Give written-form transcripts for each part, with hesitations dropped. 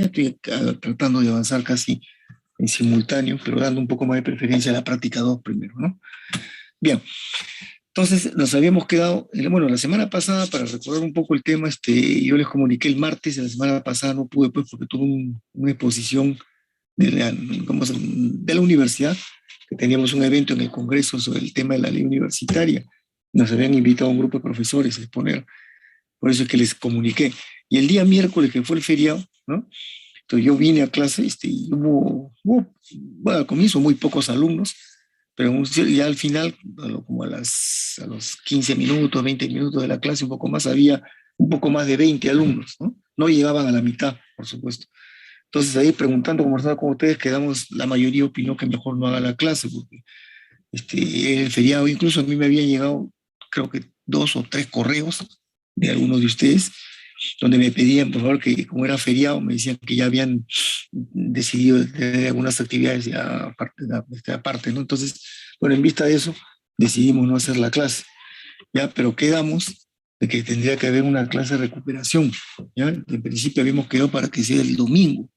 estoy tratando de avanzar casi en simultáneo, pero dando un poco más de preferencia a la práctica 2 primero, ¿no? Bien, entonces nos habíamos quedado, bueno, la semana pasada, para recordar un poco el tema, yo les comuniqué el martes, la semana pasada no pude, pues, porque tuve una exposición de la universidad, que teníamos un evento en el Congreso sobre el tema de la ley universitaria. Nos habían invitado a un grupo de profesores a exponer, por eso es que les comuniqué. Y el día miércoles, que fue el feriado, ¿no? Entonces yo vine a clase y bueno, al comienzo muy pocos alumnos, pero ya al final, como a los 15 minutos, 20 minutos de la clase, un poco más, había un poco más de 20 alumnos, ¿no? No llegaban a la mitad, por supuesto. Entonces ahí preguntando, conversando con ustedes, quedamos, la mayoría opinó que mejor no haga la clase, porque el feriado, incluso a mí me habían llegado, creo que 2 o 3 correos de algunos de ustedes, donde me pedían, por favor, que como era feriado, me decían que ya habían decidido de algunas actividades ya aparte, ¿no? Entonces, bueno, en vista de eso, decidimos no hacer la clase, ¿ya? Pero quedamos de que tendría que haber una clase de recuperación, ¿ya? En principio habíamos quedado para que sea el domingo,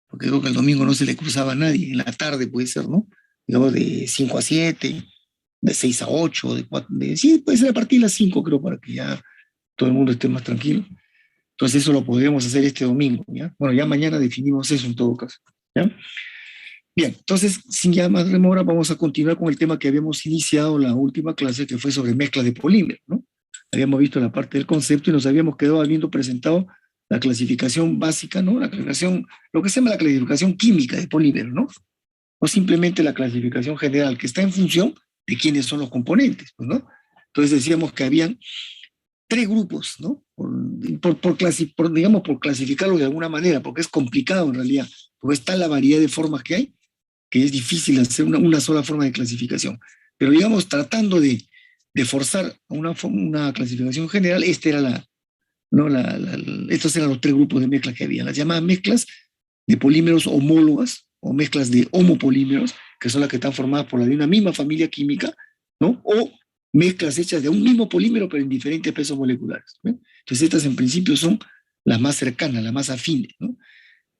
porque creo que el domingo no se le cruzaba a nadie, en la tarde puede ser, ¿no? Digamos de 5 a 7, de 6 a 8, sí, puede ser a partir de las 5, creo, para que ya todo el mundo esté más tranquilo. Entonces eso lo podríamos hacer este domingo, ¿ya? Bueno, ya mañana definimos eso en todo caso, ¿ya? Bien, entonces, sin ya más demora, vamos a continuar con el tema que habíamos iniciado la última clase, que fue sobre mezcla de polímeros, ¿no? Habíamos visto la parte del concepto y nos habíamos quedado habiendo presentado la clasificación básica, ¿no? La clasificación, lo que se llama la clasificación química de polímeros, ¿no? O simplemente la clasificación general, que está en función de quiénes son los componentes, pues, ¿no? Entonces decíamos que habían 3 grupos, ¿no? Digamos, por clasificarlo de alguna manera, porque es complicado en realidad, porque está la variedad de formas que hay, que es difícil hacer una sola forma de clasificación. Pero digamos, tratando de forzar una clasificación general, ¿no? Estos eran los 3 grupos de mezclas que había, las llamadas mezclas de polímeros homólogas o mezclas de homopolímeros, que son las que están formadas por la de una misma familia química, ¿no? O mezclas hechas de un mismo polímero pero en diferentes pesos moleculares, ¿no? Entonces estas en principio son las más cercanas, las más afines, ¿no?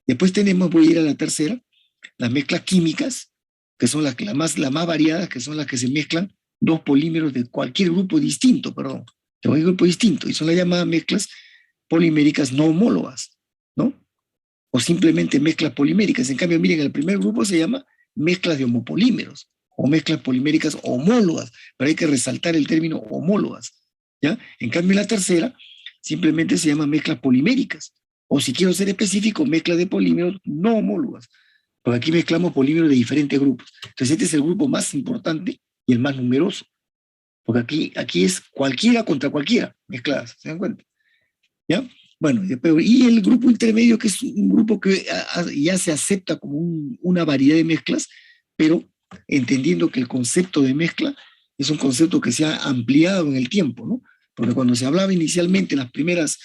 Después tenemos, voy a ir a la tercera, las mezclas químicas, que son las más variadas, que son las que se mezclan 2 polímeros de cualquier grupo distinto, perdón, de cualquier grupo distinto, y son las llamadas mezclas poliméricas no homólogas, ¿no? O simplemente mezclas poliméricas. En cambio, miren, el primer grupo se llama mezclas de homopolímeros o mezclas poliméricas homólogas, pero hay que resaltar el término homólogas, ¿ya? En cambio, la tercera simplemente se llama mezclas poliméricas, o si quiero ser específico, mezclas de polímeros no homólogas, porque aquí mezclamos polímeros de diferentes grupos. Entonces, este es el grupo más importante y el más numeroso, porque aquí es cualquiera contra cualquiera, mezcladas, ¿se dan cuenta? ¿Ya? Bueno, y el grupo intermedio, que es un grupo que ya se acepta como una variedad de mezclas, pero entendiendo que el concepto de mezcla es un concepto que se ha ampliado en el tiempo, ¿no? Porque cuando se hablaba inicialmente en las primeras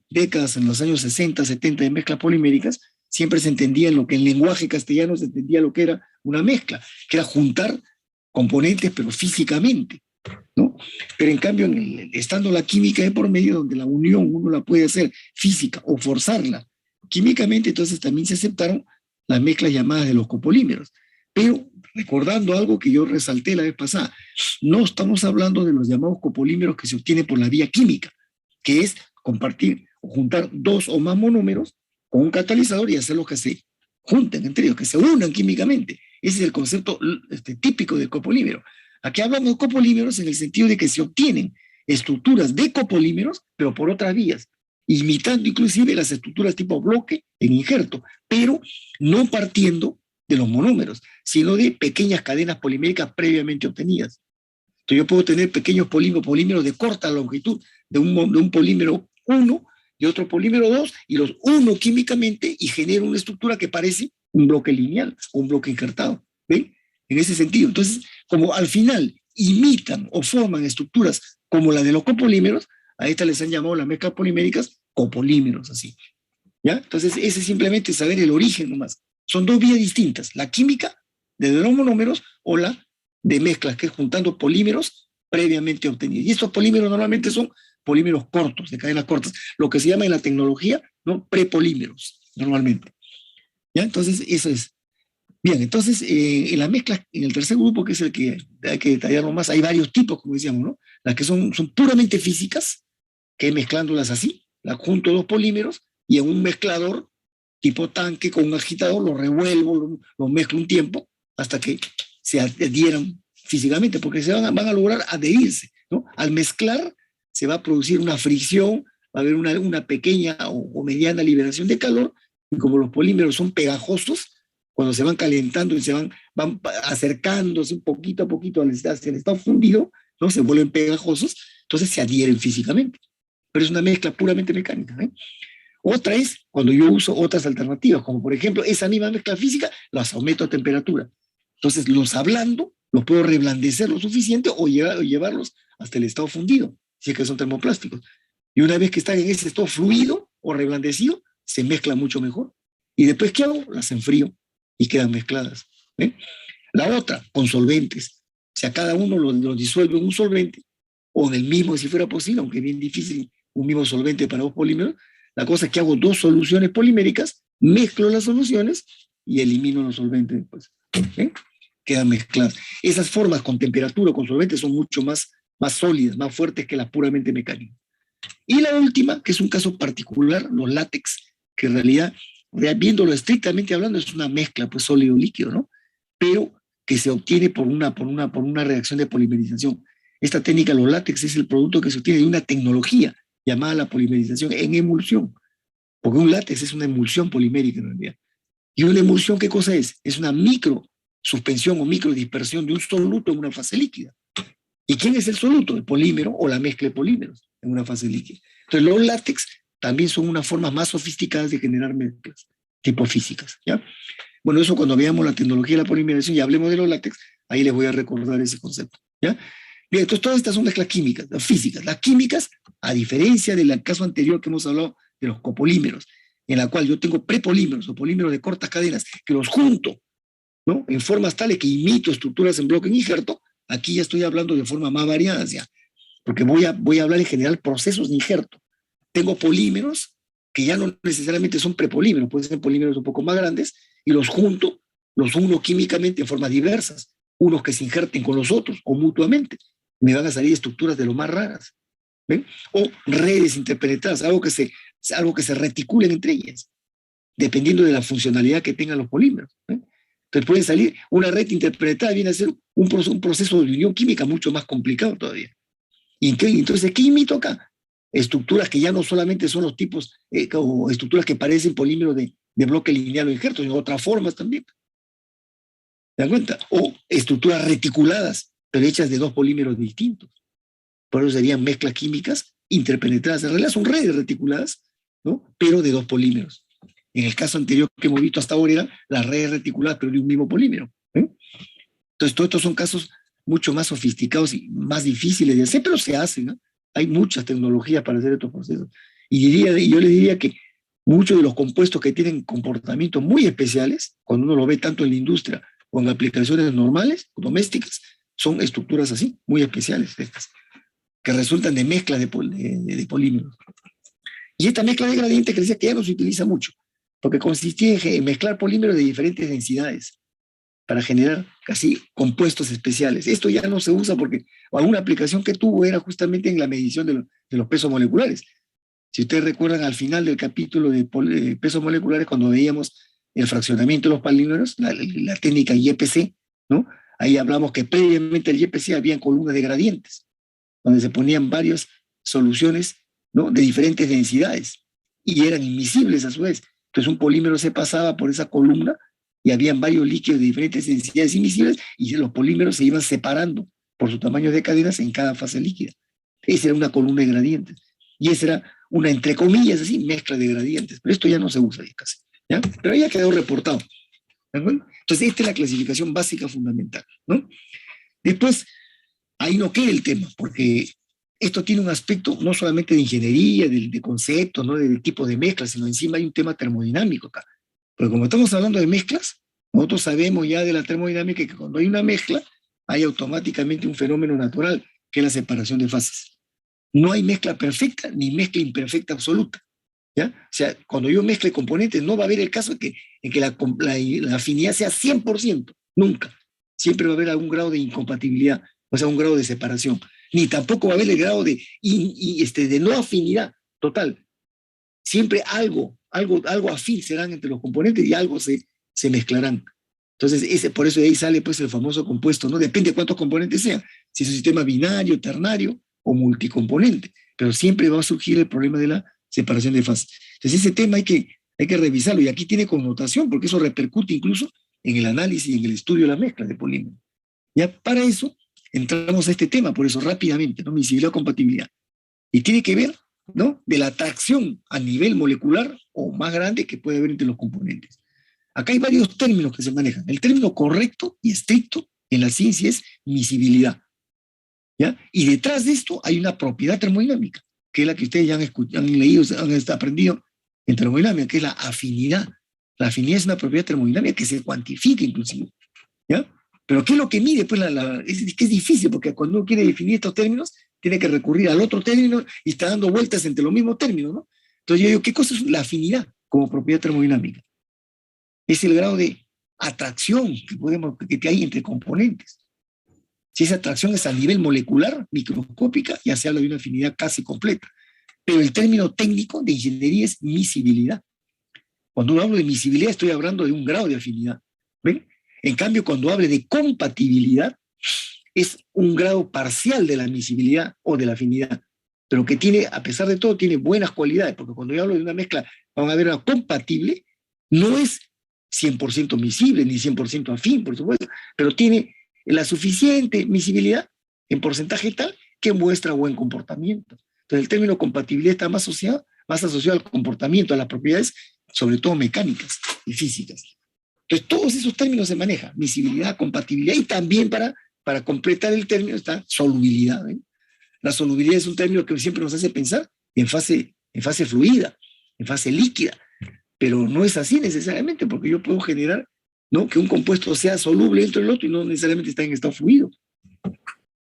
décadas, en los años 60, 70, de mezclas poliméricas, siempre se entendía en lo que en lenguaje castellano se entendía lo que era una mezcla, que era juntar componentes, pero físicamente, ¿no? Pero en cambio, estando la química de por medio, donde la unión uno la puede hacer física o forzarla químicamente, entonces también se aceptaron las mezclas llamadas de los copolímeros. Pero recordando algo que yo resalté la vez pasada, no estamos hablando de los llamados copolímeros que se obtienen por la vía química, que es compartir o juntar 2 o más monómeros con un catalizador y hacerlos que se junten entre ellos, que se unan químicamente. Ese es el concepto típico del copolímero. Aquí hablamos de copolímeros en el sentido de que se obtienen estructuras de copolímeros, pero por otras vías, imitando inclusive las estructuras tipo bloque en injerto, pero no partiendo de los monómeros, sino de pequeñas cadenas poliméricas previamente obtenidas. Entonces yo puedo tener pequeños polímeros de corta longitud, de un polímero 1 y otro polímero 2, y los uno químicamente y genero una estructura que parece un bloque lineal o un bloque injertado. ¿Ven? En ese sentido. Entonces, como al final imitan o forman estructuras como la de los copolímeros, a estas les han llamado las mezclas poliméricas copolímeros, así. ¿Ya? Entonces, ese es simplemente saber el origen nomás. Son 2 vías distintas, la química de los monómeros o la de mezclas, que es juntando polímeros previamente obtenidos. Y estos polímeros normalmente son polímeros cortos, de cadenas cortas, lo que se llama en la tecnología, ¿no?, prepolímeros, normalmente. ¿Ya? Entonces, eso es. Bien, entonces, en la mezcla, en el tercer grupo, que es el que hay que detallarlo más, hay varios tipos, como decíamos, ¿no? Las que son puramente físicas, que mezclándolas así, la junto dos polímeros y en un mezclador tipo tanque con un agitador, lo revuelvo, lo mezclo un tiempo hasta que se adhieran físicamente, porque van a lograr adherirse, ¿no? Al mezclar se va a producir una fricción, va a haber una pequeña o mediana liberación de calor, y como los polímeros son pegajosos, cuando se van calentando y van acercándose un poquito a poquito hacia el estado fundido, ¿no? Se vuelven pegajosos, entonces se adhieren físicamente. Pero es una mezcla puramente mecánica, ¿eh? Otra es cuando yo uso otras alternativas, como por ejemplo esa misma mezcla física, las someto a temperatura. Entonces los ablando, los puedo reblandecer lo suficiente o llevarlos hasta el estado fundido, si es que son termoplásticos. Y una vez que están en ese estado fluido o reblandecido, se mezclan mucho mejor. Y después, ¿qué hago? Las enfrío y quedan mezcladas. ¿Eh? La otra, con solventes. O sea, cada uno lo disuelve en un solvente, o en el mismo, si fuera posible, aunque es bien difícil, un mismo solvente para dos polímeros. La cosa es que hago dos soluciones poliméricas, mezclo las soluciones y elimino los solventes después. ¿Eh? Quedan mezcladas. Esas formas con temperatura o con solventes son mucho más sólidas, más fuertes que las puramente mecánicas. Y la última, que es un caso particular, los látex, que en realidad, viéndolo estrictamente hablando, es una mezcla, pues sólido-líquido, ¿no? Pero que se obtiene por una reacción de polimerización. Esta técnica, los látex, es el producto que se obtiene de una tecnología llamada la polimerización en emulsión, porque un látex es una emulsión polimérica en realidad. ¿Y una emulsión qué cosa es? Es una micro suspensión o micro dispersión de un soluto en una fase líquida. ¿Y quién es el soluto? El polímero o la mezcla de polímeros en una fase líquida. Entonces los látex también son unas formas más sofisticadas de generar mezclas, tipo físicas, ¿ya? Bueno, eso cuando veamos la tecnología de la polimerización y hablemos de los látex, ahí les voy a recordar ese concepto, ¿ya? Bien, entonces todas estas son mezclas químicas, las físicas. Las químicas, a diferencia del caso anterior que hemos hablado de los copolímeros, en la cual yo tengo prepolímeros o polímeros de cortas cadenas que los junto, ¿no? En formas tales que imito estructuras en bloque en injerto, aquí ya estoy hablando de forma más variada, ya, porque voy a hablar en general procesos de injerto. Tengo polímeros que ya no necesariamente son prepolímeros, pueden ser polímeros un poco más grandes, y los junto, los uno químicamente en formas diversas, unos que se injerten con los otros o mutuamente. Me van a salir estructuras de lo más raras. ¿Ven? O redes interpenetradas, algo que se reticulen entre ellas, dependiendo de la funcionalidad que tengan los polímeros. ¿Ven? Entonces puede salir una red interpenetrada, viene a ser un proceso de unión química mucho más complicado todavía. Entonces, ¿qué imito acá? Estructuras que ya no solamente son los tipos, o estructuras que parecen polímeros de bloque lineal o injerto, sino otras formas también. ¿Te das cuenta? O estructuras reticuladas, pero hechas de dos polímeros distintos. Por eso serían mezclas químicas interpenetradas. En realidad son redes reticuladas, ¿no? Pero de dos polímeros. En el caso anterior que hemos visto hasta ahora eran las redes reticuladas, pero de un mismo polímero. ¿Eh? Entonces, todos estos son casos mucho más sofisticados y más difíciles de hacer, pero se hacen, ¿no? Hay muchas tecnologías para hacer estos procesos. Yo les diría que muchos de los compuestos que tienen comportamientos muy especiales, cuando uno lo ve tanto en la industria o en aplicaciones normales, domésticas, son estructuras así, muy especiales estas, que resultan de mezclas de polímeros. Y esta mezcla de gradiente que decía que ya no se utiliza mucho, porque consistía en mezclar polímeros de diferentes densidades para generar casi compuestos especiales. Esto ya no se usa porque alguna aplicación que tuvo era justamente en la medición de los pesos moleculares. Si ustedes recuerdan al final del capítulo de pesos moleculares, cuando veíamos el fraccionamiento de los polímeros, la técnica YPC, ¿no? Ahí hablamos que previamente al YPC había columnas de gradientes, donde se ponían varias soluciones, ¿no? De diferentes densidades y eran invisibles a su vez. Entonces un polímero se pasaba por esa columna y habían varios líquidos de diferentes densidades invisibles y los polímeros se iban separando por su tamaño de cadenas en cada fase líquida. Esa era una columna de gradientes. Y esa era una, entre comillas, así, mezcla de gradientes. Pero esto ya no se usa casi, ¿ya? Pero ya quedó reportado. ¿De acuerdo? Entonces, esta es la clasificación básica fundamental, ¿no? Después, ahí no queda el tema, porque esto tiene un aspecto no solamente de ingeniería, de conceptos, ¿no? De tipo de mezclas, sino encima hay un tema termodinámico acá. Porque como estamos hablando de mezclas, nosotros sabemos ya de la termodinámica que cuando hay una mezcla, hay automáticamente un fenómeno natural, que es la separación de fases. No hay mezcla perfecta ni mezcla imperfecta absoluta. ¿ya? O sea, cuando yo mezcle componentes, no va a haber el caso en que la afinidad sea 100%, nunca. Siempre va a haber algún grado de incompatibilidad, o sea, un grado de separación. Ni tampoco va a haber el grado de no afinidad total. Siempre algo afín serán entre los componentes y algo se mezclarán. Entonces, por eso de ahí sale pues el famoso compuesto, ¿no? Depende de cuántos componentes sean, si es un sistema binario, ternario o multicomponente, pero siempre va a surgir el problema de la separación de fases. Entonces, ese tema hay que revisarlo, y aquí tiene connotación, porque eso repercute incluso en el análisis y en el estudio de la mezcla de polímeros. Ya para eso entramos a este tema, por eso rápidamente, ¿no? Miscibilidad o compatibilidad. Y tiene que ver, ¿no?, de la atracción a nivel molecular o más grande que puede haber entre los componentes. Acá hay varios términos que se manejan. El término correcto y estricto en la ciencia es miscibilidad, ¿ya? Y detrás de esto hay una propiedad termodinámica, que es la que ustedes ya han leído, han aprendido en termodinámica, que es la afinidad. La afinidad es una propiedad termodinámica que se cuantifica inclusive, ¿ya? Pero ¿qué es lo que mide? Pues que es difícil, porque cuando uno quiere definir estos términos, tiene que recurrir al otro término y está dando vueltas entre los mismos términos, ¿no? Entonces yo digo, ¿qué cosa es la afinidad como propiedad termodinámica? Es el grado de atracción que hay entre componentes. Si esa atracción es a nivel molecular, microscópica, ya se habla de una afinidad casi completa. Pero el término técnico de ingeniería es miscibilidad. Cuando hablo de miscibilidad, estoy hablando de un grado de afinidad. ¿Ven? En cambio, cuando hable de compatibilidad, es un grado parcial de la miscibilidad o de la afinidad, pero que tiene, a pesar de todo, tiene buenas cualidades, porque cuando yo hablo de una mezcla, van a ver una compatible, no es 100% miscible ni 100% afín, por supuesto, pero tiene la suficiente miscibilidad en porcentaje tal que muestra buen comportamiento. Entonces el término compatibilidad está más asociado al comportamiento, a las propiedades, sobre todo mecánicas y físicas. Entonces todos esos términos se manejan, miscibilidad, compatibilidad, y también para completar el término está solubilidad, ¿eh? La solubilidad es un término que siempre nos hace pensar en fase fluida, en fase líquida, pero no es así necesariamente, porque yo puedo generar, ¿no?, que un compuesto sea soluble dentro del otro y no necesariamente está en estado fluido.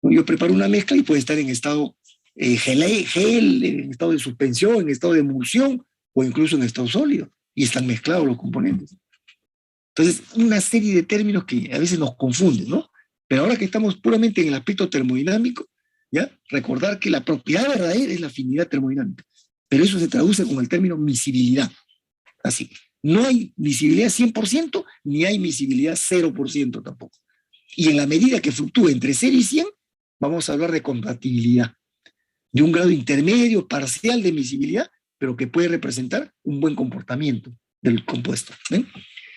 Yo preparo una mezcla y puede estar en estado gel, en estado de suspensión, en estado de emulsión o incluso en estado sólido, y están mezclados los componentes. Entonces, una serie de términos que a veces nos confunden, ¿no? Pero ahora que estamos puramente en el aspecto termodinámico, ¿ya? Recordar que la propiedad verdadera es la afinidad termodinámica, pero eso se traduce con el término miscibilidad. Así, no hay miscibilidad 100%, ni hay miscibilidad 0% tampoco. Y en la medida que fluctúe entre 0 y 100, vamos a hablar de compatibilidad, de un grado intermedio, parcial de miscibilidad, pero que puede representar un buen comportamiento del compuesto. ¿Ven?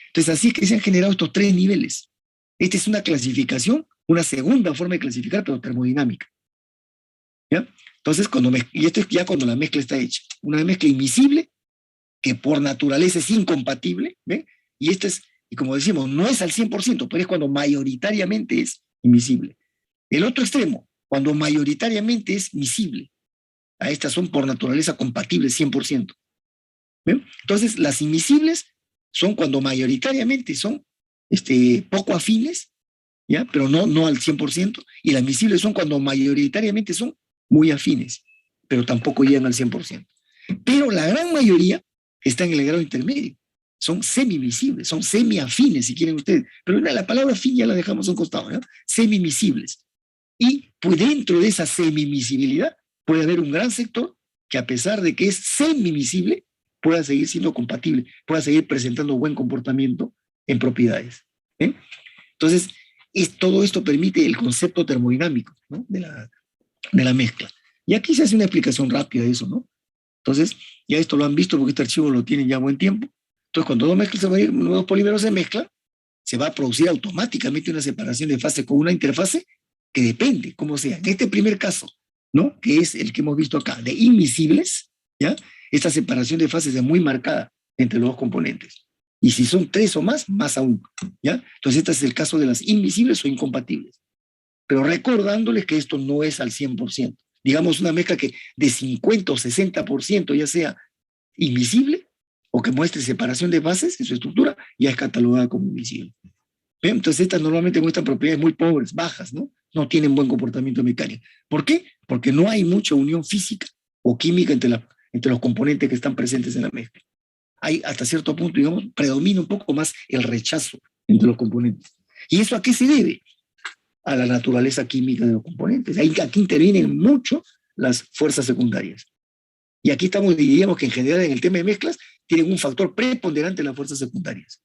Entonces, así es que se han generado estos 3 niveles. Esta es una clasificación, una segunda forma de clasificar, pero termodinámica. ¿Ya? Entonces, y esto es ya cuando la mezcla está hecha. Una mezcla inmiscible, que por naturaleza es incompatible, ¿ven? Y y como decimos, no es al 100%, pero es cuando mayoritariamente es inmiscible. El otro extremo, cuando mayoritariamente es miscible. A estas son por naturaleza compatibles 100%. ¿Ven? Entonces, las inmiscibles son cuando mayoritariamente son poco afines, ¿ya? Pero no al 100%, y las miscibles son cuando mayoritariamente son muy afines, pero tampoco llegan al 100%. Pero la gran mayoría está en el grado intermedio. Son semimiscibles, son semiafines, si quieren ustedes. Pero la palabra afín ya la dejamos a un costado, ¿no? Semimiscibles. Y pues dentro de esa semimiscibilidad puede haber un gran sector que, a pesar de que es semimiscible, pueda seguir siendo compatible, pueda seguir presentando buen comportamiento en propiedades. ¿Eh? Entonces, todo esto permite el concepto termodinámico, ¿no?, de la mezcla. Y aquí se hace una explicación rápida de eso, ¿no? Entonces, ya esto lo han visto porque este archivo lo tienen ya a buen tiempo. Entonces, cuando dos polímeros se mezclan, se va a producir automáticamente una separación de fase con una interfase que depende, como sea. En este primer caso, ¿no?, que es el que hemos visto acá, de inmiscibles, ¿ya? Esta separación de fases es muy marcada entre los dos componentes. Y si son 3 o más, más aún, ¿ya? Entonces, este es el caso de las inmiscibles o incompatibles. Pero recordándoles que esto no es al 100%. Digamos una mezcla que de 50 o 60% ya sea inmiscible o que muestre separación de fases en su estructura, ya es catalogada como inmiscible. ¿Bien? Entonces estas normalmente muestran propiedades muy pobres, bajas, ¿no? No tienen buen comportamiento mecánico. ¿Por qué? Porque no hay mucha unión física o química entre entre los componentes que están presentes en la mezcla. Hay hasta cierto punto, digamos, predomina un poco más el rechazo entre los componentes. ¿Y eso a qué se debe? A la naturaleza química de los componentes. Aquí intervienen mucho las fuerzas secundarias. Y aquí diríamos que en general en el tema de mezclas tienen un factor preponderante las fuerzas secundarias.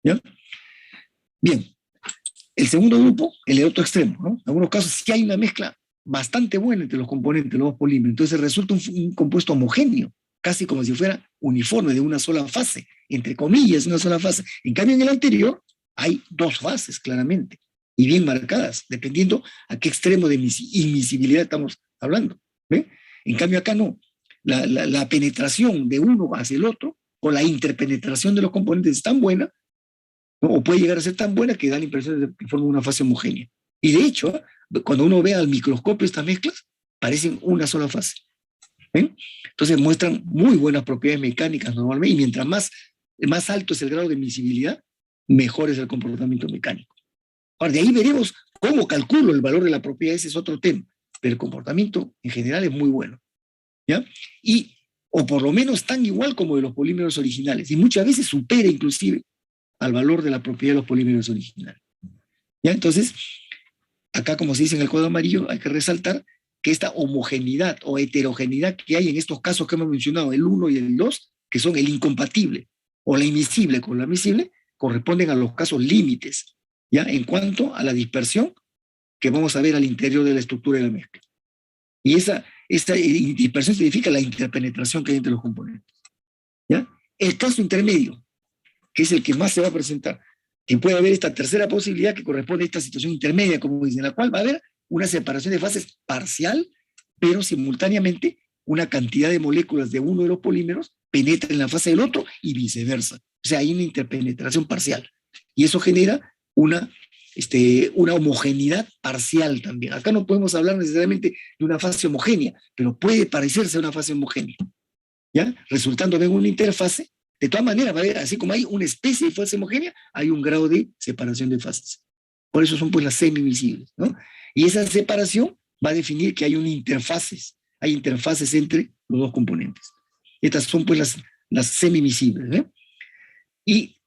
¿Ya? Bien, el segundo grupo, el otro extremo, ¿no? En algunos casos sí hay una mezcla bastante buena entre los componentes, los dos polímeros, entonces resulta un compuesto homogéneo, casi como si fuera uniforme, de una sola fase, entre comillas, una sola fase. En cambio, en el anterior hay dos fases, claramente, y bien marcadas, dependiendo a qué extremo de inmisibilidad estamos hablando. ¿Ve? En cambio, acá no. La penetración de uno hacia el otro, o la interpenetración de los componentes es tan buena, ¿no? O puede llegar a ser tan buena que da la impresión de que forma una fase homogénea. Y de hecho, cuando uno ve al microscopio estas mezclas, parecen una sola fase. ¿Ven? Entonces muestran muy buenas propiedades mecánicas normalmente, y mientras más alto es el grado de miscibilidad, mejor es el comportamiento mecánico. Ahora, de ahí veremos cómo calculo el valor de la propiedad, ese es otro tema, pero el comportamiento en general es muy bueno. ¿Ya? O por lo menos tan igual como de los polímeros originales, y muchas veces supera inclusive al valor de la propiedad de los polímeros originales. ¿Ya? Entonces, acá como se dice en el código amarillo, hay que resaltar que esta homogeneidad o heterogeneidad que hay en estos casos que hemos mencionado, el 1 y el 2, que son el incompatible o la invisible con la admisible, corresponden a los casos límites, ¿ya? En cuanto a la dispersión que vamos a ver al interior de la estructura de la mezcla. Y esa dispersión significa la interpenetración que hay entre los componentes. ¿Ya? El caso intermedio, que es el que más se va a presentar, que puede haber esta tercera posibilidad que corresponde a esta situación intermedia, como dicen, en la cual va a haber una separación de fases parcial, pero simultáneamente una cantidad de moléculas de uno de los polímeros penetra en la fase del otro y viceversa. O sea, hay una interpenetración parcial. Y eso genera una homogeneidad parcial también. Acá no podemos hablar necesariamente de una fase homogénea, pero puede parecerse a una fase homogénea, ¿ya? Resultando en una interfase. De todas maneras, va a haber, así como hay una especie de fase homogénea, hay un grado de separación de fases. Por eso son pues las semivisibles, ¿no? Y esa separación va a definir que hay hay interfaces entre los dos componentes. Estas son pues las semivisibles, ¿eh? Y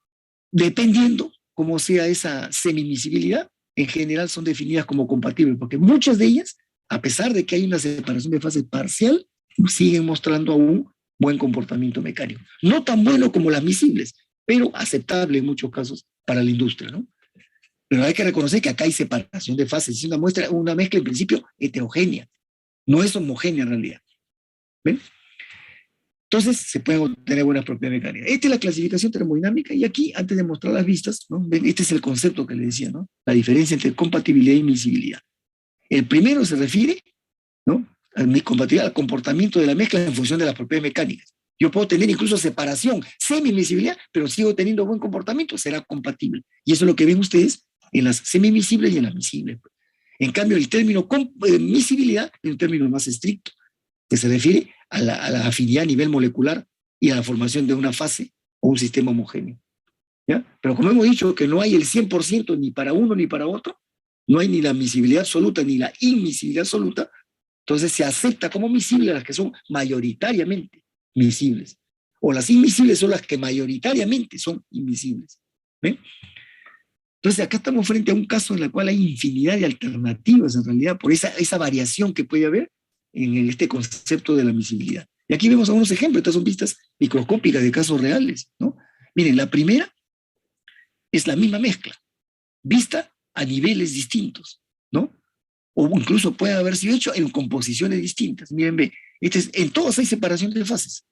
dependiendo cómo sea esa semimisibilidad, en general son definidas como compatibles, porque muchas de ellas, a pesar de que hay una separación de fase parcial, siguen mostrando aún buen comportamiento mecánico. No tan bueno como las misibles, pero aceptable en muchos casos para la industria, ¿no? Pero hay que reconocer que acá hay separación de fases, es una mezcla en principio heterogénea, no es homogénea en realidad. ¿Ven? Entonces se pueden obtener buenas propiedades mecánicas. Esta es la clasificación termodinámica, y aquí, antes de mostrar las vistas, ¿no? Este es el concepto que le decía, ¿no? La diferencia entre compatibilidad y miscibilidad. El primero se refiere, ¿no?, compatibilidad al comportamiento de la mezcla en función de las propiedades mecánicas. Yo puedo tener incluso separación, semi-miscibilidad, pero sigo teniendo buen comportamiento, será compatible. Y eso es lo que ven ustedes en las semimisibles y en las misibles. En cambio, el término miscibilidad es un término más estricto, que se refiere a la afinidad a nivel molecular y a la formación de una fase o un sistema homogéneo. ¿Ya? Pero como hemos dicho que no hay el 100% ni para uno ni para otro, no hay ni la miscibilidad absoluta ni la inmiscibilidad absoluta, entonces se acepta como miscibles las que son mayoritariamente miscibles, o las inmiscibles son las que mayoritariamente son invisibles. ¿Ven? Entonces acá estamos frente a un caso en el cual hay infinidad de alternativas en realidad por esa variación que puede haber en este concepto de la miscibilidad. Y aquí vemos algunos ejemplos, estas son vistas microscópicas de casos reales, ¿no? Miren, la primera es la misma mezcla, vista a niveles distintos, ¿no? O incluso puede haber sido hecho en composiciones distintas. Miren, ve, en todas hay separación de fases,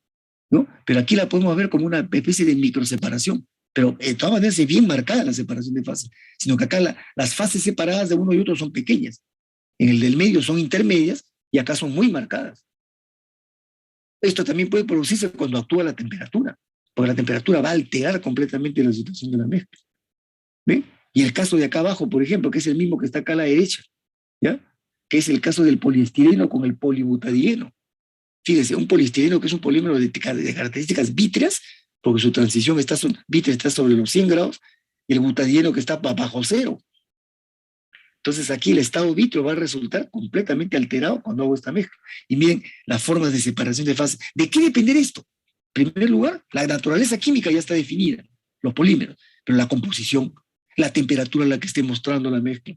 ¿no? Pero aquí la podemos ver como una especie de microseparación, pero de todas maneras es bien marcada la separación de fases, sino que acá las fases separadas de uno y otro son pequeñas. En el del medio son intermedias y acá son muy marcadas. Esto también puede producirse cuando actúa la temperatura, porque la temperatura va a alterar completamente la situación de la mezcla. ¿Ven? Y el caso de acá abajo, por ejemplo, que es el mismo que está acá a la derecha, ¿ya? Que es el caso del poliestireno con el polibutadieno. Fíjense, un poliestireno que es un polímero de características vítreas, porque su transición vítrea está sobre los 100 grados, y el butadieno que está bajo cero. Entonces aquí el estado vítreo va a resultar completamente alterado cuando hago esta mezcla. Y miren las formas de separación de fases. ¿De qué depende esto? En primer lugar, la naturaleza química ya está definida, los polímeros, pero la composición, la temperatura a la que esté mostrando la mezcla.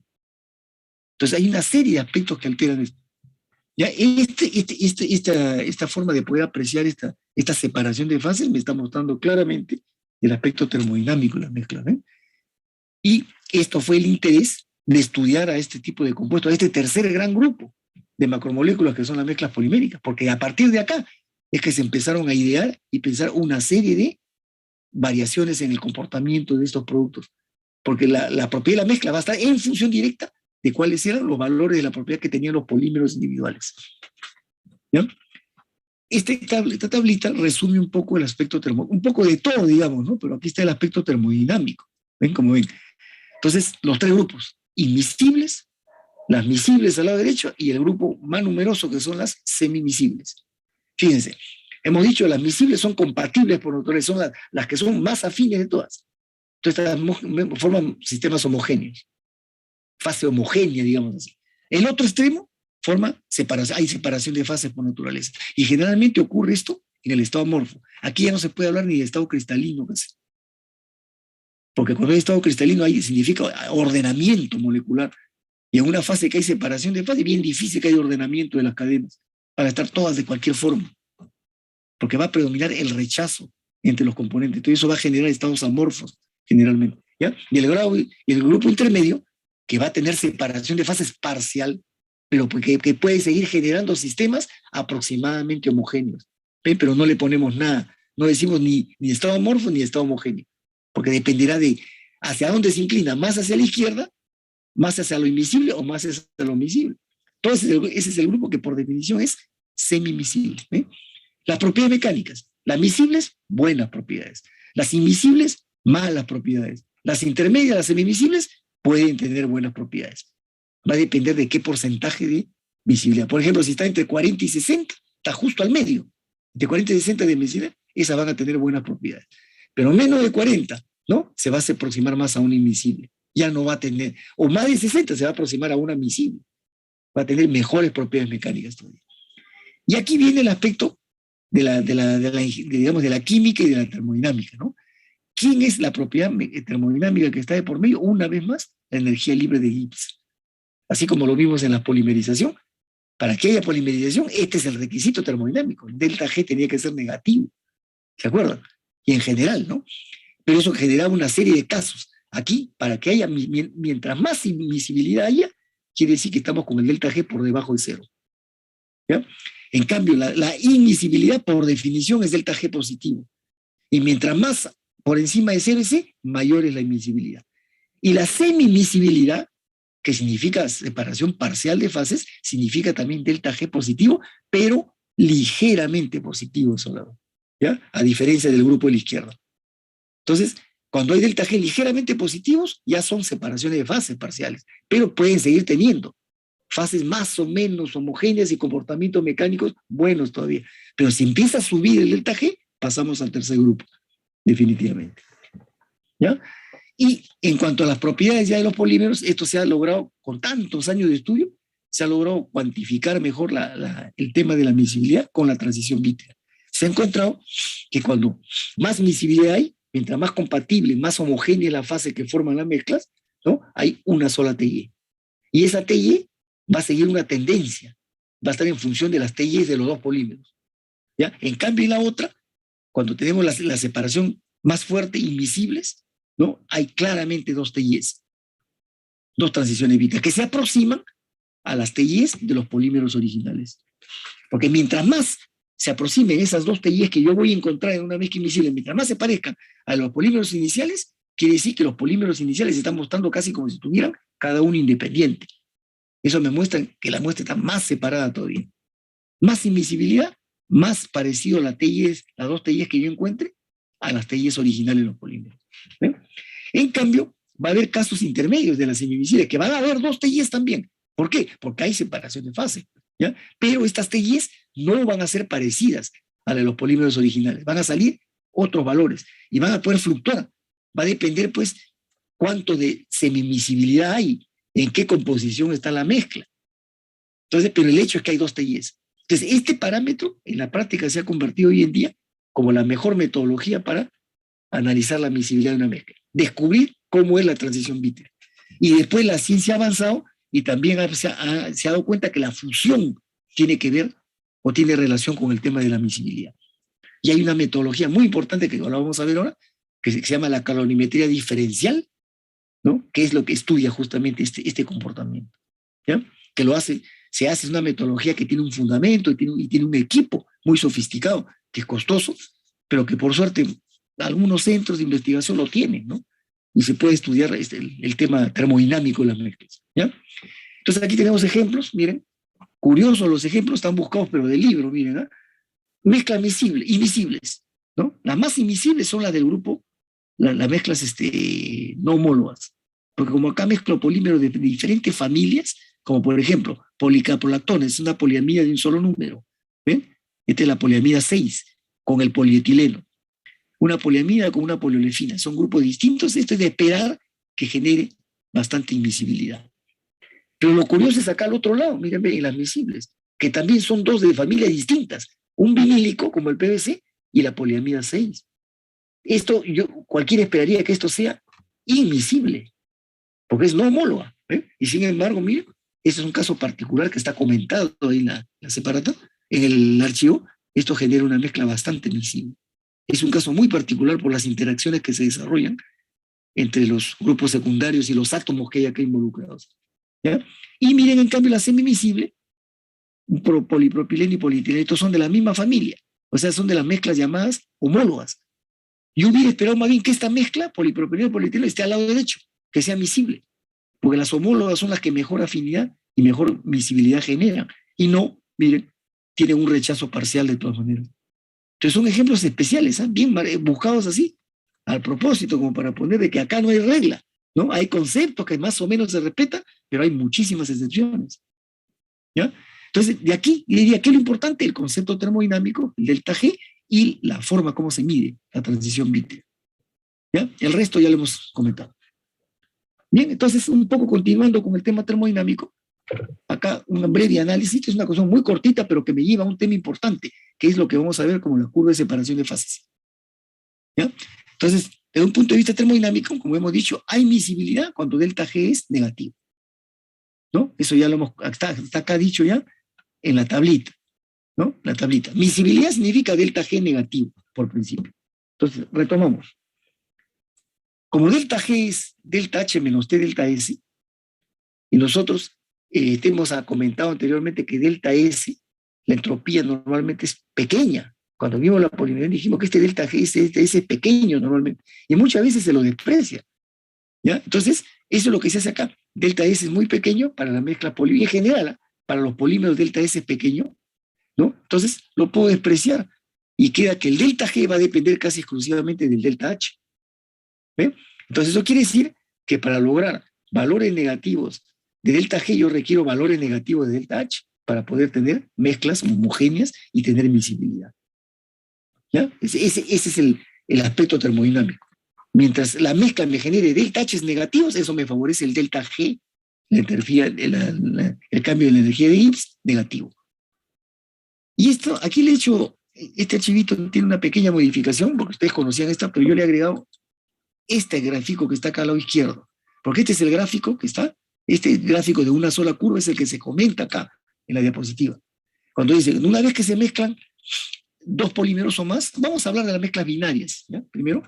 Entonces hay una serie de aspectos que alteran esto. Ya esta forma de poder apreciar esta separación de fases me está mostrando claramente el aspecto termodinámico de la mezcla. Y esto fue el interés de estudiar a este tipo de compuestos, a este tercer gran grupo de macromoléculas que son las mezclas poliméricas, porque a partir de acá es que se empezaron a idear y pensar una serie de variaciones en el comportamiento de estos productos, porque la propiedad de la mezcla va a estar en función directa de cuáles eran los valores de la propiedad que tenían los polímeros individuales. ¿Ya? Esta tablita resume un poco el aspecto termodinámico, un poco de todo, digamos, ¿no? Pero aquí está el aspecto termodinámico. ¿Ven cómo ven? Entonces, los tres grupos, inmiscibles, las miscibles al lado derecho y el grupo más numeroso que son las semimiscibles. Fíjense, hemos dicho que las miscibles son compatibles por naturaleza, son las que son más afines de todas. Entonces, forman sistemas homogéneos, fase homogénea, digamos así. El otro extremo forma separación, hay separación de fases por naturaleza. Y generalmente ocurre esto en el estado amorfo. Aquí ya no se puede hablar ni de estado cristalino, casi. Porque cuando hay estado cristalino ahí significa ordenamiento molecular. Y en una fase que hay separación de fases, es bien difícil que haya ordenamiento de las cadenas, para estar todas de cualquier forma. Porque va a predominar el rechazo entre los componentes. Entonces eso va a generar estados amorfos, generalmente. ¿Ya? Y el grupo intermedio, que va a tener separación de fases parcial, pero que puede seguir generando sistemas aproximadamente homogéneos. Pero no le ponemos nada. No decimos ni estado amorfo ni estado homogéneo. Porque dependerá de hacia dónde se inclina, más hacia la izquierda, más hacia lo invisible o más hacia lo miscible. Entonces, ese es el grupo que por definición es semimiscible. Las propiedades mecánicas, las miscibles, buenas propiedades. Las invisibles, malas propiedades. Las intermedias, las semimiscibles, pueden tener buenas propiedades. Va a depender de qué porcentaje de visibilidad. Por ejemplo, si está entre 40 y 60, está justo al medio. Entre 40 y 60 de visibilidad, esas van a tener buenas propiedades. Pero menos de 40, ¿no? Se va a aproximar más a una invisible. Ya no va a tener, o más de 60 se va a aproximar a una miscible. Va a tener mejores propiedades mecánicas todavía. Y aquí viene el aspecto digamos, de la química y de la termodinámica, ¿no? ¿Quién es la propiedad termodinámica que está de por medio? Una vez más, la energía libre de Gibbs. Así como lo vimos en la polimerización. Para que haya polimerización, este es el requisito termodinámico. El delta G tenía que ser negativo. ¿Se acuerdan? Y en general, ¿no? Pero eso generaba una serie de casos. Aquí, para que haya, mientras más invisibilidad haya, quiere decir que estamos con el delta G por debajo de cero. ¿Ya? En cambio, la invisibilidad por definición es delta G positivo. Y mientras más por encima de cero ese, mayor es la invisibilidad. Y la semimisibilidad, que significa separación parcial de fases, significa también delta G positivo, pero ligeramente positivo solo, ¿ya? A diferencia del grupo de la izquierda. Entonces, cuando hay delta G ligeramente positivos, ya son separaciones de fases parciales, pero pueden seguir teniendo fases más o menos homogéneas y comportamientos mecánicos buenos todavía. Pero si empieza a subir el delta G, pasamos al tercer grupo, definitivamente. ¿Ya? Y en cuanto a las propiedades ya de los polímeros, esto se ha logrado, con tantos años de estudio, se ha logrado cuantificar mejor el tema de la miscibilidad con la transición vítrea. Se ha encontrado que cuando más miscibilidad hay, mientras más compatible, más homogénea la fase que forman las mezclas, ¿no? Hay una sola TY. Y esa TY va a seguir una tendencia, va a estar en función de las TYs de los dos polímeros. ¿Ya? En cambio, en la otra, cuando tenemos la separación más fuerte, invisibles, ¿no? Hay claramente dos TYs, dos transiciones vítreas, que se aproximan a las TYs de los polímeros originales. Porque mientras más se aproximen esas dos TYs que yo voy a encontrar en una mezcla invisible, mientras más se parezcan a los polímeros iniciales, quiere decir que los polímeros iniciales se están mostrando casi como si estuvieran cada uno independiente. Eso me muestra que la muestra está más separada todavía. Más invisibilidad, más parecido a las dos TYs que yo encuentre, a las TYs originales de los polímeros. ¿Ven? En cambio, va a haber casos intermedios de las semimisiles, que van a haber dos TYs también. ¿Por qué? Porque hay separación de fase. ¿Ya? Pero estas TYs no van a ser parecidas a las de los polímeros originales. Van a salir otros valores y van a poder fluctuar. Va a depender, pues, cuánto de semimisibilidad hay en qué composición está la mezcla. Entonces, pero el hecho es que hay dos TIs. Entonces, este parámetro en la práctica se ha convertido hoy en día como la mejor metodología para analizar la miscibilidad de una mezcla. Descubrir cómo es la transición bitter. Y después la ciencia ha avanzado y también se ha dado cuenta que la fusión tiene que ver o tiene relación con el tema de la miscibilidad. Y hay una metodología muy importante que la vamos a ver ahora, que se llama la calorimetría diferencial, ¿no? Que es lo que estudia justamente este comportamiento. ¿Ya? Que se hace una metodología que tiene un fundamento y tiene un equipo muy sofisticado, que es costoso, pero que por suerte algunos centros de investigación lo tienen, ¿no? Y se puede estudiar el tema termodinámico de las mezclas, ¿ya? Entonces aquí tenemos ejemplos, miren, curiosos los ejemplos, están buscados pero del libro, miren, ¿eh? Mezclas invisibles, ¿no? Las más invisibles son las del grupo, las mezclas no homólogas, porque como acá mezclo polímeros de diferentes familias, como por ejemplo, policaprolactones, es una poliamida de un solo número, ¿ven? Esta es la poliamida 6, con el polietileno. Una poliamida con una poliolefina, son grupos distintos, esto es de esperar que genere bastante invisibilidad. Pero lo curioso es acá al otro lado, miren, en las miscibles, que también son dos de familias distintas, un vinílico como el PVC y la poliamida 6. Esto, cualquiera esperaría que esto sea invisible, porque es no homóloga, ¿eh? Y sin embargo, miren, este es un caso particular que está comentado ahí en la separata, en el archivo, esto genera una mezcla bastante visible. Es un caso muy particular por las interacciones que se desarrollan entre los grupos secundarios y los átomos que hay acá involucrados, ¿ya? Y miren, en cambio, la semimisible, polipropileno y polietileno, estos son de la misma familia, o sea, son de las mezclas llamadas homólogas. Yo hubiera esperado más bien que esta mezcla, polipropileno y polietileno, esté al lado derecho, que sea miscible, porque las homólogas son las que mejor afinidad y mejor visibilidad generan, y no, miren, tienen un rechazo parcial de todas maneras. Entonces son ejemplos especiales, ¿eh? Bien buscados así, al propósito, como para poner de que acá no hay regla, ¿no? Hay conceptos que más o menos se respetan, pero hay muchísimas excepciones, ¿ya? Entonces, de aquí diría que lo importante, el concepto termodinámico, el delta G, y la forma como se mide la transición bitter, ¿ya? El resto ya lo hemos comentado. Bien, entonces, un poco continuando con el tema termodinámico, acá un breve análisis, que es una cosa muy cortita, pero que me lleva a un tema importante, que es lo que vamos a ver como la curva de separación de fases, ¿ya? Entonces, desde un punto de vista termodinámico, como hemos dicho, hay miscibilidad cuando delta G es negativo, ¿no? Eso ya lo hemos, está acá dicho ya en la tablita, ¿no? La tablita. Miscibilidad significa delta G negativo, por principio. Entonces, retomamos. Como delta G es delta H menos T delta S, y nosotros hemos comentado anteriormente que delta S, la entropía normalmente es pequeña. Cuando vimos la polimerización dijimos que este delta G es pequeño normalmente, y muchas veces se lo desprecia, ¿ya? Entonces, eso es lo que se hace acá. Delta S es muy pequeño para la mezcla polímera, en general, para los polímeros delta S es pequeño, ¿no? Entonces, lo puedo despreciar, y queda que el delta G va a depender casi exclusivamente del delta H, ¿ve? Entonces, eso quiere decir que para lograr valores negativos de delta G, yo requiero valores negativos de delta H para poder tener mezclas homogéneas y tener miscibilidad, ¿ya? Ese es el aspecto termodinámico. Mientras la mezcla me genere delta H negativos, eso me favorece el delta G, la energía, el cambio de la energía de Gibbs negativo. Y esto, aquí le he hecho, este archivito tiene una pequeña modificación, porque ustedes conocían esta, pero yo le he agregado este gráfico que está acá al lado izquierdo, porque este es el gráfico que está, este gráfico de una sola curva es el que se comenta acá en la diapositiva. Cuando dice, una vez que se mezclan dos polímeros o más, vamos a hablar de las mezclas binarias, ¿ya? Primero,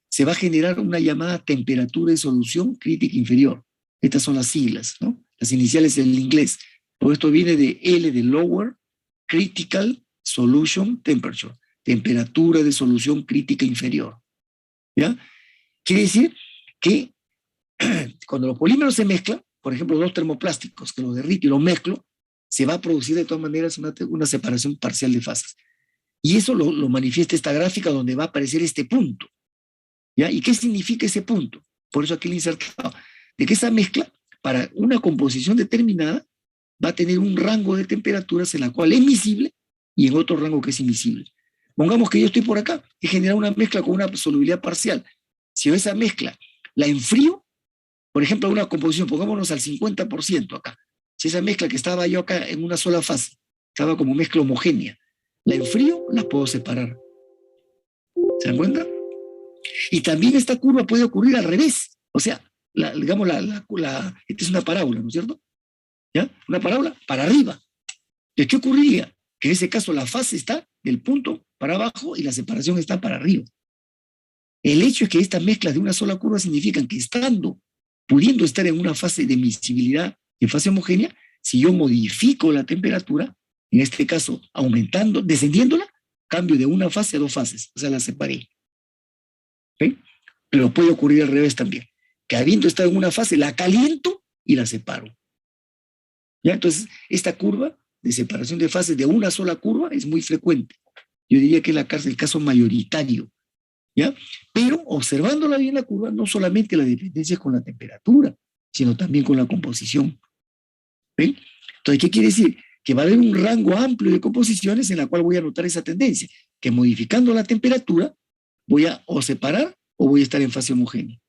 se va a generar una llamada temperatura de solución crítica inferior. Estas son las siglas, ¿no? Las iniciales en inglés. Todo esto viene de L de Lower Critical Solution Temperature, temperatura de solución crítica inferior, ¿ya? Quiere decir que cuando los polímeros se mezclan, por ejemplo, dos termoplásticos, que los derrito y los mezclo, se va a producir de todas maneras una separación parcial de fases. Y eso lo manifiesta esta gráfica donde va a aparecer este punto, ¿ya? ¿Y qué significa ese punto? Por eso aquí le he insertado, de que esa mezcla, para una composición determinada, va a tener un rango de temperaturas en la cual es miscible y en otro rango que es invisible. Pongamos que yo estoy por acá, he generado una mezcla con una solubilidad parcial. Si yo esa mezcla la enfrío, Por ejemplo, una composición, pongámonos al 50% acá. Si esa mezcla que estaba yo acá en una sola fase, estaba como mezcla homogénea, la enfrío, la puedo separar. ¿Se dan cuenta? Y también esta curva puede ocurrir al revés. O sea, digamos, esta es una parábola, ¿no es cierto? ¿Ya? Una parábola para arriba. ¿De qué ocurriría? Que en ese caso la fase está del punto para abajo y la separación está para arriba. El hecho es que estas mezclas de una sola curva significan que pudiendo estar en una fase de miscibilidad, en fase homogénea, si yo modifico la temperatura, en este caso descendiéndola, cambio de una fase a dos fases, o sea, la separé. ¿Sí? Pero puede ocurrir al revés también, que habiendo estado en una fase, la caliento y la separo. ¿Ya? Entonces, esta curva de separación de fases de una sola curva es muy frecuente. Yo diría que es el caso mayoritario. ¿Ya? Pero observándola bien la curva, no solamente la dependencia es con la temperatura, sino también con la composición. ¿Ven? Entonces, ¿qué quiere decir? Que va a haber un rango amplio de composiciones en la cual voy a notar esa tendencia, que modificando la temperatura voy a o separar o voy a estar en fase homogénea.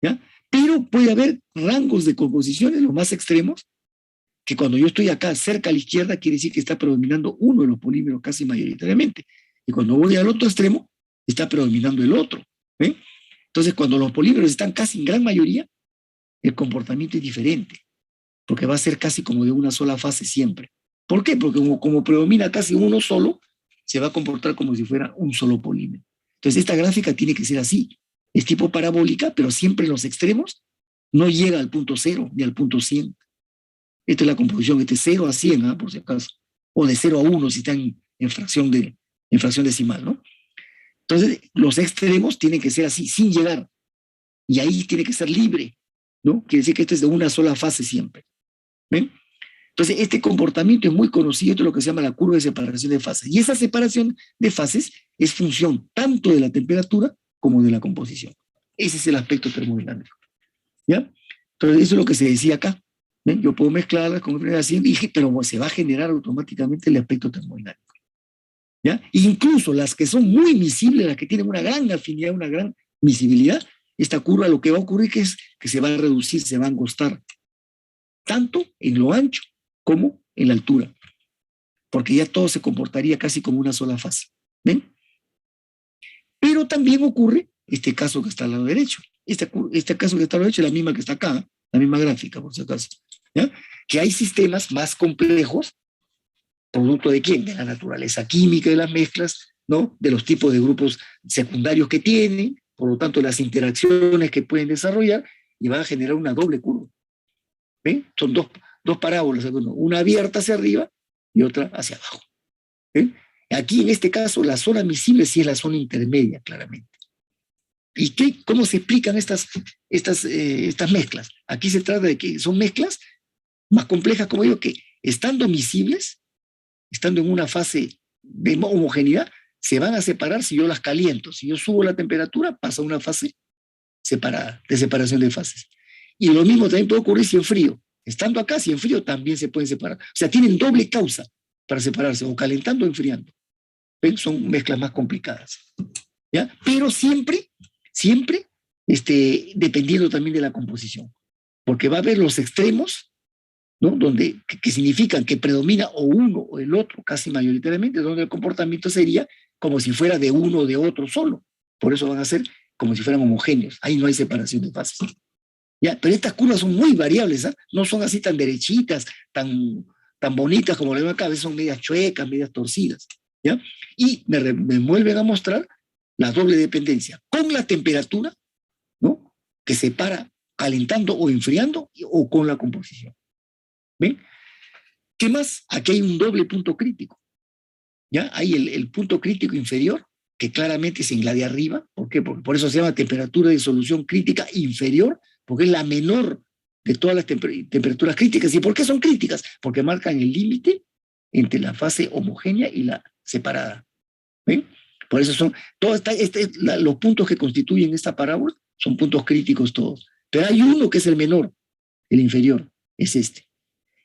¿Ya? Pero puede haber rangos de composiciones, los más extremos, que cuando yo estoy acá cerca a la izquierda quiere decir que está predominando uno de los polímeros casi mayoritariamente. Y cuando voy al otro extremo, está predominando el otro. ¿Ven? Entonces, cuando los polímeros están casi en gran mayoría, el comportamiento es diferente, porque va a ser casi como de una sola fase siempre. ¿Por qué? Porque como predomina casi uno solo, se va a comportar como si fuera un solo polímero. Entonces, esta gráfica tiene que ser así. Es tipo parabólica, pero siempre en los extremos no llega al punto 0 ni al punto 100. Esta es la composición, este 0 a 100, ¿eh? Por si acaso. O de 0 a 1 si están en fracción decimal, ¿no? Entonces, los extremos tienen que ser así, sin llegar. Y ahí tiene que ser libre, ¿no? Quiere decir que este es de una sola fase siempre. ¿Ven? Entonces, este comportamiento es muy conocido, esto es lo que se llama la curva de separación de fases. Y esa separación de fases es función tanto de la temperatura como de la composición. Ese es el aspecto termodinámico. ¿Ya? Entonces, eso es lo que se decía acá. ¿Ven? Yo puedo mezclarlas con así, pero se va a generar automáticamente el aspecto termodinámico. ¿Ya? Incluso las que son muy miscibles, las que tienen una gran afinidad, una gran miscibilidad, esta curva lo que va a ocurrir es que se va a reducir, se va a angostar, tanto en lo ancho como en la altura, porque ya todo se comportaría casi como una sola fase. ¿Ven? Pero también ocurre este caso que está al lado derecho. Este caso que está al lado derecho es la misma que está acá, la misma gráfica, por si acaso. ¿Ya? Que hay sistemas más complejos, producto de quién, de la naturaleza química de las mezclas, ¿no? De los tipos de grupos secundarios que tienen, por lo tanto las interacciones que pueden desarrollar y van a generar una doble curva. ¿Ven? Son dos parábolas, una abierta hacia arriba y otra hacia abajo. ¿Ven? Aquí en este caso la zona miscible sí es la zona intermedia, claramente. ¿Y cómo se explican estas mezclas? Aquí se trata de que son mezclas más complejas, como digo, que estando miscibles, estando en una fase de homogeneidad, se van a separar si yo las caliento. Si yo subo la temperatura, pasa a una fase separada, de separación de fases. Y lo mismo también puede ocurrir si en frío. Estando acá, si en frío, también se pueden separar. O sea, tienen doble causa para separarse, o calentando o enfriando. ¿Ven? Son mezclas más complicadas. ¿Ya? Pero siempre, dependiendo también de la composición. Porque va a haber los extremos, ¿no? Que significan que predomina o uno o el otro, casi mayoritariamente, donde el comportamiento sería como si fuera de uno o de otro solo. Por eso van a ser como si fueran homogéneos. Ahí no hay separación de fases. ¿Ya? Pero estas curvas son muy variables, ¿eh? No son así tan derechitas, tan bonitas como la veo acá, a veces son medias chuecas, medias torcidas. ¿Ya? Y me vuelven a mostrar la doble dependencia con la temperatura, ¿no? Que separa calentando o enfriando o con la composición. ¿Ven? ¿Qué más? Aquí hay un doble punto crítico. ¿Ya? Hay el punto crítico inferior, que claramente es en la de arriba. ¿Por qué? Porque por eso se llama temperatura de solución crítica inferior, porque es la menor de todas las temperaturas críticas. ¿Y por qué son críticas? Porque marcan el límite entre la fase homogénea y la separada. ¿Ven? Por eso son todos los puntos que constituyen esta parábola son puntos críticos todos. Pero hay uno que es el menor, el inferior, es este.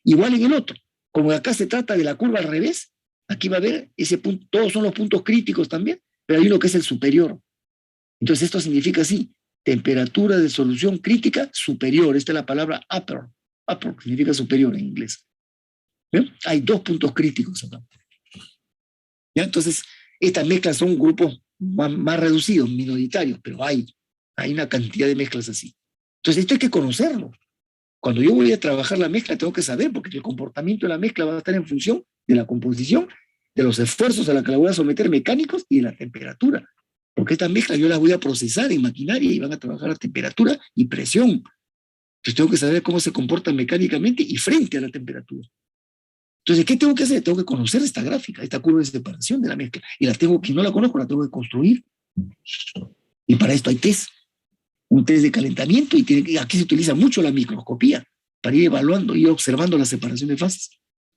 Igual en el otro. Como acá se trata de la curva al revés, aquí va a haber ese punto, todos son los puntos críticos también, pero hay uno que es el superior. Entonces esto significa así, temperatura de solución crítica superior. Esta es la palabra upper. Upper significa superior en inglés. ¿Ven? Hay 2 puntos críticos acá. ¿Ya? Entonces, estas mezclas son grupos más reducidos, minoritarios, pero hay una cantidad de mezclas así. Entonces, esto hay que conocerlo. Cuando yo voy a trabajar la mezcla, tengo que saber, porque el comportamiento de la mezcla va a estar en función de la composición, de los esfuerzos a los que la voy a someter mecánicos y de la temperatura. Porque estas mezclas yo las voy a procesar en maquinaria y van a trabajar a temperatura y presión. Entonces tengo que saber cómo se comportan mecánicamente y frente a la temperatura. Entonces, ¿qué tengo que hacer? Tengo que conocer esta gráfica, esta curva de separación de la mezcla. Y quien no la conozco, la tengo que construir. Y para esto hay test. Un test de calentamiento y aquí se utiliza mucho la microscopía para ir evaluando y observando la separación de fases.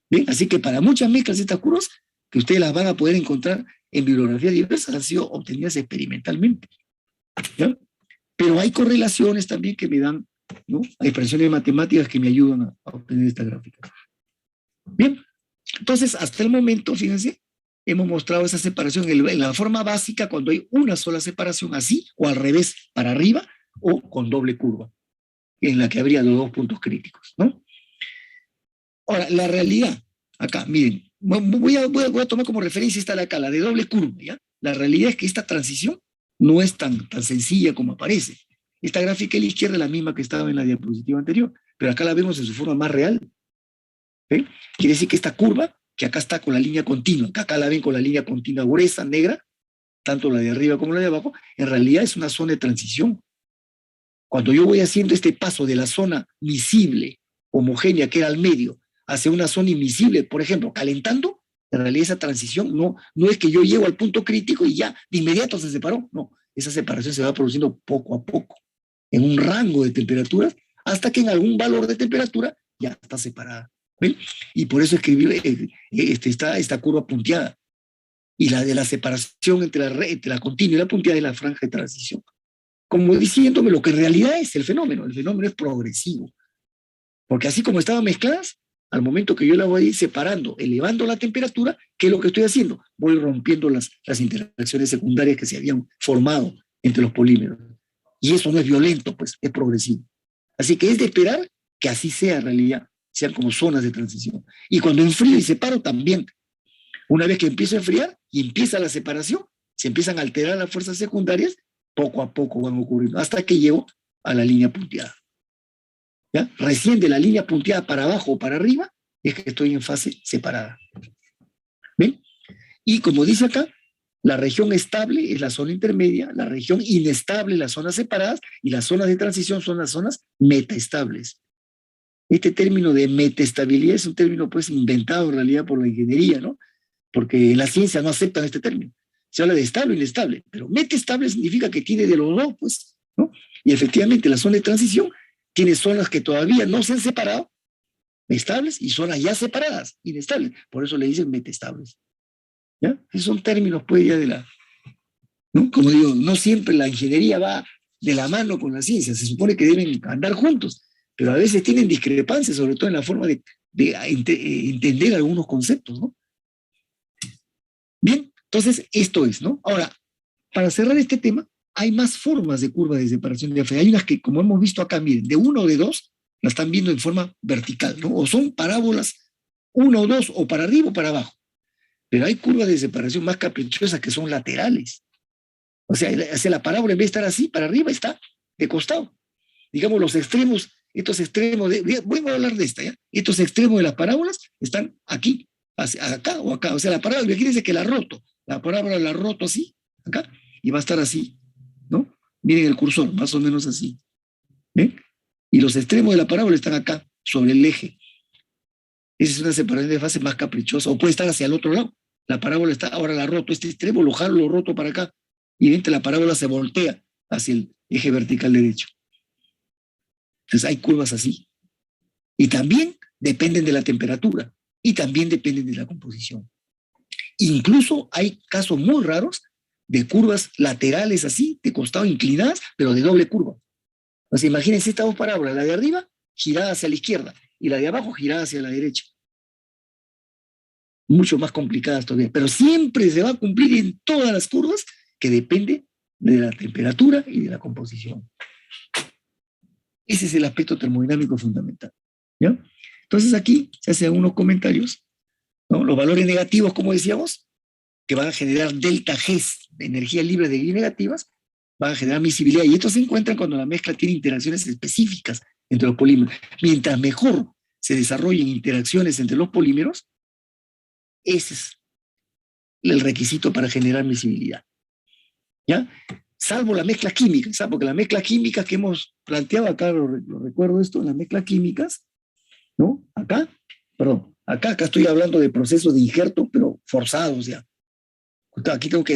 ¿Bien? Así que para muchas mezclas estas curvas, que ustedes las van a poder encontrar en bibliografías diversas, han sido obtenidas experimentalmente. ¿Ya? Pero hay correlaciones también que me dan, ¿no? Hay expresiones matemáticas que me ayudan a obtener esta gráfica. Bien, entonces hasta el momento, fíjense, hemos mostrado esa separación en la forma básica cuando hay una sola separación así o al revés para arriba o con doble curva, en la que habría los 2 puntos críticos, ¿no? Ahora, la realidad, acá, miren, voy a tomar como referencia esta de acá, la de doble curva, ¿ya? La realidad es que esta transición no es tan sencilla como aparece. Esta gráfica a la izquierda es la misma que estaba en la diapositiva anterior, pero acá la vemos en su forma más real. ¿Ven? Quiere decir que esta curva, que acá está con la línea continua, que acá la ven con la línea continua gruesa, negra, tanto la de arriba como la de abajo, en realidad es una zona de transición. Cuando yo voy haciendo este paso de la zona miscible, homogénea, que era al medio, hacia una zona invisible, por ejemplo, calentando, en realidad esa transición no es que yo llego al punto crítico y ya de inmediato se separó, no, esa separación se va produciendo poco a poco, en un rango de temperaturas, hasta que en algún valor de temperatura ya está separada. ¿Ven? Y por eso escribí esta curva punteada. Y la de la separación entre la continua y la punteada es la franja de transición. Como diciéndome lo que en realidad es el fenómeno es progresivo. Porque así como estaban mezcladas, al momento que yo la voy a ir separando, elevando la temperatura, ¿qué es lo que estoy haciendo? Voy rompiendo las interacciones secundarias que se habían formado entre los polímeros. Y eso no es violento, pues, es progresivo. Así que es de esperar que así sea en realidad, sean como zonas de transición. Y cuando enfrío y separo también, una vez que empiezo a enfriar y empieza la separación, se empiezan a alterar las fuerzas secundarias, poco a poco van ocurriendo, hasta que llego a la línea punteada. ¿Ya? Recién de la línea punteada para abajo o para arriba es que estoy en fase separada. ¿Ven? Y como dice acá, la región estable es la zona intermedia, la región inestable, las zonas separadas, y las zonas de transición son las zonas metaestables. Este término de metaestabilidad es un término pues inventado en realidad por la ingeniería, ¿no? Porque en la ciencia no aceptan este término. Se habla de estable e inestable, pero metaestable significa que tiene de los dos, pues, ¿no? Y efectivamente la zona de transición tiene zonas que todavía no se han separado, estables, y zonas ya separadas, inestables. Por eso le dicen metaestables. ¿Ya? Esos son términos, pues, ya de la... ¿no? Como digo, no siempre la ingeniería va de la mano con la ciencia, se supone que deben andar juntos, pero a veces tienen discrepancias, sobre todo en la forma de entender algunos conceptos, ¿no? Bien, entonces esto es, ¿no? Ahora, para cerrar este tema, hay más formas de curvas de separación de fase. Hay unas que, como hemos visto acá, miren, de 1 o de 2, la están viendo en forma vertical, ¿no? O son parábolas 1 o 2, o para arriba o para abajo. Pero hay curvas de separación más caprichosas que son laterales. O sea, la parábola en vez de estar así, para arriba está de costado. Digamos, los extremos, estos extremos, voy a hablar de esta, ¿ya? Estos extremos de las parábolas están aquí, acá o acá. O sea, la parábola, imagínense que la roto. La parábola la roto así, acá, y va a estar así, ¿no? Miren el cursor, más o menos así. ¿Ven? Y los extremos de la parábola están acá, sobre el eje. Esa es una separación de fase más caprichosa. O puede estar hacia el otro lado. La parábola está, ahora la roto, este extremo lo jalo, lo roto para acá. Y evidentemente la parábola se voltea hacia el eje vertical derecho. Entonces hay curvas así. Y también dependen de la temperatura. Y también dependen de la composición. Incluso hay casos muy raros de curvas laterales así, de costado inclinadas, pero de doble curva. O sea, imagínense estas dos parábolas, la de arriba girada hacia la izquierda y la de abajo girada hacia la derecha. Mucho más complicadas todavía, pero siempre se va a cumplir en todas las curvas que depende de la temperatura y de la composición. Ese es el aspecto termodinámico fundamental, ¿ya? Entonces aquí se hacen unos comentarios, ¿no? Los valores negativos, como decíamos, que van a generar delta G de energía libre de Y negativas, van a generar miscibilidad. Y esto se encuentra cuando la mezcla tiene interacciones específicas entre los polímeros. Mientras mejor se desarrollen interacciones entre los polímeros, ese es el requisito para generar miscibilidad, ¿ya? Salvo la mezcla química, ¿sabes? Porque las mezclas químicas que hemos planteado acá, lo recuerdo esto, las mezclas químicas, ¿no? Acá estoy hablando de procesos de injerto, pero forzados ya. Aquí tengo que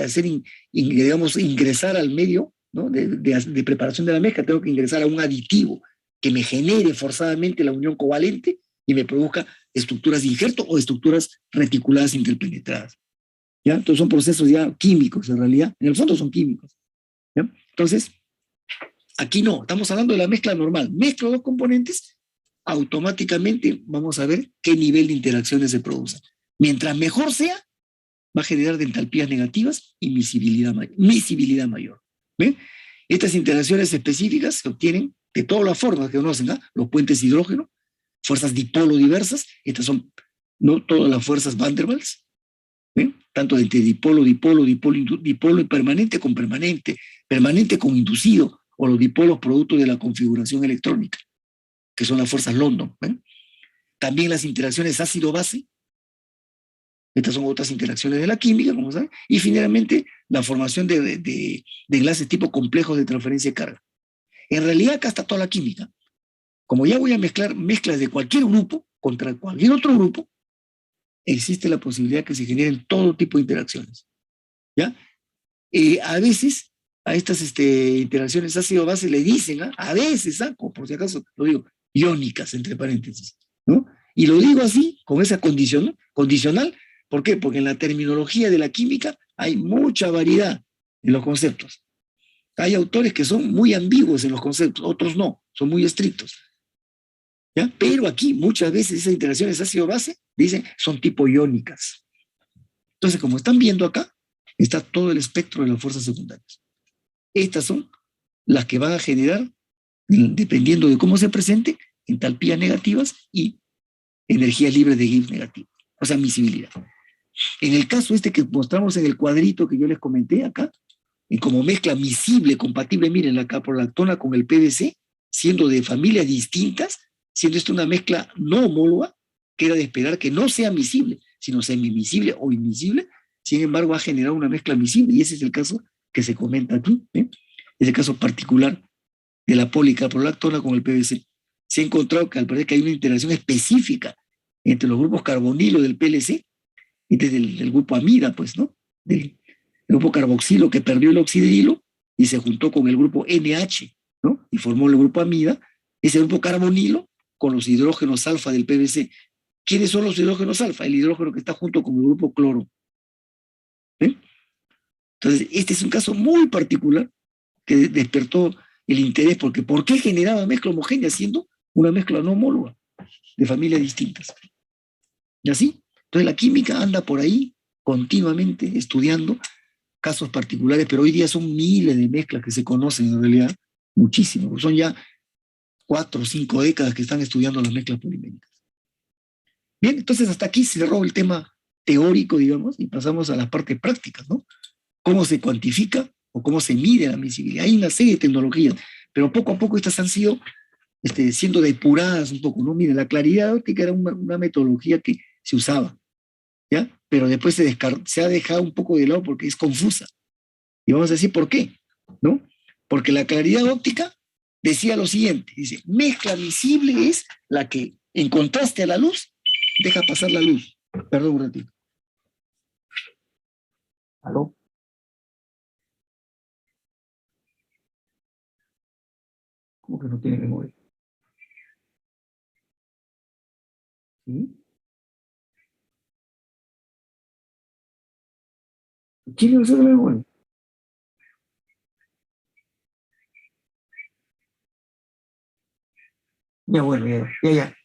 hacer, digamos, ingresar al medio, ¿no? de preparación de la mezcla, tengo que ingresar a un aditivo que me genere forzadamente la unión covalente y me produzca estructuras de injerto o estructuras reticuladas interpenetradas. ¿Ya? Entonces son procesos ya químicos en realidad, en el fondo son químicos. ¿Ya? Entonces, aquí no, estamos hablando de la mezcla normal. Mezclo dos componentes, automáticamente vamos a ver qué nivel de interacciones se producen. Mientras mejor sea, va a generar de entalpías negativas y miscibilidad mayor. ¿Ve? Estas interacciones específicas se obtienen de todas las formas que conocen, ¿eh? Los puentes hidrógeno, fuerzas dipolo diversas, estas son no todas las fuerzas Van der Waals, ¿ve? Tanto entre dipolo, dipolo, dipolo y permanente con permanente, permanente con inducido, o los dipolos producto de la configuración electrónica, que son las fuerzas London. ¿Ve? También las interacciones ácido-base. Estas son otras interacciones de la química, como saben. Y finalmente, la formación de enlaces tipo complejos de transferencia de carga. En realidad, acá está toda la química. Como ya voy a mezclar mezclas de cualquier grupo contra cualquier otro grupo, existe la posibilidad que se generen todo tipo de interacciones. ¿Ya? A veces, a estas interacciones ácido-base le dicen, a veces, por si acaso lo digo, iónicas, entre paréntesis, ¿no? Y lo digo así, con esa condicional. ¿Por qué? Porque en la terminología de la química hay mucha variedad en los conceptos. Hay autores que son muy ambiguos en los conceptos, otros no, son muy estrictos. ¿Ya? Pero aquí muchas veces esas interacciones ácido-base dicen son tipo iónicas. Entonces, como están viendo acá, está todo el espectro de las fuerzas secundarias. Estas son las que van a generar, dependiendo de cómo se presente, entalpías negativas y energía libre de Gibbs negativa, o sea, miscibilidad. En el caso que mostramos en el cuadrito que yo les comenté acá, y como mezcla miscible, compatible, miren, la caprolactona con el PVC, siendo de familias distintas, siendo esto una mezcla no homóloga, que era de esperar que no sea miscible, sino semimiscible o inmiscible, sin embargo ha generado una mezcla miscible, y ese es el caso que se comenta aquí, ¿eh? Es el caso particular de la policaprolactona con el PVC. Se ha encontrado que al parecer que hay una interacción específica entre los grupos carbonilo del PLC y desde el grupo amida, pues, ¿no? Del grupo carboxilo que perdió el oxidrilo y se juntó con el grupo NH, ¿no? Y formó el grupo amida, ese grupo carbonilo con los hidrógenos alfa del PVC. ¿Quiénes son los hidrógenos alfa? El hidrógeno que está junto con el grupo cloro. ¿Eh? Entonces, este es un caso muy particular que despertó el interés, porque ¿por qué generaba mezcla homogénea siendo una mezcla no homóloga de familias distintas? ¿Y así? Entonces la química anda por ahí continuamente estudiando casos particulares, pero hoy día son miles de mezclas que se conocen en realidad, muchísimos, son ya 4 o 5 décadas que están estudiando las mezclas poliméricas. Bien, entonces hasta aquí cerró el tema teórico, digamos, y pasamos a las partes prácticas, ¿no? ¿Cómo se cuantifica o cómo se mide la miscibilidad? Hay una serie de tecnologías, pero poco a poco estas han sido siendo depuradas un poco, ¿no? Miren, la claridad óptica era una metodología que se usaba, ¿ya? Pero después se ha dejado un poco de lado porque es confusa. Y vamos a decir por qué, ¿no? Porque la claridad óptica decía lo siguiente, dice, mezcla miscible es la que en contraste a la luz deja pasar la luz. Perdón un ratito. ¿Aló? ¿Cómo que no tiene memoria? ¿Sí? ¿Quién no tiene memoria? Ya, bueno, ya.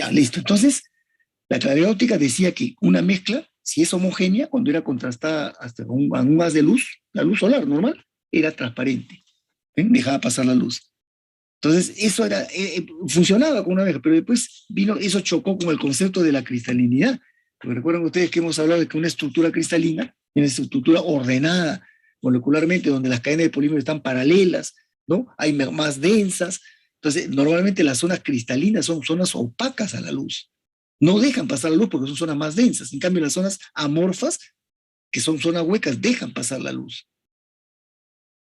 Ya, listo. Entonces, la claridad óptica decía que una mezcla, si es homogénea, cuando era contrastada hasta con un haz de luz, la luz solar normal, era transparente. ¿Ven? Dejaba pasar la luz. Entonces, eso era, funcionaba con una mezcla, pero después vino, eso chocó con el concepto de la cristalinidad. Porque recuerdan ustedes que hemos hablado de que una estructura cristalina, una estructura ordenada molecularmente, donde las cadenas de polímeros están paralelas, ¿no? Hay más densas. Entonces, normalmente las zonas cristalinas son zonas opacas a la luz. No dejan pasar la luz porque son zonas más densas. En cambio, las zonas amorfas, que son zonas huecas, dejan pasar la luz.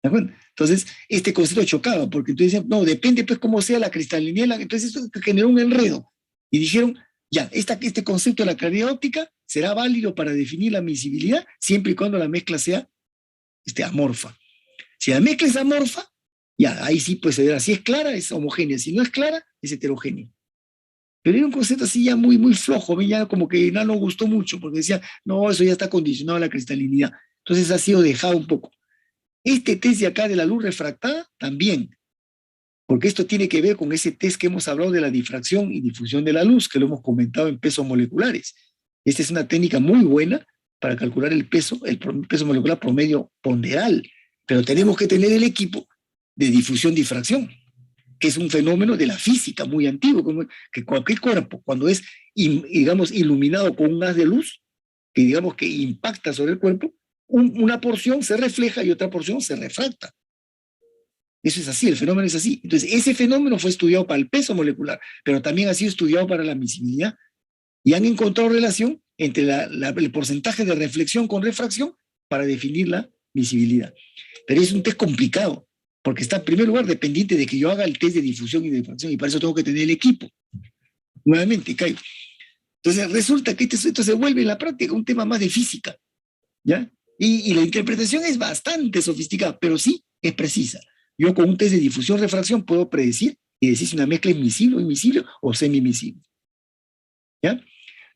¿De acuerdo? Entonces, este concepto chocaba, porque entonces decían, no, depende pues cómo sea la cristalinidad. Entonces, eso generó un enredo. Y dijeron, ya, este concepto de la claridad óptica será válido para definir la miscibilidad siempre y cuando la mezcla sea amorfa. Si la mezcla es amorfa, ya, ahí sí pues se verá. Si es clara, es homogénea. Si no es clara, es heterogénea. Pero era un concepto así ya muy, muy flojo, ya como que no nos gustó mucho, porque decía, no, eso ya está condicionado a la cristalinidad. Entonces ha sido dejado un poco. Este test de acá de la luz refractada también, porque esto tiene que ver con ese test que hemos hablado de la difracción y difusión de la luz, que lo hemos comentado en pesos moleculares. Esta es una técnica muy buena para calcular el peso molecular promedio ponderal, pero tenemos que tener el equipo de difusión-difracción, que es un fenómeno de la física muy antiguo, como que cualquier cuerpo, cuando es, digamos, iluminado con un haz de luz, que digamos que impacta sobre el cuerpo, una porción se refleja y otra porción se refracta. Eso es así, el fenómeno es así. Entonces, ese fenómeno fue estudiado para el peso molecular, pero también ha sido estudiado para la miscibilidad. Y han encontrado relación entre el porcentaje de reflexión con refracción para definir la miscibilidad. Pero es un test complicado, porque está en primer lugar dependiente de que yo haga el test de difusión y de difracción, y para eso tengo que tener el equipo. Nuevamente, caigo. Entonces, resulta que esto se vuelve en la práctica un tema más de física, ¿ya? Y la interpretación es bastante sofisticada, pero sí es precisa. Yo con un test de difusión-refracción puedo predecir y decir si una mezcla es miscible, inmiscible o semi-miscible. ¿Ya?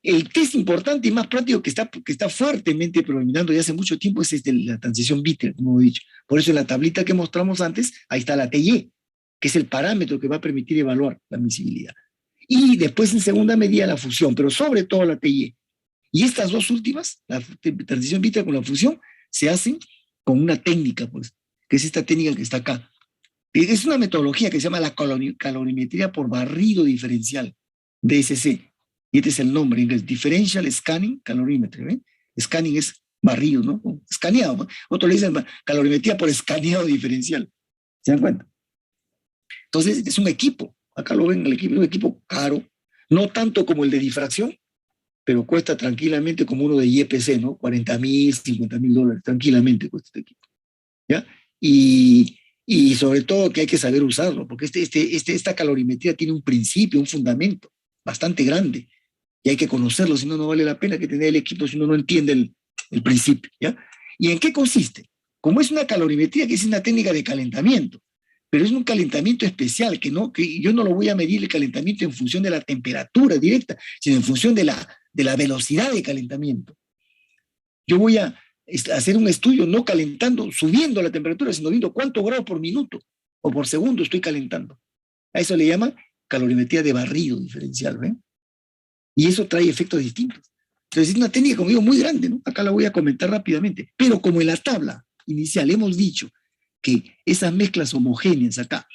El test importante y más práctico que está fuertemente predominando ya hace mucho tiempo es la transición Bitter, como he dicho. Por eso en la tablita que mostramos antes, ahí está la TY, que es el parámetro que va a permitir evaluar la miscibilidad. Y después en segunda medida la fusión, pero sobre todo la TY. Y estas dos últimas, la transición Bitter con la fusión, se hacen con una técnica, pues, que es esta técnica que está acá. Es una metodología que se llama la calorimetría por barrido diferencial, DSC. Y este es el nombre en inglés, Differential Scanning Calorimetry. ¿eh? Scanning es barrido, ¿no? Escaneado. ¿no? Otros le dicen calorimetría por escaneado diferencial. ¿Se dan cuenta? Entonces, es un equipo. Acá lo ven, el equipo es un equipo caro. No tanto como el de difracción, pero cuesta tranquilamente como uno de IPC, ¿no? 40,000, 50,000 dólares, tranquilamente cuesta este equipo. ¿Ya? Y sobre todo que hay que saber usarlo, porque esta calorimetría tiene un principio, un fundamento bastante grande, y hay que conocerlo, si no, no vale la pena que tener el equipo si uno no entiende el principio. ¿Ya? ¿Y en qué consiste? Como es una calorimetría, que es una técnica de calentamiento, pero es un calentamiento especial, que yo no lo voy a medir el calentamiento en función de la temperatura directa, sino en función de la velocidad de calentamiento. Yo voy a hacer un estudio no calentando, subiendo la temperatura, sino viendo cuántos grados por minuto o por segundo estoy calentando. A eso le llaman calorimetría de barrido diferencial, ¿ven? Y eso trae efectos distintos. Entonces es una técnica, como digo, muy grande, ¿no? Acá la voy a comentar rápidamente. Pero como en la tabla inicial hemos dicho que esas mezclas homogéneas acá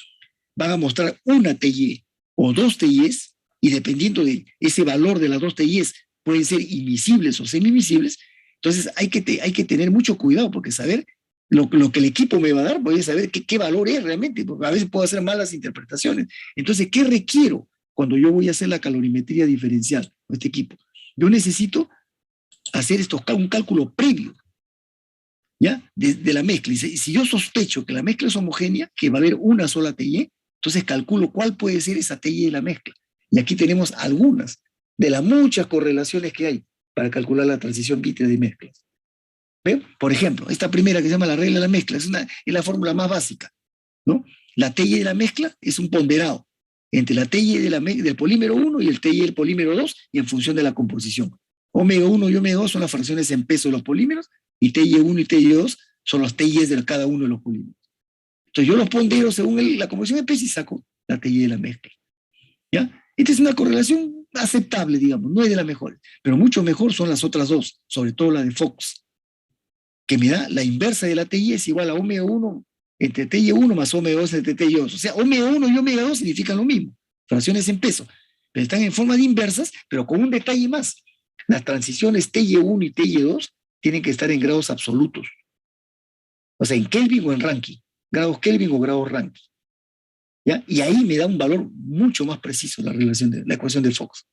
van a mostrar una TY o dos TYs, y dependiendo de ese valor de las dos TYs, pueden ser imisibles o semi-miscibles. Entonces hay que tener mucho cuidado, porque saber lo que el equipo me va a dar, voy a saber qué valor es realmente, porque a veces puedo hacer malas interpretaciones. Entonces, ¿qué requiero cuando yo voy a hacer la calorimetría diferencial con este equipo? Yo necesito hacer un cálculo previo, ¿ya? De la mezcla. Y si yo sospecho que la mezcla es homogénea, que va a haber una sola TY, entonces calculo cuál puede ser esa TY de la mezcla. Y aquí tenemos algunas de las muchas correlaciones que hay para calcular la transición Bitter de mezclas. ¿Ven? Por ejemplo, esta primera que se llama la regla de la mezcla es la fórmula más básica, ¿no? La TY de la mezcla es un ponderado entre la TY del polímero 1 y el TY del polímero 2, y en función de la composición. Omega 1 y omega 2 son las fracciones en peso de los polímeros, y TY1 y TY2 son los TYs de cada uno de los polímeros. Entonces yo los pondero según la composición de peso y saco la TY de la mezcla. ¿Ya? Esta es una correlación aceptable, digamos, no es de las mejores, pero mucho mejor son las otras dos, sobre todo la de Fox, que me da la inversa de la TI es igual a omega 1 entre TI1 más omega 2 entre TI2. O sea, omega 1 y omega 2 significan lo mismo, fracciones en peso, pero están en forma de inversas, pero con un detalle más. Las transiciones TI1 y TI2 tienen que estar en grados absolutos. O sea, en Kelvin o en Rankine, grados Kelvin o grados Rankine. ¿Ya? Y ahí me da un valor mucho más preciso la relación de la ecuación de Fox.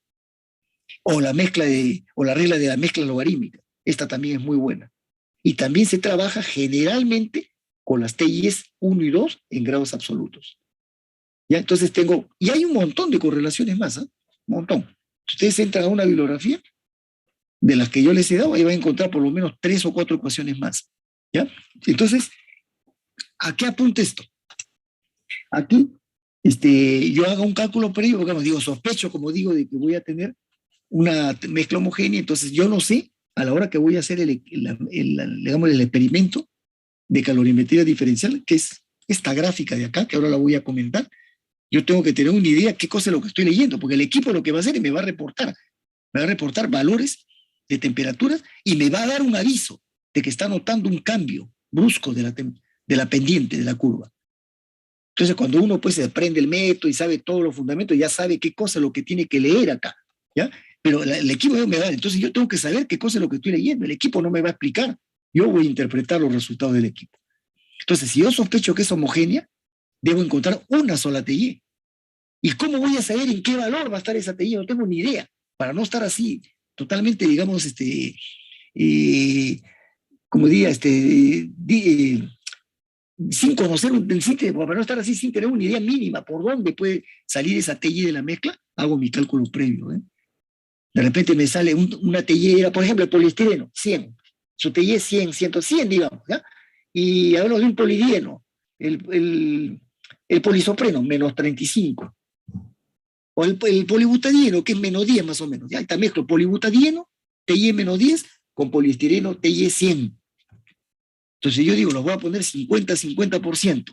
O la regla de la mezcla logarítmica. Esta también es muy buena. Y también se trabaja generalmente con las TIs 1 y 2 en grados absolutos. ¿Ya? Entonces y hay un montón de correlaciones más, un montón. Si ustedes entran a una bibliografía de las que yo les he dado, ahí van a encontrar por lo menos 3 o 4 ecuaciones más. ¿Ya? Entonces, ¿a qué apunta esto? Aquí, yo hago un cálculo previo, porque digo, sospecho, como digo, de que voy a tener una mezcla homogénea, entonces yo no sé, a la hora que voy a hacer digamos, el experimento de calorimetría diferencial, que es esta gráfica de acá, que ahora la voy a comentar, yo tengo que tener una idea qué cosa es lo que estoy leyendo, porque el equipo lo que va a hacer es me va a reportar valores de temperaturas y me va a dar un aviso de que está notando un cambio brusco de la pendiente de la curva. Entonces, cuando uno pues se aprende el método y sabe todos los fundamentos, ya sabe qué cosa es lo que tiene que leer acá, ¿ya? Pero el equipo me va a dar, entonces yo tengo que saber qué cosa es lo que estoy leyendo. El equipo no me va a explicar, yo voy a interpretar los resultados del equipo. Entonces, si yo sospecho que es homogénea, debo encontrar una sola TI. ¿Y cómo voy a saber en qué valor va a estar esa TI? No tengo ni idea, para no estar así totalmente, digamos, como diría, sin conocer para no estar así, sin tener una idea mínima por dónde puede salir esa TI de la mezcla, hago mi cálculo previo. De repente me sale una TI, por ejemplo, el poliestireno, 100. Su TI es 100, 100, digamos, ¿ya? Y hablo de un polidieno, el polisopreno, menos 35. O el polibutadieno, que es menos 10 más o menos. Ya está, mezclo polibutadieno, TI menos 10, con poliestireno, TI 100. Entonces yo digo, los voy a poner 50-50%.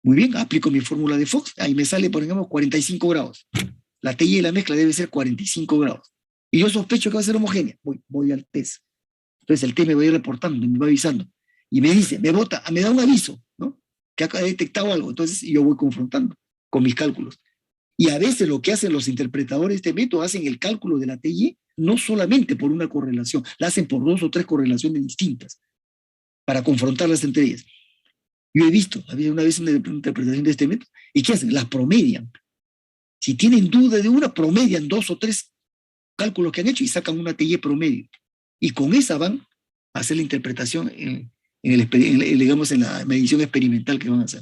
Muy bien, aplico mi fórmula de Fox, ahí me sale, por ejemplo, 45 grados. La TI de la mezcla debe ser 45 grados. Y yo sospecho que va a ser homogénea. Voy al test. Entonces el test me va a ir reportando, me va avisando. Y me dice, me da un aviso, ¿no? Que ha detectado algo. Entonces yo voy confrontando con mis cálculos. Y a veces lo que hacen los interpretadores de este método, hacen el cálculo de la TI no solamente por una correlación, la hacen por 2 o 3 correlaciones distintas para confrontarlas entre ellas. Yo he visto, había una vez una interpretación de este método, ¿y qué hacen? Las promedian. Si tienen duda de una, promedian 2 o 3 cálculos que han hecho y sacan una TI promedio. Y con esa van a hacer la interpretación digamos, en la medición experimental que van a hacer.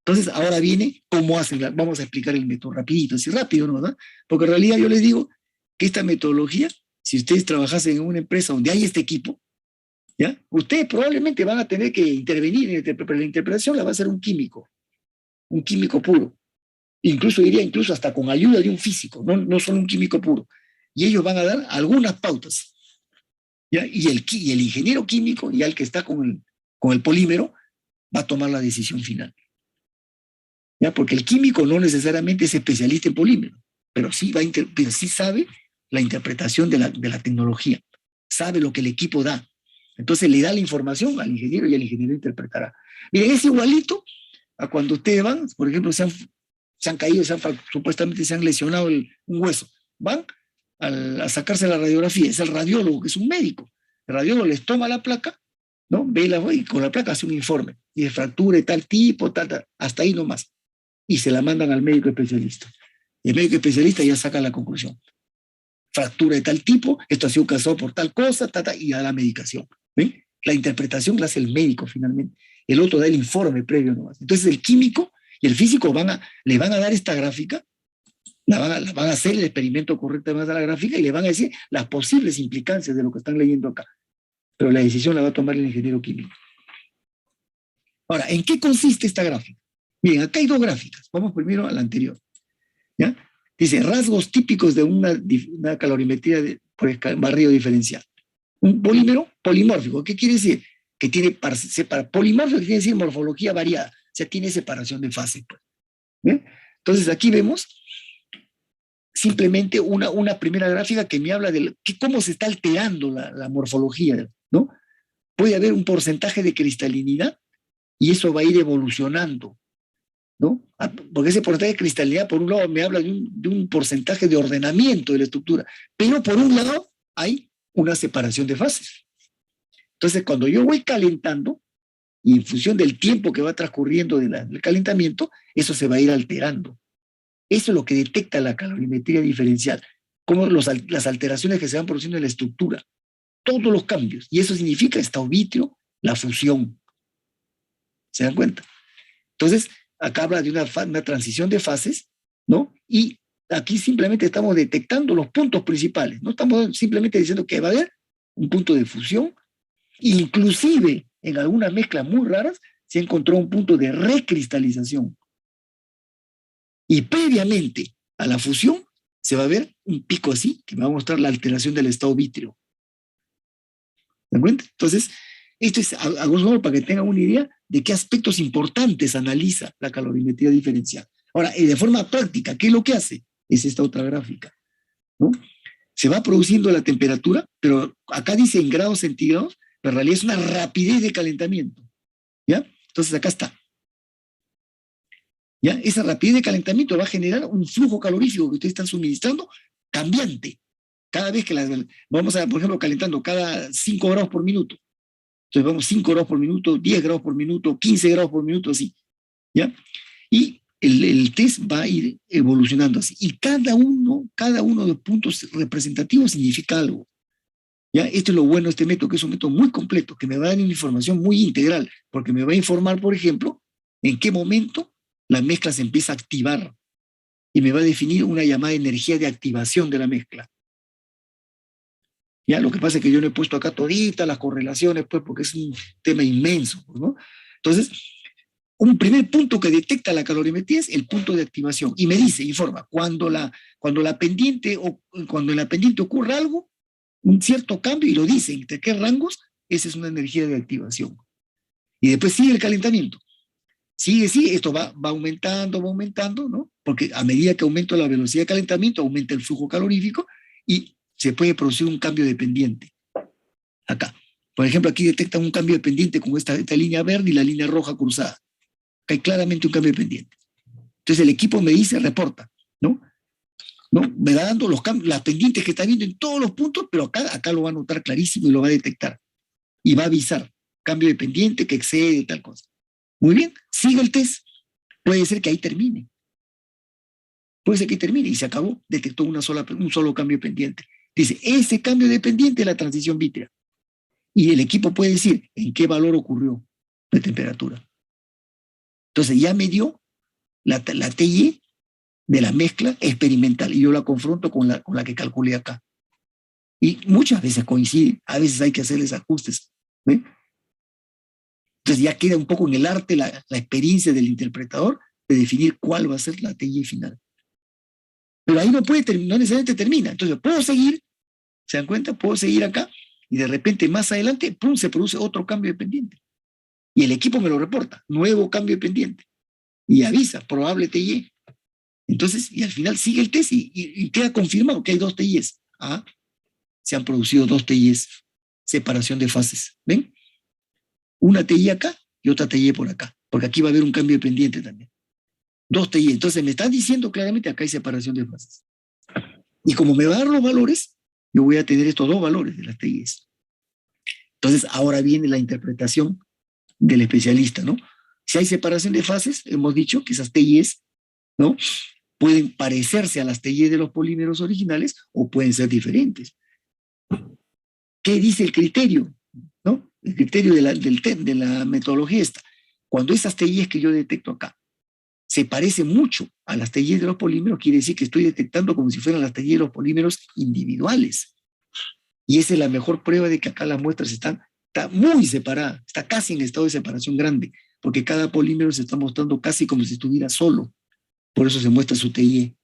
Entonces, ahora viene cómo hacen, vamos a explicar el método rapidito, así rápido, ¿no? ¿Verdad? Porque en realidad yo les digo que esta metodología, si ustedes trabajasen en una empresa donde hay este equipo, ¿ya? Ustedes probablemente van a tener que intervenir, pero la interpretación la va a hacer un químico puro. Incluso hasta con ayuda de un físico, no solo un químico puro. Y ellos van a dar algunas pautas. ¿Ya? Y el ingeniero químico, ya el que está con el polímero, va a tomar la decisión final. ¿Ya? Porque el químico no necesariamente es especialista en polímero, pero sí sabe la interpretación de la tecnología, sabe lo que el equipo da. Entonces le da la información al ingeniero y el ingeniero interpretará. Miren, es igualito a cuando ustedes van, por ejemplo, se han caído, supuestamente se han lesionado un hueso. Van a sacarse la radiografía, es el radiólogo, que es un médico. El radiólogo les toma la placa, ¿no? Y con la placa hace un informe. Y de fractura de tal tipo, tal, hasta ahí nomás. Y se la mandan al médico especialista. Y el médico especialista ya saca la conclusión. Fractura de tal tipo, esto ha sido causado por tal cosa, y da la medicación. ¿Ven? La interpretación la hace el médico finalmente. El otro da el informe previo nomás. Entonces el químico y el físico le van a dar esta gráfica, van a hacer el experimento correctamente a la gráfica y le van a decir las posibles implicancias de lo que están leyendo acá. Pero la decisión la va a tomar el ingeniero químico. Ahora, ¿en qué consiste esta gráfica? Bien, acá hay 2 gráficas. Vamos primero a la anterior. ¿Ya? Dice, rasgos típicos de una calorimetría por barrido diferencial. Un polímero polimórfico. ¿Qué quiere decir? Que tiene polimórfico, quiere decir morfología variada. O sea, tiene separación de fase. Pues. ¿Bien? Entonces, aquí vemos simplemente una primera gráfica que me habla de cómo se está alterando la morfología, ¿no? Puede haber un porcentaje de cristalinidad y eso va a ir evolucionando, ¿no? Porque ese porcentaje de cristalinidad, por un lado, me habla de un porcentaje de ordenamiento de la estructura, pero por un lado hay una separación de fases. Entonces, cuando yo voy calentando, y en función del tiempo que va transcurriendo del calentamiento, eso se va a ir alterando. Eso es lo que detecta la calorimetría diferencial, como las alteraciones que se van produciendo en la estructura, todos los cambios. Y eso significa estado vitrio, la fusión. ¿Se dan cuenta? Entonces, acá habla de una transición de fases, ¿no? Y aquí simplemente estamos detectando los puntos principales. No estamos simplemente diciendo que va a haber un punto de fusión. Inclusive, en algunas mezclas muy raras, se encontró un punto de recristalización. Y previamente a la fusión, se va a ver un pico así, que me va a mostrar la alteración del estado vítreo. ¿Se dan cuenta? Entonces, esto es a grosso modo para que tengan una idea de qué aspectos importantes analiza la calorimetría diferencial. Ahora, de forma práctica, ¿qué es lo que hace? Es esta otra gráfica, ¿no? Se va produciendo la temperatura, pero acá dice en grados centígrados, pero en realidad es una rapidez de calentamiento, ¿ya? Entonces acá está. ¿Ya? Esa rapidez de calentamiento va a generar un flujo calorífico que ustedes están suministrando cambiante. Cada vez que vamos a, por ejemplo, calentando cada 5 grados por minuto. Entonces vamos 5 grados por minuto, 10 grados por minuto, 15 grados por minuto, así. ¿Ya? Y el test va a ir evolucionando así. Y cada uno de los puntos representativos significa algo. ¿Ya? Esto es lo bueno de este método, que es un método muy completo, que me va a dar una información muy integral, porque me va a informar, por ejemplo, en qué momento la mezcla se empieza a activar y me va a definir una llamada energía de activación de la mezcla. Ya, lo que pasa es que yo no he puesto acá toditas las correlaciones, pues, porque es un tema inmenso, ¿no? Entonces, un primer punto que detecta la calorimetría es el punto de activación y me dice, informa, cuando en la pendiente ocurra algo, un cierto cambio, y lo dice, entre qué rangos, esa es una energía de activación. Y después sigue el calentamiento. Sigue, esto va aumentando, ¿no? Porque a medida que aumenta la velocidad de calentamiento, aumenta el flujo calorífico y se puede producir un cambio de pendiente. Acá. Por ejemplo, aquí detectan un cambio de pendiente con esta línea verde y la línea roja cruzada. Acá hay claramente un cambio de pendiente. Entonces el equipo me dice, reporta, ¿no? Me va dando las pendientes que está viendo en todos los puntos, pero acá lo va a notar clarísimo y lo va a detectar. Y va a avisar, cambio de pendiente que excede tal cosa. Muy bien, sigue el test. Puede ser que ahí termine. Puede ser que termine y se acabó. Detectó un solo cambio de pendiente. Dice, ese cambio de pendiente es la transición vítrea. Y el equipo puede decir en qué valor ocurrió de temperatura. Entonces ya me dio la TI de la mezcla experimental y yo la confronto con la que calculé acá. Y muchas veces coincide, a veces hay que hacerles ajustes. ¿Ve? Entonces ya queda un poco en el arte la experiencia del interpretador de definir cuál va a ser la TI final. Pero ahí no necesariamente termina. Entonces puedo seguir, ¿se dan cuenta? Puedo seguir acá y de repente más adelante, ¡pum!, se produce otro cambio de pendiente. Y el equipo me lo reporta, nuevo cambio de pendiente. Y avisa, probable TI. Entonces, y al final sigue el test y queda confirmado que hay dos TIs. Ah, se han producido dos TIs, separación de fases. ¿Ven? Una TI acá y otra TI por acá, porque aquí va a haber un cambio de pendiente también. Dos TI. Entonces me están diciendo claramente acá hay separación de fases. Y como me va a dar los valores, yo voy a tener estos dos valores de las TIs. Entonces, ahora viene la interpretación del especialista, ¿no? Si hay separación de fases, hemos dicho que esas TIs, ¿no?, pueden parecerse a las TIs de los polímeros originales o pueden ser diferentes. ¿Qué dice el criterio? ¿No? El criterio de la metodología esta. Cuando esas TIs que yo detecto acá se parecen mucho a las TIs de los polímeros, quiere decir que estoy detectando como si fueran las TIs de los polímeros individuales. Y esa es la mejor prueba de que acá las muestras está muy separada, está casi en estado de separación grande, porque cada polímero se está mostrando casi como si estuviera solo. Por eso se muestra su TI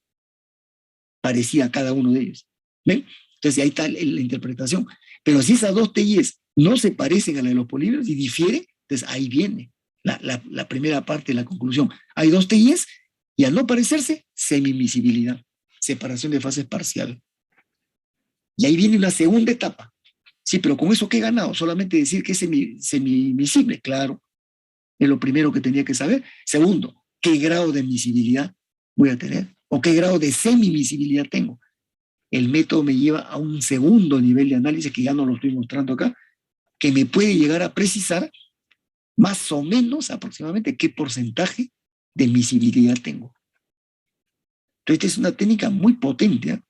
parecida a cada uno de ellos. ¿Ven? Entonces ahí está la interpretación. Pero si esas dos TIs no se parecen a la de los polímeros y difieren, entonces ahí viene la primera parte de la conclusión. Hay dos TIs y al no parecerse, semi-miscibilidad. separación de fases parcial. Y ahí viene una segunda etapa. Sí, pero con eso, ¿qué he ganado? Solamente decir que es semi-miscible, claro. Es lo primero que tenía que saber. Segundo, ¿qué grado de miscibilidad voy a tener? ¿O qué grado de semi-miscibilidad tengo? El método me lleva a un segundo nivel de análisis, que ya no lo estoy mostrando acá, que me puede llegar a precisar más o menos aproximadamente qué porcentaje de miscibilidad tengo. Entonces, esta es una técnica muy potente, ¿eh?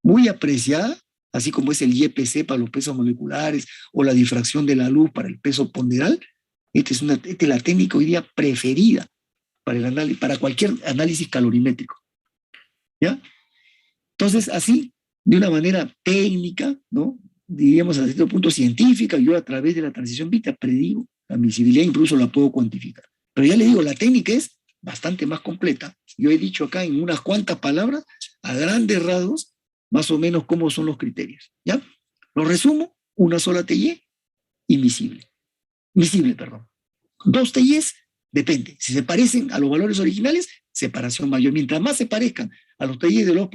Muy apreciada, así como es el IPC para los pesos moleculares o la difracción de la luz para el peso ponderal. Esta es la técnica hoy día preferida para cualquier análisis calorimétrico. ¿Ya? Entonces, así, de una manera técnica, ¿no? Diríamos a cierto punto científica, yo a través de la transición bita predigo la miscibilidad, incluso la puedo cuantificar. Pero ya le digo, la técnica es bastante más completa. Yo he dicho acá en unas cuantas palabras, a grandes rasgos, más o menos cómo son los criterios. ¿Ya? Lo resumo, una sola TY y miscible. Miscible, perdón. Dos TYs, depende. Si se parecen a los valores originales, separación mayor. Mientras más se parezcan a los TYs de los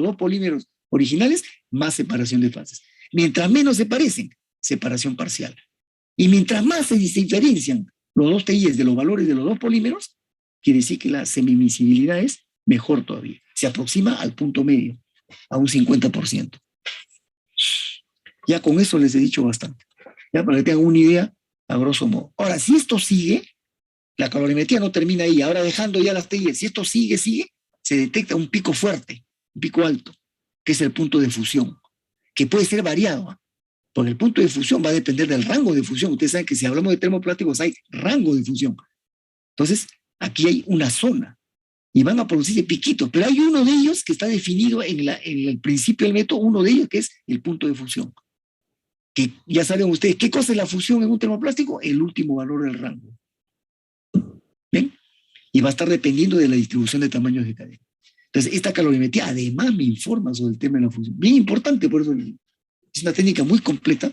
dos polímeros originales, más separación de fases. Mientras menos se parecen, separación parcial. Y mientras más se diferencian los dos TIs de los valores de los dos polímeros, quiere decir que la semimiscibilidad es mejor todavía. Se aproxima al punto medio, a un 50%. Ya con eso les he dicho bastante. Ya para que tengan una idea, a grosso modo. Ahora, si esto sigue, la calorimetría no termina ahí. Ahora dejando ya las TIs, si esto sigue, se detecta un pico fuerte, un pico alto, que es el punto de fusión, que puede ser variado, ¿eh? Porque el punto de fusión va a depender del rango de fusión. Ustedes saben que si hablamos de termoplásticos hay rango de fusión. Entonces, aquí hay una zona y van a producirse piquitos, pero hay uno de ellos que está definido en el principio del método, uno de ellos que es el punto de fusión. Que ya saben ustedes, ¿qué cosa es la fusión en un termoplástico? El último valor del rango. ¿Ven? Y va a estar dependiendo de la distribución de tamaños de cadena. Entonces, esta calorimetría además me informa sobre el tema de la fusión. Bien importante, por eso es una técnica muy completa,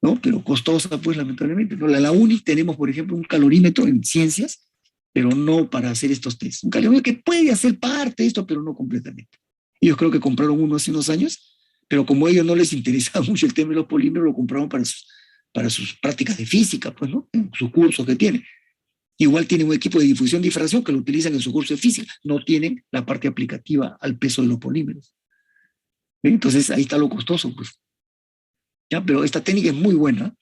¿no? Pero costosa, pues, lamentablemente. ¿No? La UNI tenemos, por ejemplo, un calorímetro en ciencias, pero no para hacer estos tests. Un calorímetro que puede hacer parte de esto, pero no completamente. Ellos creo que compraron uno hace unos años, pero como a ellos no les interesaba mucho el tema de los polímeros, lo compraron para sus prácticas de física, pues, ¿no? En sus cursos que tienen. Igual tienen un equipo de difusión y difracción que lo utilizan en su curso de física. No tienen la parte aplicativa al peso de los polímeros. Entonces, ahí está lo costoso, pues. ¿Ya? Pero esta técnica es muy buena.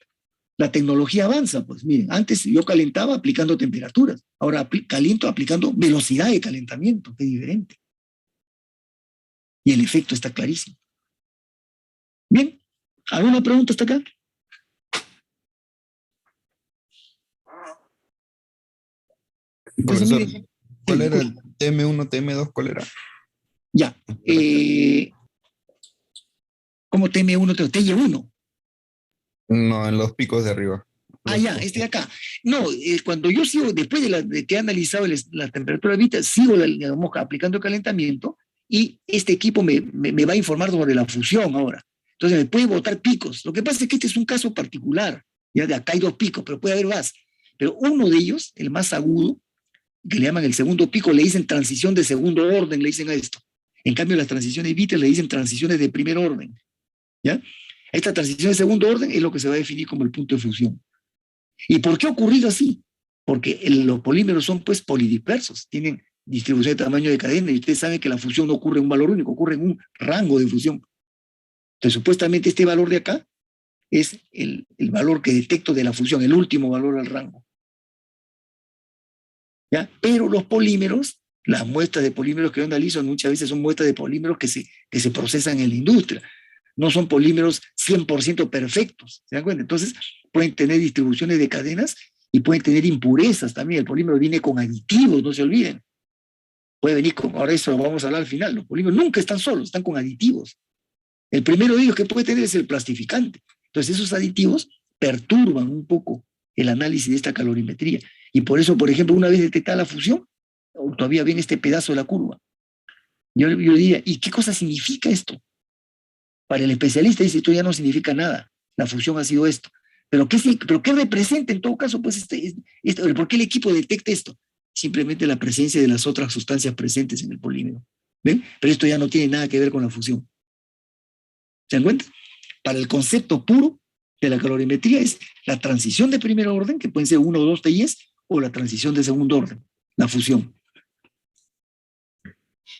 La tecnología avanza, pues miren, antes yo calentaba aplicando temperaturas, ahora caliento aplicando velocidad de calentamiento, que es diferente. Y el efecto está clarísimo. Bien, ¿alguna pregunta hasta acá? Entonces, Profesor, miren, ¿cuál sí, era el TM1, TM2? ¿Cuál era? ya. ¿Cómo TM1, TY1? No, en los picos de arriba. Ah, Los ya, picos. este de acá. No, cuando yo sigo, después de que he analizado la temperatura vital, sigo digamos, aplicando calentamiento y este equipo me va a informar sobre la fusión ahora. Entonces me puede botar picos. Lo que pasa es que este es un caso particular. Ya de acá hay dos picos, pero puede haber más. Pero uno de ellos, el más agudo, que le llaman el segundo pico, le dicen transición de segundo orden, le dicen a esto. En cambio, las transiciones vital le dicen transiciones de primer orden. ¿Ya? Esta transición de segundo orden es lo que se va a definir como el punto de fusión. ¿Y por qué ha ocurrido así? Porque los polímeros son pues polidispersos, tienen distribución de tamaño de cadena y ustedes saben que la fusión no ocurre en un valor único, ocurre en un rango de fusión. Entonces supuestamente este valor de acá es el valor que detecto de la fusión, el último valor al rango. ¿Ya? Pero los polímeros, las muestras de polímeros que yo analizo muchas veces son muestras de polímeros que se procesan en la industria. No son polímeros 100% perfectos, ¿se dan cuenta? Entonces pueden tener distribuciones de cadenas y pueden tener impurezas también. El polímero viene con aditivos, no se olviden. Puede venir con, ahora eso lo vamos a hablar al final, los polímeros nunca están solos, están con aditivos. El primero de ellos que puede tener es el plastificante. Entonces esos aditivos perturban un poco el análisis de esta calorimetría. Y por eso, por ejemplo, una vez detectada la fusión, todavía ven este pedazo de la curva. Yo diría, ¿y qué cosa significa esto? Para el especialista dice, esto ya no significa nada, la fusión ha sido esto. Pero ¿qué representa en todo caso? Pues ¿por qué el equipo detecta esto? Simplemente la presencia de las otras sustancias presentes en el polímero. ¿Ven? Pero esto ya no tiene nada que ver con la fusión. ¿Se dan cuenta? Para el concepto puro de la calorimetría es la transición de primer orden, que pueden ser 1 o 2 TIs, o la transición de segundo orden, la fusión.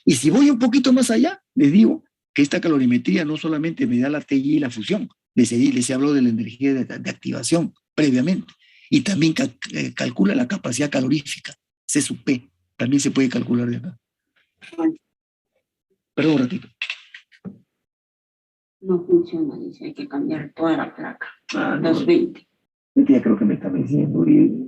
Y si voy un poquito más allá, les digo que esta calorimetría no solamente me da la TI y la fusión, les hablo de la energía de activación previamente, y también calcula la capacidad calorífica, C sub P, también se puede calcular de acá. Perdón un ratito. No funciona, dice, hay que cambiar toda la placa. Ah, no. 220. Ya creo que me está diciendo,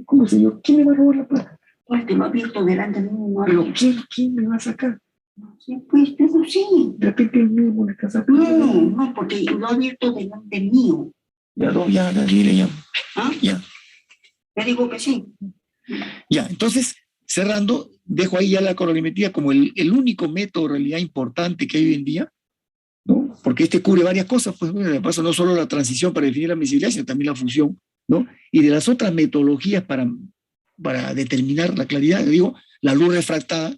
¿cómo sé yo? ¿Quién me va a robar la placa? Pues te lo ha abierto delante de mí. ¿Pero quién me va a sacar? No sé, pues, pero sí. De repente el mismo le está sacando. No, porque lo ha abierto delante mío. Ya, dile ya. ¿Ah? Ya. Le digo que sí. Ya, entonces, cerrando, dejo ahí ya la calorimetría como el único método en realidad importante que hay hoy en día, ¿no? Porque este cubre varias cosas, pues, de paso, no solo la transición para definir la miscibilidad, sino también la fusión, ¿no? Y de las otras metodologías para determinar la claridad, digo, la luz refractada,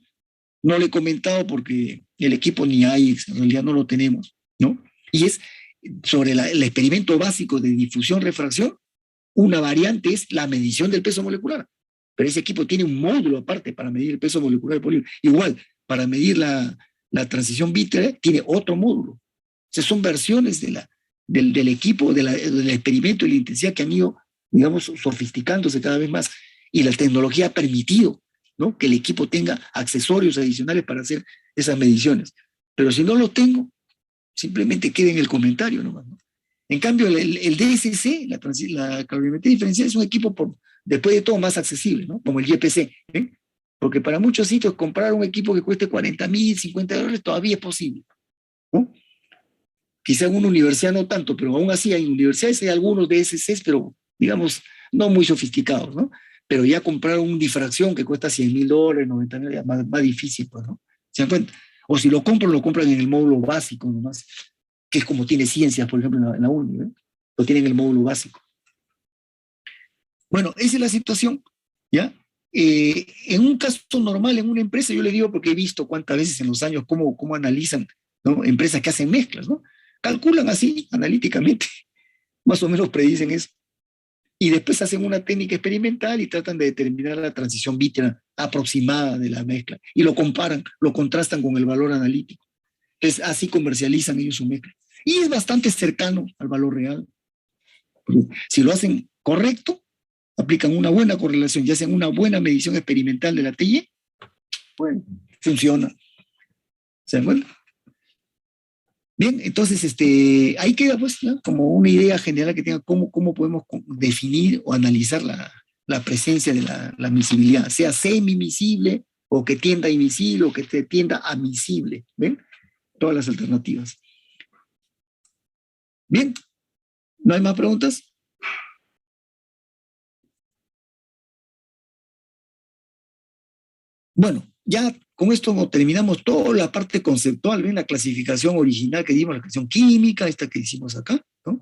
no le he comentado porque el equipo ni hay, en realidad no lo tenemos, ¿no? Y es sobre el experimento básico de difusión-refracción, una variante es la medición del peso molecular. Pero ese equipo tiene un módulo aparte para medir el peso molecular del polímero. Igual, para medir la transición vítrea, tiene otro módulo. O sea, son versiones del equipo, del experimento y la intensidad que han ido, digamos, sofisticándose cada vez más. Y la tecnología ha permitido, ¿no?, que el equipo tenga accesorios adicionales para hacer esas mediciones. Pero si no lo tengo, simplemente queda en el comentario nomás, ¿no? En cambio, el DSC, la calorimetría diferencial, es un equipo, después de todo, más accesible, ¿no? Como el YPC, ¿eh? Porque para muchos sitios comprar un equipo que cueste $40,000, $50 todavía es posible, ¿no? Quizá en una universidad no tanto, pero aún así en universidades hay algunos DSCs, pero digamos, no muy sofisticados, ¿no? Pero ya comprar una difracción que cuesta $100,000, $90,000, ya más difícil, pues, ¿no? ¿Se dan cuenta? O si lo compran en el módulo básico nomás, que es como tiene ciencias, por ejemplo, en la uni, ¿eh? Lo tienen en el módulo básico. Bueno, esa es la situación, ¿ya? En un caso normal, en una empresa, yo le digo porque he visto cuántas veces en los años cómo analizan, ¿no?, empresas que hacen mezclas, ¿no? Calculan así, analíticamente, más o menos predicen eso. Y después hacen una técnica experimental y tratan de determinar la transición vítrea aproximada de la mezcla. Y lo comparan, lo contrastan con el valor analítico. Entonces, así comercializan ellos su mezcla. Y es bastante cercano al valor real. Si lo hacen correcto, aplican una buena correlación y hacen una buena medición experimental de la TI, bueno, funciona. ¿Se dan cuenta? Bien, entonces ahí queda pues, ¿no?, como una idea general que tenga cómo podemos definir o analizar la presencia de la miscibilidad, sea semi-miscible o que tienda a immiscible o que tienda a miscible. ¿Ven? Todas las alternativas. Bien, ¿no hay más preguntas? Bueno, ya con esto terminamos toda la parte conceptual, ¿ven? La clasificación original que dimos, la clasificación química, esta que hicimos acá, ¿no?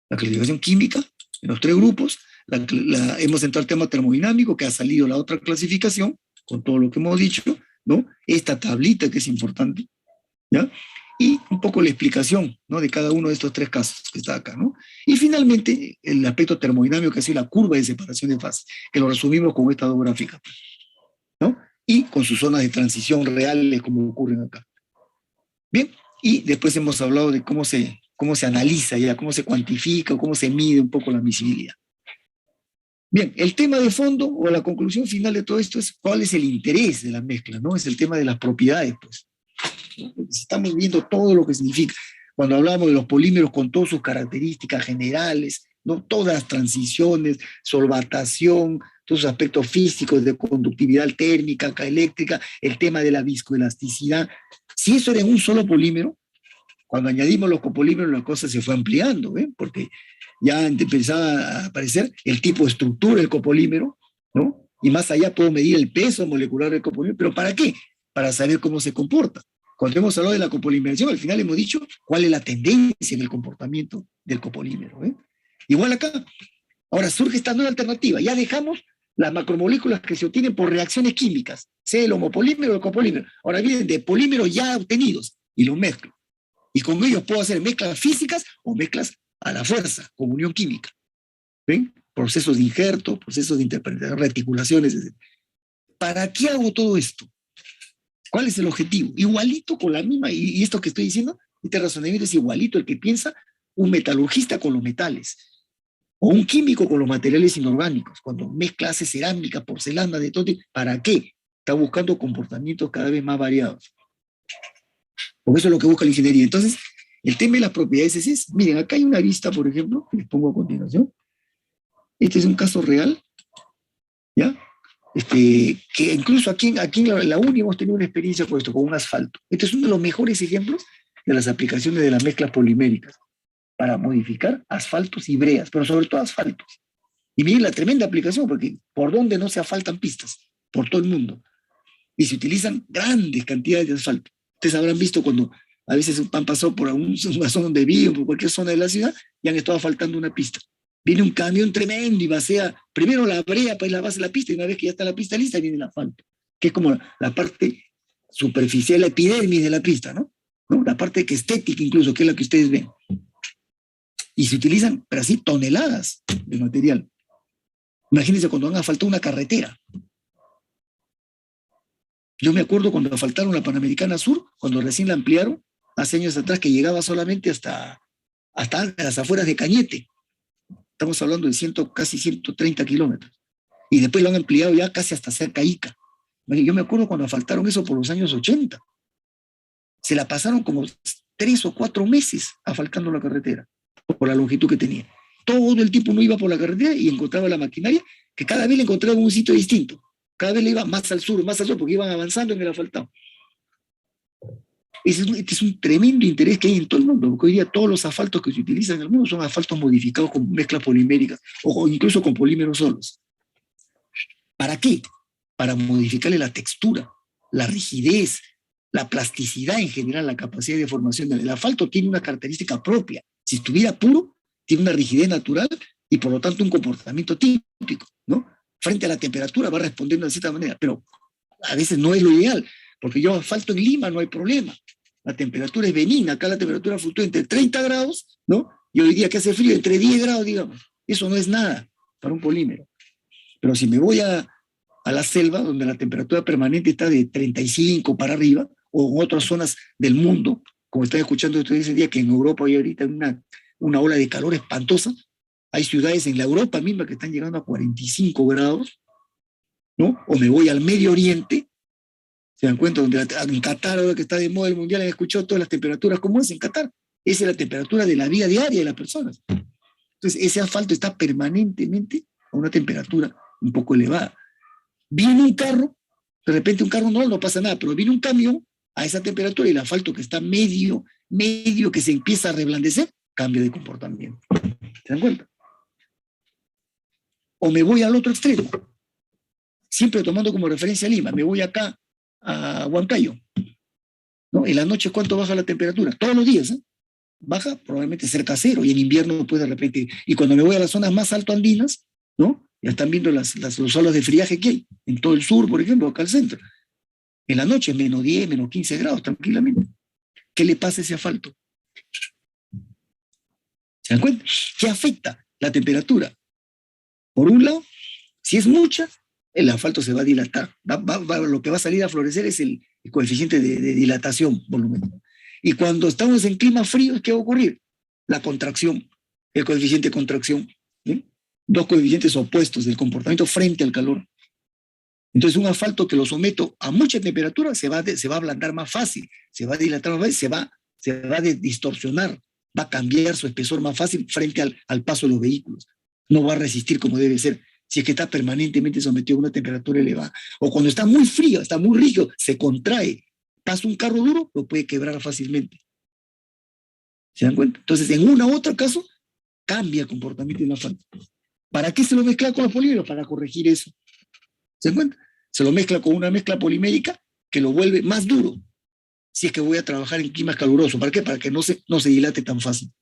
La clasificación química en los 3 grupos, hemos entrado al tema termodinámico, que ha salido la otra clasificación, con todo lo que hemos dicho, ¿no? Esta tablita que es importante, ¿ya? Y un poco la explicación, ¿no?, de cada uno de estos 3 casos que está acá, ¿no? Y finalmente, el aspecto termodinámico, que ha sido la curva de separación de fases, que lo resumimos con estas 2 gráficas, ¿no? Y con sus zonas de transición reales como ocurren acá. Bien, y después hemos hablado de cómo se analiza ya, cómo se cuantifica, cómo se mide un poco la miscibilidad. Bien, el tema de fondo o la conclusión final de todo esto es cuál es el interés de la mezcla, ¿no? Es el tema de las propiedades, pues. Estamos viendo todo lo que significa. Cuando hablamos de los polímeros con todas sus características generales, ¿no?, todas las transiciones, solvatación, todos los aspectos físicos de conductividad térmica, eléctrica, el tema de la viscoelasticidad. Si eso era en un solo polímero, cuando añadimos los copolímeros la cosa se fue ampliando, ¿eh? Porque ya empezaba a aparecer el tipo de estructura del copolímero, ¿no? Y más allá puedo medir el peso molecular del copolímero. ¿Pero para qué? Para saber cómo se comporta. Cuando hemos hablado de la copolimeración, al final hemos dicho cuál es la tendencia en el comportamiento del copolímero, ¿eh? Igual acá. Ahora surge esta nueva alternativa. Ya dejamos las macromoléculas que se obtienen por reacciones químicas, sea el homopolímero o el copolímero. Ahora vienen de polímeros ya obtenidos y los mezclo. Y con ellos puedo hacer mezclas físicas o mezclas a la fuerza, con unión química. ¿Ven? Procesos de injerto, procesos de interpretación, reticulaciones, etc. ¿Para qué hago todo esto? ¿Cuál es el objetivo? Igualito con la misma, y esto que estoy diciendo, este razonamiento es igualito el que piensa un metalurgista con los metales, o un químico con los materiales inorgánicos, cuando mezcla, hace cerámica, porcelana, de todo tipo. ¿Para qué? Está buscando comportamientos cada vez más variados. Porque eso es lo que busca la ingeniería. Entonces, el tema de las propiedades es, miren, acá hay una vista, por ejemplo, que les pongo a continuación. Este es un caso real, ¿ya? Que incluso aquí en la UNI hemos tenido una experiencia con esto, con un asfalto. Este es uno de los mejores ejemplos de las aplicaciones de las mezclas poliméricas para modificar asfaltos y breas, pero sobre todo asfaltos. Y miren la tremenda aplicación, porque por donde no se asfaltan pistas, por todo el mundo. Y se utilizan grandes cantidades de asfalto. Ustedes habrán visto cuando a veces han pasado por una zona donde viven, por cualquier zona de la ciudad, y han estado asfaltando una pista. Viene un camión tremendo y vacía primero la brea para ir a la base de la pista, y una vez que ya está la pista lista, viene el asfalto, que es como la parte superficial, la epidermis de la pista, ¿no? La parte que estética incluso, que es la que ustedes ven. Y se utilizan, pero así, toneladas de material. Imagínense cuando han asfaltado una carretera. Yo me acuerdo cuando asfaltaron la Panamericana Sur, cuando recién la ampliaron, hace años atrás, que llegaba solamente hasta las afueras de Cañete. Estamos hablando de casi 130 kilómetros. Y después lo han ampliado ya casi hasta cerca Ica. Yo me acuerdo cuando asfaltaron eso por los años 80. Se la pasaron como 3 o 4 meses asfaltando la carretera, por la longitud que tenía. Todo el tiempo uno iba por la carretera y encontraba la maquinaria, que cada vez la encontraba en un sitio distinto. Cada vez le iba más al sur, porque iban avanzando en el asfaltado. Este es un tremendo interés que hay en todo el mundo, porque hoy día todos los asfaltos que se utilizan en el mundo son asfaltos modificados con mezclas poliméricas o incluso con polímeros solos. ¿Para qué? Para modificarle la textura, la rigidez, la plasticidad en general, la capacidad de formación. El asfalto tiene una característica propia. Si estuviera puro, tiene una rigidez natural y por lo tanto un comportamiento típico, ¿no? Frente a la temperatura va respondiendo de cierta manera, pero a veces no es lo ideal, porque yo asfalto en Lima, no hay problema. La temperatura es benigna, acá la temperatura fluctúa entre 30 grados, ¿no? Y hoy día que hace frío, entre 10 grados, digamos. Eso no es nada para un polímero. Pero si me voy a la selva, donde la temperatura permanente está de 35 para arriba, o en otras zonas del mundo, como están escuchando ustedes ese día, que en Europa hay ahorita una ola de calor espantosa. Hay ciudades en la Europa misma que están llegando a 45 grados, ¿no? O me voy al Medio Oriente, se dan cuenta, en Qatar, ahora que está de moda el mundial, han escuchado todas las temperaturas. ¿Cómo es en Qatar? Esa es la temperatura de la vida diaria de las personas. Entonces, ese asfalto está permanentemente a una temperatura un poco elevada. Viene un carro, de repente un carro no pasa nada, pero viene un camión a esa temperatura y el asfalto que está medio, que se empieza a reblandecer, cambia de comportamiento. ¿Se dan cuenta? O me voy al otro extremo, siempre tomando como referencia Lima, me voy acá a Huancayo, ¿no? En la noche, ¿cuánto baja la temperatura? Todos los días, ¿eh? Baja probablemente cerca a cero, y en invierno pues de repente, y cuando me voy a las zonas más altoandinas, ¿no? Ya están viendo los olas de friaje que hay, en todo el sur, por ejemplo, acá al centro. En la noche, menos 10, menos 15 grados, tranquilamente. ¿Qué le pasa a ese asfalto? ¿Se dan cuenta? ¿Qué afecta la temperatura? Por un lado, si es mucha, el asfalto se va a dilatar. Lo que va a salir a florecer es el coeficiente de dilatación volumétrica. Y cuando estamos en climas fríos, ¿qué va a ocurrir? La contracción, el coeficiente de contracción. ¿Sí? Dos coeficientes opuestos del comportamiento frente al calor. Entonces, un asfalto que lo someto a mucha temperatura se va a ablandar más fácil, se va a dilatar más fácil, se va a distorsionar, va a cambiar su espesor más fácil frente al paso de los vehículos. No va a resistir como debe ser, si es que está permanentemente sometido a una temperatura elevada. O cuando está muy frío, está muy rígido, se contrae. Pasa un carro duro, lo puede quebrar fácilmente. ¿Se dan cuenta? Entonces, en uno u otro caso, cambia el comportamiento de un asfalto. ¿Para qué se lo mezcla con los polímeros? Para corregir eso. ¿Se dan cuenta? Se lo mezcla con una mezcla polimérica que lo vuelve más duro, si es que voy a trabajar en climas calurosos. ¿Para qué? Para que no se dilate tan fácil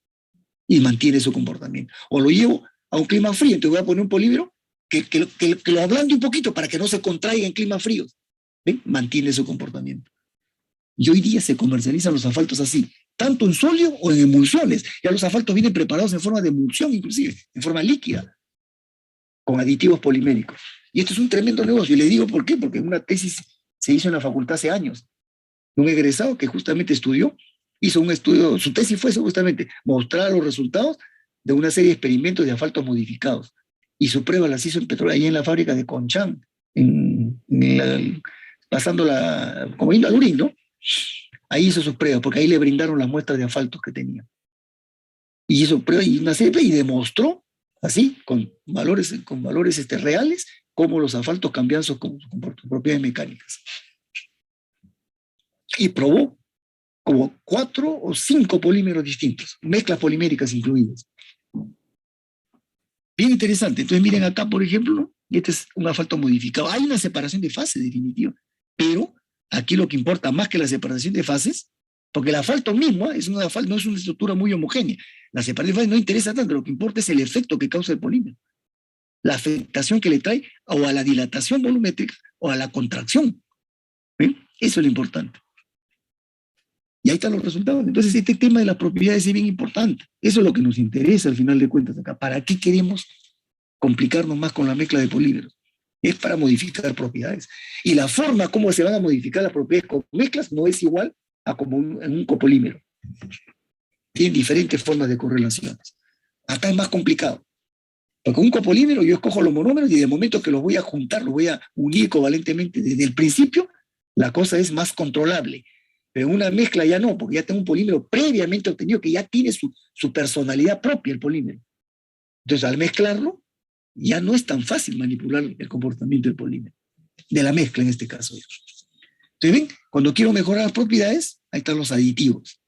y mantiene su comportamiento. O lo llevo a un clima frío, entonces voy a poner un polímero que lo ablande un poquito para que no se contraiga en climas fríos. ¿Ven? Mantiene su comportamiento. Y hoy día se comercializan los asfaltos así, tanto en sólido o en emulsiones. Ya los asfaltos vienen preparados en forma de emulsión, inclusive, en forma líquida, con aditivos poliméricos. Y esto es un tremendo negocio. Y le digo por qué, porque una tesis se hizo en la facultad hace años. Un egresado que justamente hizo un estudio, su tesis fue justamente mostrar los resultados de una serie de experimentos de asfaltos modificados. Y su prueba las hizo en petróleo, ahí en la fábrica de Conchán, pasando como yendo al Urín, ¿no? Ahí hizo sus pruebas, porque ahí le brindaron las muestras de asfaltos que tenía. Y hizo pruebas y una serie y demostró, así, con valores reales, cómo los asfaltos cambian sus propiedades mecánicas. Y probó como 4 o 5 polímeros distintos, mezclas poliméricas incluidas. Bien interesante. Entonces miren acá, por ejemplo, ¿no? Este es un asfalto modificado. Hay una separación de fases definitiva, pero aquí lo que importa más que la separación de fases, porque el asfalto mismo no es una estructura muy homogénea. La separación de fases no interesa tanto, lo que importa es el efecto que causa el polímero, la afectación que le trae o a la dilatación volumétrica o a la contracción. ¿Ven? Eso es lo importante. Y ahí están los resultados. Entonces, este tema de las propiedades es bien importante. Eso es lo que nos interesa al final de cuentas acá. ¿Para qué queremos complicarnos más con la mezcla de polímeros? Es para modificar propiedades. Y la forma como se van a modificar las propiedades con mezclas no es igual a como en un copolímero. Tienen diferentes formas de correlaciones. Acá es más complicado. Porque un copolímero yo escojo los monómeros y de momento que los voy a juntar, los voy a unir covalentemente desde el principio, la cosa es más controlable. Pero una mezcla ya no, porque ya tengo un polímero previamente obtenido que ya tiene su personalidad propia, el polímero. Entonces, al mezclarlo, ya no es tan fácil manipular el comportamiento del polímero, de la mezcla en este caso. Entonces, ven, cuando quiero mejorar las propiedades, ahí están los aditivos.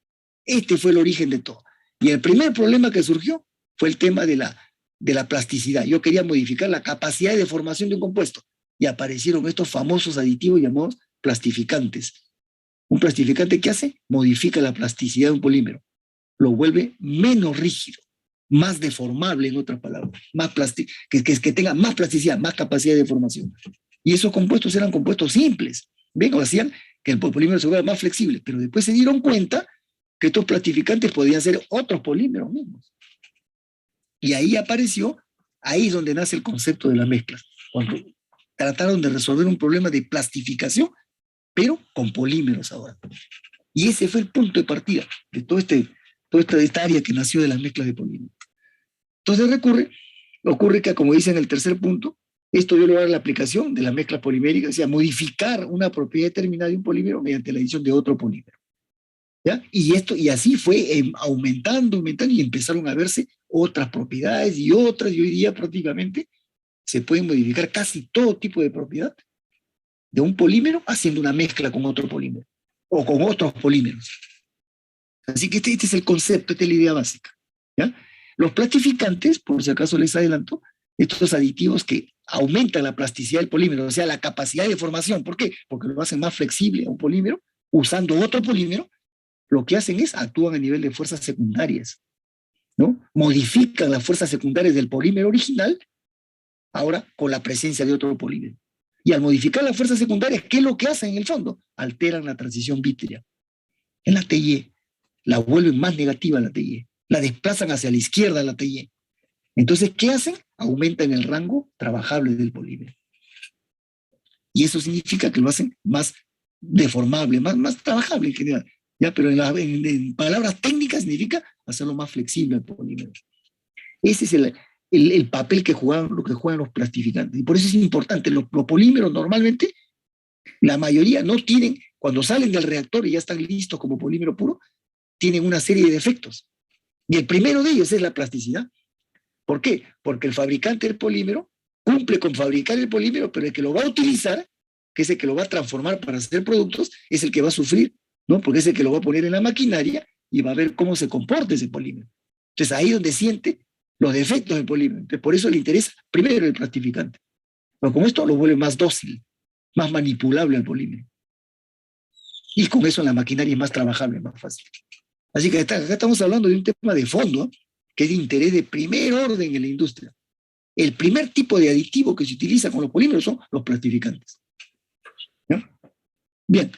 Este fue el origen de todo. Y el primer problema que surgió fue el tema de la plasticidad. Yo quería modificar la capacidad de formación de un compuesto y aparecieron estos famosos aditivos llamados plastificantes. Un plastificante, ¿qué hace? Modifica la plasticidad de un polímero, lo vuelve menos rígido, más deformable, en otras palabras, que tenga más plasticidad, más capacidad de formación. Y esos compuestos eran compuestos simples, ¿ven? O hacían que el polímero se vuelva más flexible, pero después se dieron cuenta que estos plastificantes podían ser otros polímeros mismos. Y ahí es donde nace el concepto de las mezclas, cuando trataron de resolver un problema de plastificación, pero con polímeros ahora. Y ese fue el punto de partida de toda esta área que nació de las mezclas de polímeros. Entonces ocurre que, como dice en el tercer punto, esto dio lugar a la aplicación de las mezclas poliméricas, o sea, modificar una propiedad determinada de un polímero mediante la adición de otro polímero. ¿Ya? Y así fue aumentando, y empezaron a verse otras propiedades y hoy día prácticamente se pueden modificar casi todo tipo de propiedad de un polímero haciendo una mezcla con otro polímero o con otros polímeros. Así que este es el concepto, esta es la idea básica. ¿Ya? Los plastificantes, por si acaso les adelanto, estos aditivos que aumentan la plasticidad del polímero, o sea, la capacidad de formación. ¿Por qué? Porque lo hacen más flexible a un polímero usando otro polímero. Lo que hacen es actúan a nivel de fuerzas secundarias, ¿no? Modifican las fuerzas secundarias del polímero original, ahora con la presencia de otro polímero. Y al modificar las fuerzas secundarias, ¿qué es lo que hacen en el fondo? Alteran la transición vítrea en la TIE, la vuelven más negativa la TIE, la desplazan hacia la izquierda la TIE. Entonces, ¿qué hacen? Aumentan el rango trabajable del polímero. Y eso significa que lo hacen más deformable, más trabajable en general. ¿Ya? Pero en palabras técnicas significa hacerlo más flexible al polímero. Ese es el papel que juegan los plastificantes. Y por eso es importante. Los polímeros normalmente, la mayoría no tienen, cuando salen del reactor y ya están listos como polímero puro, tienen una serie de defectos. Y el primero de ellos es la plasticidad. ¿Por qué? Porque el fabricante del polímero cumple con fabricar el polímero, pero el que lo va a utilizar, que es el que lo va a transformar para hacer productos, es el que va a sufrir, ¿no? Porque es el que lo va a poner en la maquinaria y va a ver cómo se comporta ese polímero. Entonces ahí es donde siente los defectos del polímero. Entonces, por eso le interesa primero el plastificante. Pero con esto lo vuelve más dócil, más manipulable al polímero. Y con eso la maquinaria es más trabajable, más fácil. Así que acá estamos hablando de un tema de fondo, ¿eh? Que es de interés de primer orden en la industria. El primer tipo de aditivo que se utiliza con los polímeros son los plastificantes. ¿Ya? Bien,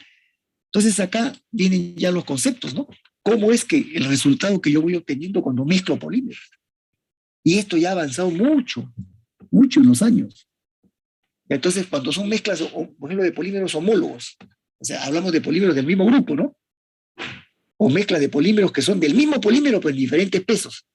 entonces acá vienen ya los conceptos, ¿no? ¿Cómo es que el resultado que yo voy obteniendo cuando mezclo polímeros? Y esto ya ha avanzado mucho, mucho en los años. Entonces, cuando son mezclas, por ejemplo, de polímeros homólogos, o sea, hablamos de polímeros del mismo grupo, ¿no? O mezcla de polímeros que son del mismo polímero, pero en diferentes pesos.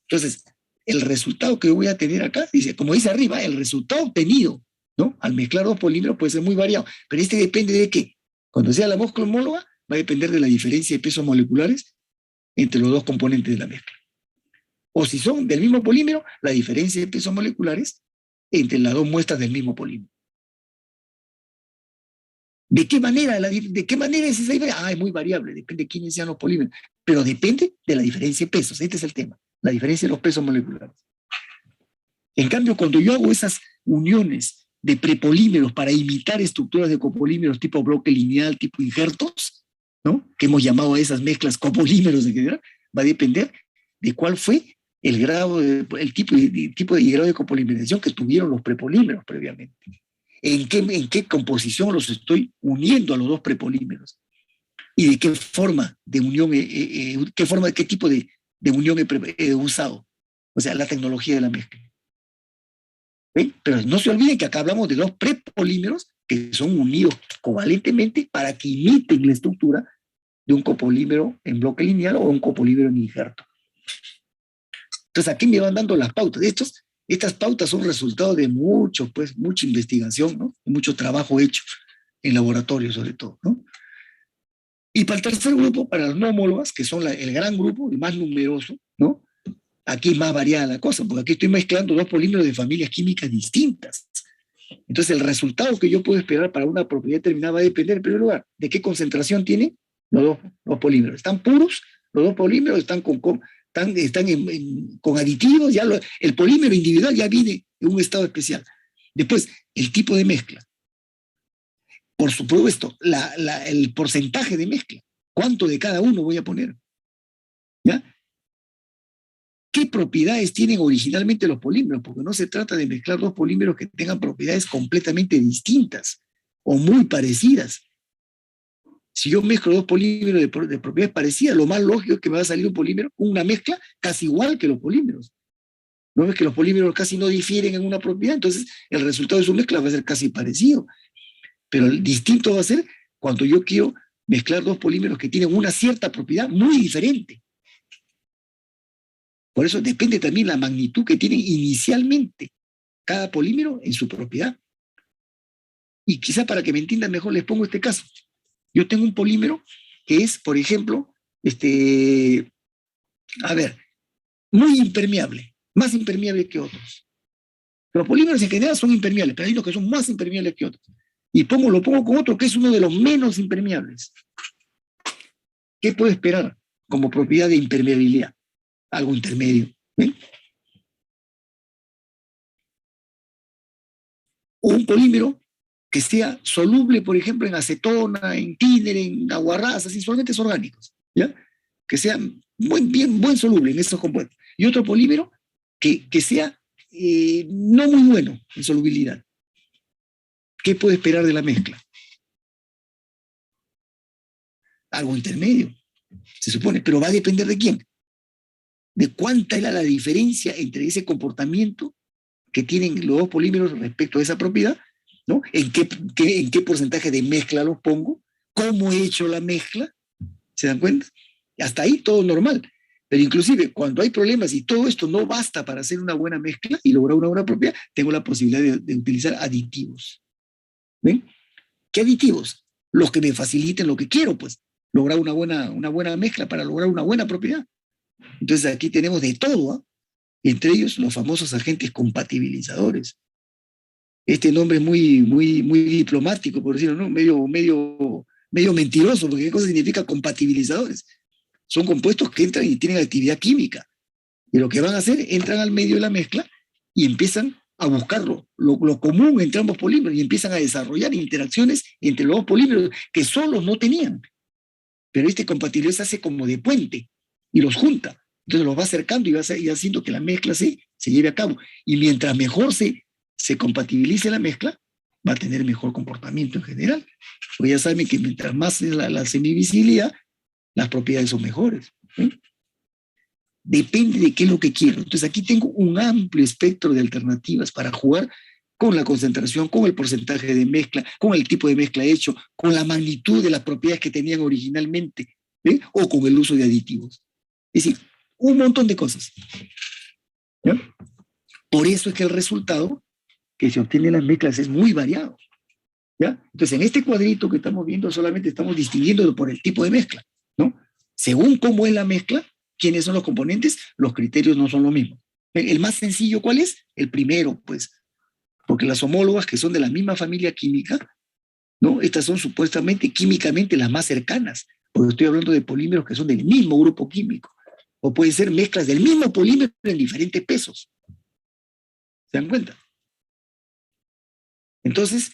Entonces, el resultado que voy a tener acá, dice, como dice arriba, el resultado obtenido, ¿no? Al mezclar dos polímeros puede ser muy variado, pero este depende de qué. Cuando sea la mezcla homóloga, va a depender de la diferencia de pesos moleculares entre los dos componentes de la mezcla. O si son del mismo polímero, la diferencia de pesos moleculares entre las dos muestras del mismo polímero. ¿De qué manera es esa diferencia? Es muy variable, depende de quiénes sean los polímeros, pero depende de la diferencia de pesos. Este es el tema, la diferencia de los pesos moleculares. En cambio, cuando yo hago esas uniones de prepolímeros para imitar estructuras de copolímeros tipo bloque lineal, tipo injertos, ¿no? Que hemos llamado a esas mezclas copolímeros en general, va a depender de cuál fue el grado, el tipo de grado de copolimerización que tuvieron los prepolímeros previamente. ¿En qué composición los estoy uniendo a los dos prepolímeros? ¿Y de qué forma de unión, qué tipo de unión he usado? O sea, la tecnología de la mezcla. ¿Ven? Pero no se olviden que acá hablamos de dos prepolímeros que son unidos covalentemente para que imiten la estructura de un copolímero en bloque lineal o un copolímero en injerto. Entonces aquí me van dando las pautas. Estas pautas son resultado de mucha investigación, ¿no? Mucho trabajo hecho en laboratorio sobre todo, ¿no? Y para el tercer grupo, para las no homólogas, que son el gran grupo, el más numeroso, ¿no? Aquí es más variada la cosa, porque aquí estoy mezclando dos polímeros de familias químicas distintas. Entonces el resultado que yo puedo esperar para una propiedad determinada va a depender, en primer lugar, de qué concentración tienen los polímeros. ¿Están puros? Los dos polímeros están con aditivos, ya el polímero individual ya viene en un estado especial. Después, el tipo de mezcla. Por supuesto, el porcentaje de mezcla. ¿Cuánto de cada uno voy a poner? ¿Ya? ¿Qué propiedades tienen originalmente los polímeros? Porque no se trata de mezclar dos polímeros que tengan propiedades completamente distintas o muy parecidas. Si yo mezclo dos polímeros de propiedades parecidas, lo más lógico es que me va a salir un polímero con una mezcla casi igual que los polímeros. ¿No ves que los polímeros casi no difieren en una propiedad? Entonces, el resultado de su mezcla va a ser casi parecido. Pero el distinto va a ser cuando yo quiero mezclar dos polímeros que tienen una cierta propiedad muy diferente. Por eso depende también la magnitud que tiene inicialmente cada polímero en su propiedad. Y quizá para que me entiendan mejor les pongo este caso. Yo tengo un polímero que es, por ejemplo, muy impermeable, más impermeable que otros. Los polímeros en general son impermeables, pero hay unos que son más impermeables que otros. Y lo pongo con otro que es uno de los menos impermeables. ¿Qué puedo esperar como propiedad de impermeabilidad? Algo intermedio. ¿Ven? O un polímero que sea soluble, por ejemplo, en acetona, en tíner, en aguarrás, así, solventes orgánicos, ¿ya? Que sea buen soluble en esos compuestos. Y otro polímero que sea no muy bueno en solubilidad. ¿Qué puede esperar de la mezcla? Algo intermedio, se supone, pero va a depender de quién. De cuánta era la diferencia entre ese comportamiento que tienen los dos polímeros respecto a esa propiedad, ¿no? ¿En qué porcentaje de mezcla los pongo? ¿Cómo he hecho la mezcla? ¿Se dan cuenta? Hasta ahí todo normal. Pero inclusive cuando hay problemas y todo esto no basta para hacer una buena mezcla y lograr una buena propiedad, tengo la posibilidad de utilizar aditivos. ¿Ven? ¿Qué aditivos? Los que me faciliten lo que quiero, pues. Lograr una buena mezcla para lograr una buena propiedad. Entonces aquí tenemos de todo, ¿eh? Entre ellos los famosos agentes compatibilizadores. Este nombre es muy diplomático, por decirlo, ¿no? Medio mentiroso, porque ¿qué cosa significa compatibilizadores? Son compuestos que entran y tienen actividad química. Y lo que van a hacer, entran al medio de la mezcla y empiezan a buscar lo común entre ambos polímeros y empiezan a desarrollar interacciones entre los dos polímeros que solos no tenían. Pero este compatibilizador se hace como de puente y los junta. Entonces los va acercando y y haciendo que la mezcla se lleve a cabo. Y mientras mejor se compatibilice la mezcla, va a tener mejor comportamiento en general. Porque ya saben que mientras más es la semivisibilidad, las propiedades son mejores. Depende de qué es lo que quiero. Entonces aquí tengo un amplio espectro de alternativas para jugar con la concentración, con el porcentaje de mezcla, con el tipo de mezcla hecho, con la magnitud de las propiedades que tenían originalmente, o con el uso de aditivos. Es decir, un montón de cosas. ¿Ya? Por eso es que el resultado que se obtiene en las mezclas es muy variado. ¿Ya? Entonces, en este cuadrito que estamos viendo, solamente estamos distinguiendo por el tipo de mezcla, ¿no? Según cómo es la mezcla, quiénes son los componentes, los criterios no son lo mismo. El más sencillo, ¿cuál es? El primero, pues, porque las homólogas que son de la misma familia química, ¿no? Estas son supuestamente químicamente las más cercanas, porque estoy hablando de polímeros que son del mismo grupo químico, o pueden ser mezclas del mismo polímero en diferentes pesos. ¿Se dan cuenta? Entonces,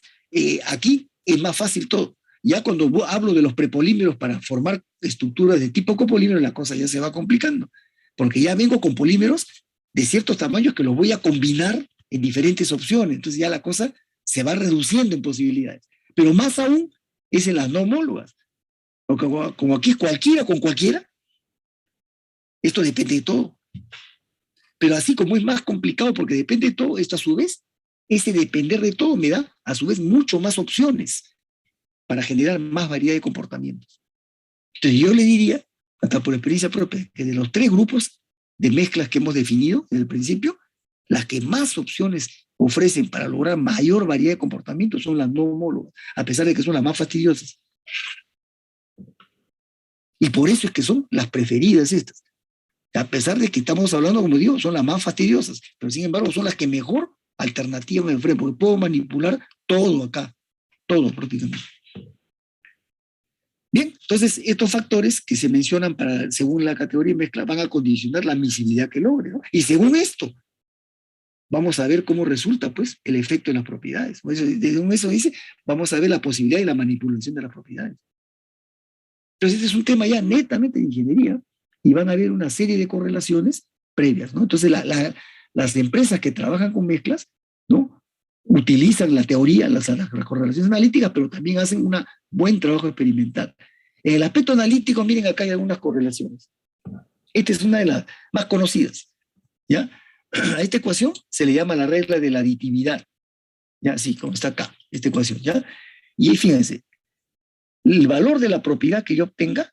aquí es más fácil todo. Ya cuando hablo de los prepolímeros para formar estructuras de tipo copolímero, la cosa ya se va complicando, porque ya vengo con polímeros de ciertos tamaños que los voy a combinar en diferentes opciones. Entonces ya la cosa se va reduciendo en posibilidades. Pero más aún es en las no homólogas. Porque como aquí es cualquiera con cualquiera, esto depende de todo. Pero así como es más complicado porque depende de todo, esto a su vez, ese depender de todo me da a su vez mucho más opciones para generar más variedad de comportamientos. Entonces yo le diría, hasta por experiencia propia, que de los 3 grupos de mezclas que hemos definido desde el principio, las que más opciones ofrecen para lograr mayor variedad de comportamientos son las no homólogas, a pesar de que son las más fastidiosas. Y por eso es que son las preferidas estas. A pesar de que estamos hablando, como digo, son las más fastidiosas, pero sin embargo son las que mejor alternativa me ofrecen, porque puedo manipular todo acá, todo prácticamente. Bien, entonces estos factores que se mencionan según la categoría de mezcla van a condicionar la miscibilidad que logre, ¿no? Y según esto, vamos a ver cómo resulta, pues, el efecto de las propiedades. Según eso dice, vamos a ver la posibilidad de la manipulación de las propiedades. Entonces este es un tema ya netamente de ingeniería y van a haber una serie de correlaciones previas, ¿no? Entonces las empresas que trabajan con mezclas, ¿no? Utilizan la teoría, las correlaciones analíticas, pero también hacen un buen trabajo experimental. En el aspecto analítico, miren, acá hay algunas correlaciones. Esta es una de las más conocidas, ¿ya? A esta ecuación se le llama la regla de la aditividad, ¿ya? Así como está acá, esta ecuación, ¿ya? Y fíjense, el valor de la propiedad que yo obtenga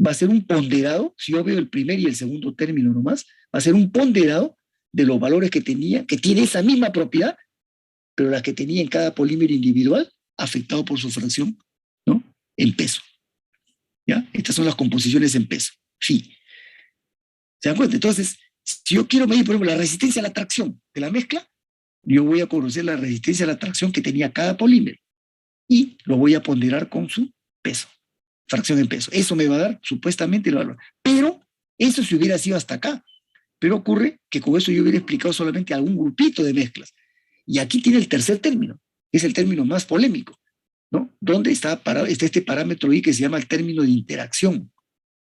va a ser un ponderado, si yo veo el primer y el segundo término nomás, va a ser un ponderado de los valores que tiene esa misma propiedad, pero la que tenía en cada polímero individual, afectado por su fracción, ¿no? En peso. ¿Ya? Estas son las composiciones en peso, phi. ¿Se dan cuenta? Entonces, si yo quiero medir, por ejemplo, la resistencia a la tracción de la mezcla, yo voy a conocer la resistencia a la tracción que tenía cada polímero y lo voy a ponderar con su peso, fracción en peso. Eso me va a dar supuestamente el valor. Pero eso si hubiera sido hasta acá. Pero ocurre que con eso yo hubiera explicado solamente algún grupito de mezclas. Y aquí tiene el tercer término, que es el término más polémico, ¿no? Donde está este parámetro I que se llama el término de interacción,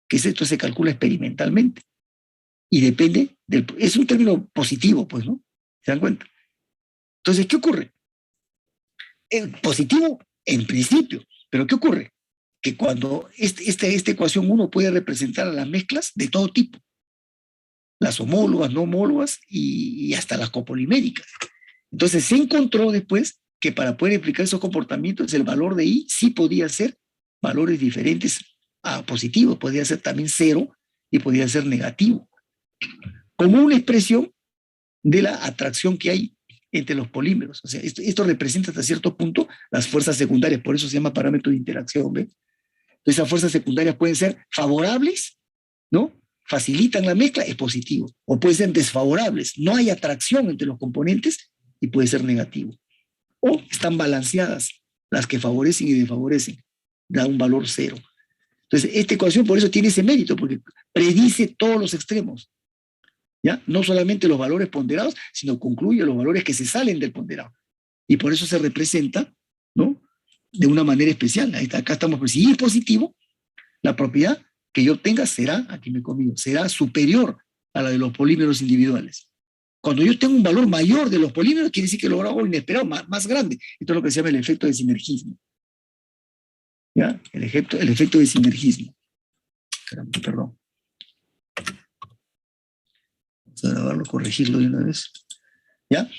que esto se calcula experimentalmente. Y depende es un término positivo, pues, ¿no? ¿Se dan cuenta? Entonces, ¿qué ocurre? El positivo en principio, pero ¿qué ocurre? Que cuando esta ecuación 1 puede representar a las mezclas de todo tipo, las homólogas, no homólogas y hasta las copoliméricas. Entonces se encontró después que para poder explicar esos comportamientos el valor de I sí podía ser valores diferentes a positivos, podía ser también 0 y podía ser negativo, como una expresión de la atracción que hay entre los polímeros. O sea, esto representa hasta cierto punto las fuerzas secundarias, por eso se llama parámetro de interacción, ¿ves? Entonces esas fuerzas secundarias pueden ser favorables, ¿no? Facilitan la mezcla, es positivo, o pueden ser desfavorables, no hay atracción entre los componentes y puede ser negativo. O están balanceadas, las que favorecen y desfavorecen, da un valor 0. Entonces, esta ecuación por eso tiene ese mérito, porque predice todos los extremos, ¿ya? No solamente los valores ponderados, sino concluye los valores que se salen del ponderado. Y por eso se representa, ¿no? De una manera especial. Acá estamos, pues, si es positivo, la propiedad que yo obtenga será, aquí me conmigo, será superior a la de los polímeros individuales. Cuando yo tengo un valor mayor de los polímeros, quiere decir que logro algo inesperado, más grande. Esto es lo que se llama el efecto de sinergismo. ¿Ya? El efecto de sinergismo. Caramba, perdón. Vamos a grabarlo, corregirlo de una vez. ¿Ya?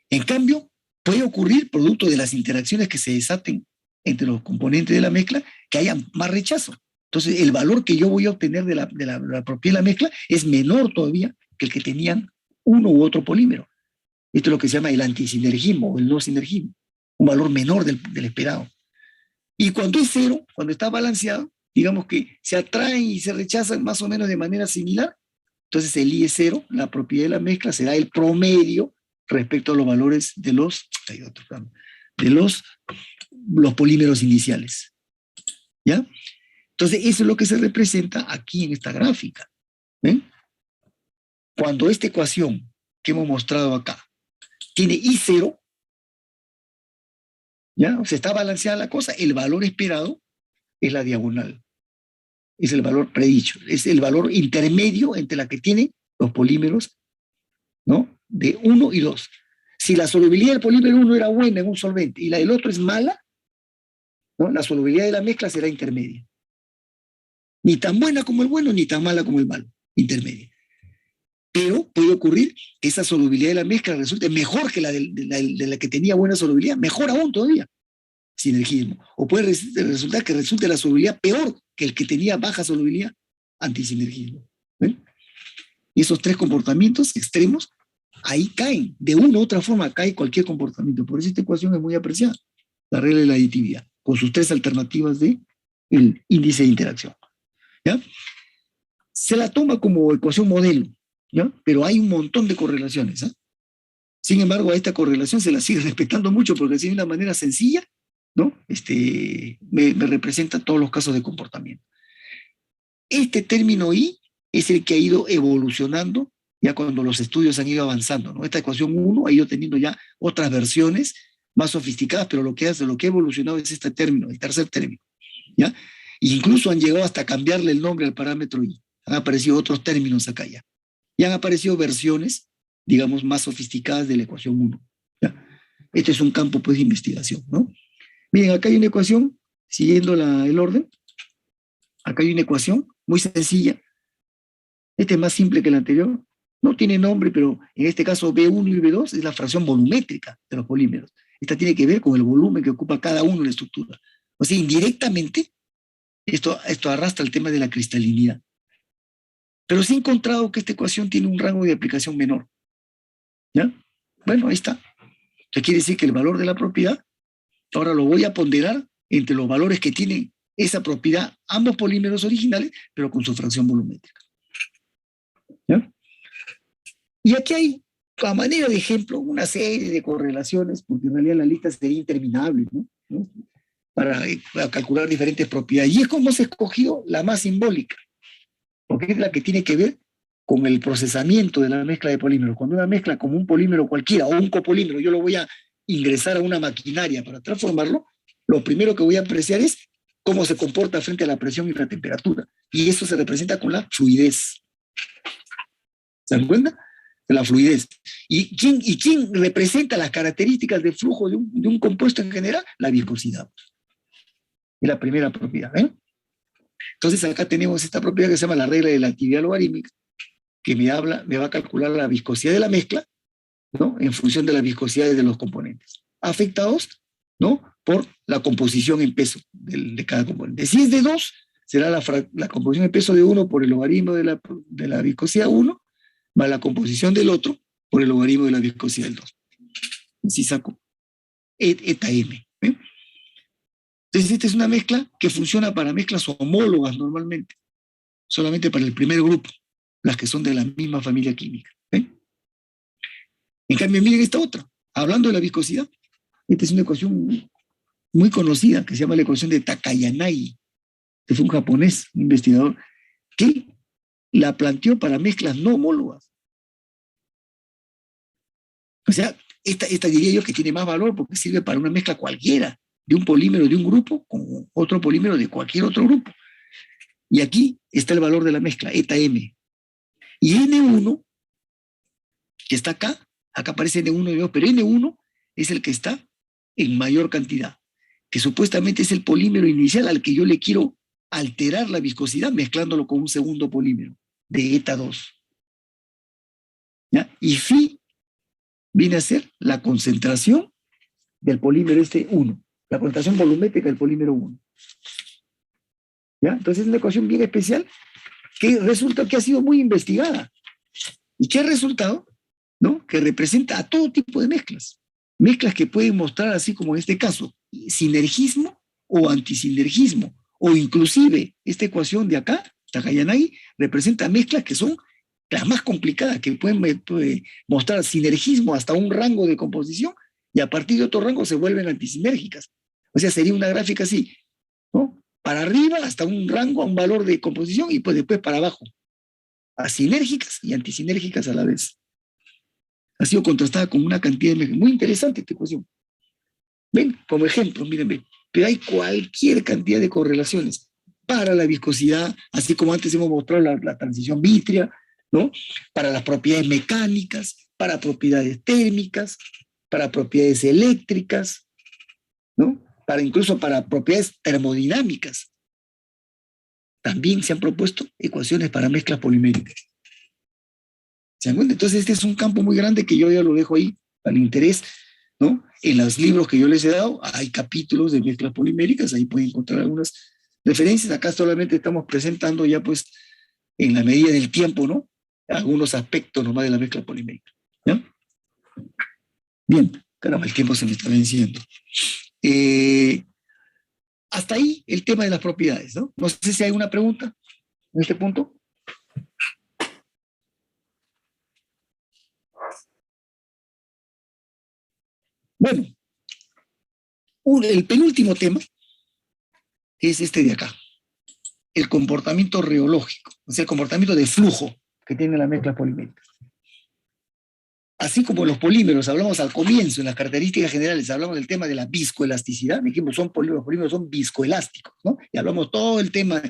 En cambio, puede ocurrir, producto de las interacciones que se desaten entre los componentes de la mezcla, que haya más rechazo. Entonces, el valor que yo voy a obtener de la propiedad de la mezcla es menor todavía que el que tenían uno u otro polímero. Esto es lo que se llama el antisinergismo o el no sinergismo, un valor menor del esperado. Y cuando es cero, cuando está balanceado, digamos que se atraen y se rechazan más o menos de manera similar, entonces el I es cero, la propiedad de la mezcla será el promedio respecto a los valores de los polímeros iniciales. ¿Ya? Entonces, eso es lo que se representa aquí en esta gráfica. ¿Ven? Cuando esta ecuación que hemos mostrado acá tiene I0, ¿ya? O sea, está balanceada la cosa, el valor esperado es la diagonal. Es el valor predicho, es el valor intermedio entre la que tienen los polímeros, ¿no? De 1 y 2. Si la solubilidad del polímero 1 era buena en un solvente y la del otro es mala, ¿no? La solubilidad de la mezcla será intermedia. Ni tan buena como el bueno, ni tan mala como el malo, intermedia. Pero puede ocurrir que esa solubilidad de la mezcla resulte mejor que la de la que tenía buena solubilidad, mejor aún todavía, sinergismo. O puede resultar que resulte la solubilidad peor que el que tenía baja solubilidad, antisinergismo. ¿Ven? Y esos tres comportamientos extremos, ahí caen. De una u otra forma cae cualquier comportamiento. Por eso esta ecuación es muy apreciada, la regla de la aditividad, con sus tres alternativas del índice de interacción. ¿Ya? Se la toma como ecuación modelo, ¿ya? Pero hay un montón de correlaciones. ¿Eh? Sin embargo, a esta correlación se la sigue respetando mucho porque así de una manera sencilla, ¿no? Me representa todos los casos de comportamiento. Este término I es el que ha ido evolucionando ya cuando los estudios han ido avanzando, ¿no? Esta ecuación 1 ha ido teniendo ya otras versiones más sofisticadas, pero lo que ha evolucionado es este término, el tercer término, ¿ya? E incluso han llegado hasta cambiarle el nombre al parámetro I. Han aparecido otros términos acá ya. Y han aparecido versiones, digamos, más sofisticadas de la ecuación 1. ¿Ya? Este es un campo, pues, de investigación, ¿no? Miren, acá hay una ecuación, siguiendo el orden. Acá hay una ecuación muy sencilla. Este es más simple que el anterior. No tiene nombre, pero en este caso B1 y B2 es la fracción volumétrica de los polímeros. Esta tiene que ver con el volumen que ocupa cada uno de la estructura. O sea, indirectamente, esto arrastra el tema de la cristalinidad. Pero sí he encontrado que esta ecuación tiene un rango de aplicación menor. ¿Ya? Bueno, ahí está. Esto quiere decir que el valor de la propiedad, ahora lo voy a ponderar entre los valores que tienen esa propiedad, ambos polímeros originales, pero con su fracción volumétrica. ¿Ya? Y aquí hay, a manera de ejemplo, una serie de correlaciones, porque en realidad la lista sería interminable, ¿no? Para calcular diferentes propiedades. Y es como se escogió la más simbólica, porque es la que tiene que ver con el procesamiento de la mezcla de polímeros. Cuando una mezcla como un polímero cualquiera o un copolímero, yo lo voy a ingresar a una maquinaria para transformarlo, lo primero que voy a apreciar es cómo se comporta frente a la presión y la temperatura. Y eso se representa con la fluidez. ¿Se dan cuenta? La fluidez. ¿Y quién representa las características de flujo de un compuesto en general? La viscosidad. Es la primera propiedad. ¿Eh? Entonces acá tenemos esta propiedad que se llama la regla de la actividad logarítmica, que me va a calcular la viscosidad de la mezcla, ¿no? En función de las viscosidades de los componentes, afectados, ¿no? Por la composición en peso de cada componente. Si es de 2, será la composición en peso de 1 por el logaritmo de la viscosidad 1, más la composición del otro por el logaritmo de la viscosidad del 2. Así saco eta m. ¿Eh? Entonces esta es una mezcla que funciona para mezclas homólogas normalmente, solamente para el primer grupo, las que son de la misma familia química. ¿Eh? En cambio, miren esta otra, hablando de la viscosidad. Esta es una ecuación muy conocida que se llama la ecuación de Takayanagi, que fue un japonés, un investigador, que la planteó para mezclas no homólogas. O sea, esta diría yo que tiene más valor porque sirve para una mezcla cualquiera, de un polímero de un grupo con otro polímero de cualquier otro grupo. Y aquí está el valor de la mezcla, eta m. Y N1, que está acá aparece N1 y N2, pero N1 es el que está en mayor cantidad, que supuestamente es el polímero inicial al que yo le quiero alterar la viscosidad mezclándolo con un segundo polímero de eta 2. ¿Ya? Y phi viene a ser la concentración del polímero este 1, la concentración volumétrica del polímero 1. ¿Ya? Entonces es una ecuación bien especial que resulta que ha sido muy investigada. ¿Y qué ha resultado? ¿No? Que representa a todo tipo de mezclas. Mezclas que pueden mostrar, así como en este caso, sinergismo o antisinergismo, o inclusive esta ecuación de acá, Takayanagi, representa mezclas que son las más complicadas, que pueden mostrar sinergismo hasta un rango de composición, y a partir de otro rango se vuelven antisinérgicas. O sea, sería una gráfica así, ¿no? Para arriba hasta un rango, a un valor de composición, y pues después para abajo, a sinérgicas y antisinérgicas a la vez. Ha sido contrastada con una cantidad de mezclas. Muy interesante esta ecuación. Ven, como ejemplo, miren, ven. Pero hay cualquier cantidad de correlaciones para la viscosidad, así como antes hemos mostrado la transición vítrea, ¿no? Para las propiedades mecánicas, para propiedades térmicas, para propiedades eléctricas, ¿no? Incluso para propiedades termodinámicas. También se han propuesto ecuaciones para mezclas poliméricas. ¿Se dan cuenta? Entonces este es un campo muy grande que yo ya lo dejo ahí al interés, ¿no? En los libros que yo les he dado hay capítulos de mezclas poliméricas, ahí pueden encontrar algunas referencias. Acá solamente estamos presentando ya pues en la medida del tiempo, ¿no? Algunos aspectos nomás de la mezcla polimérica. ¿Ya? Bien, caramba, el tiempo se me está venciendo. Hasta ahí el tema de las propiedades, ¿no? No sé si hay una pregunta en este punto. Bueno, el penúltimo tema es este de acá, el comportamiento reológico, o sea, el comportamiento de flujo que tiene la mezcla polimérica. Así como los polímeros, hablamos al comienzo, en las características generales, hablamos del tema de la viscoelasticidad, dijimos, los polímeros son viscoelásticos, ¿no? Y hablamos todo el tema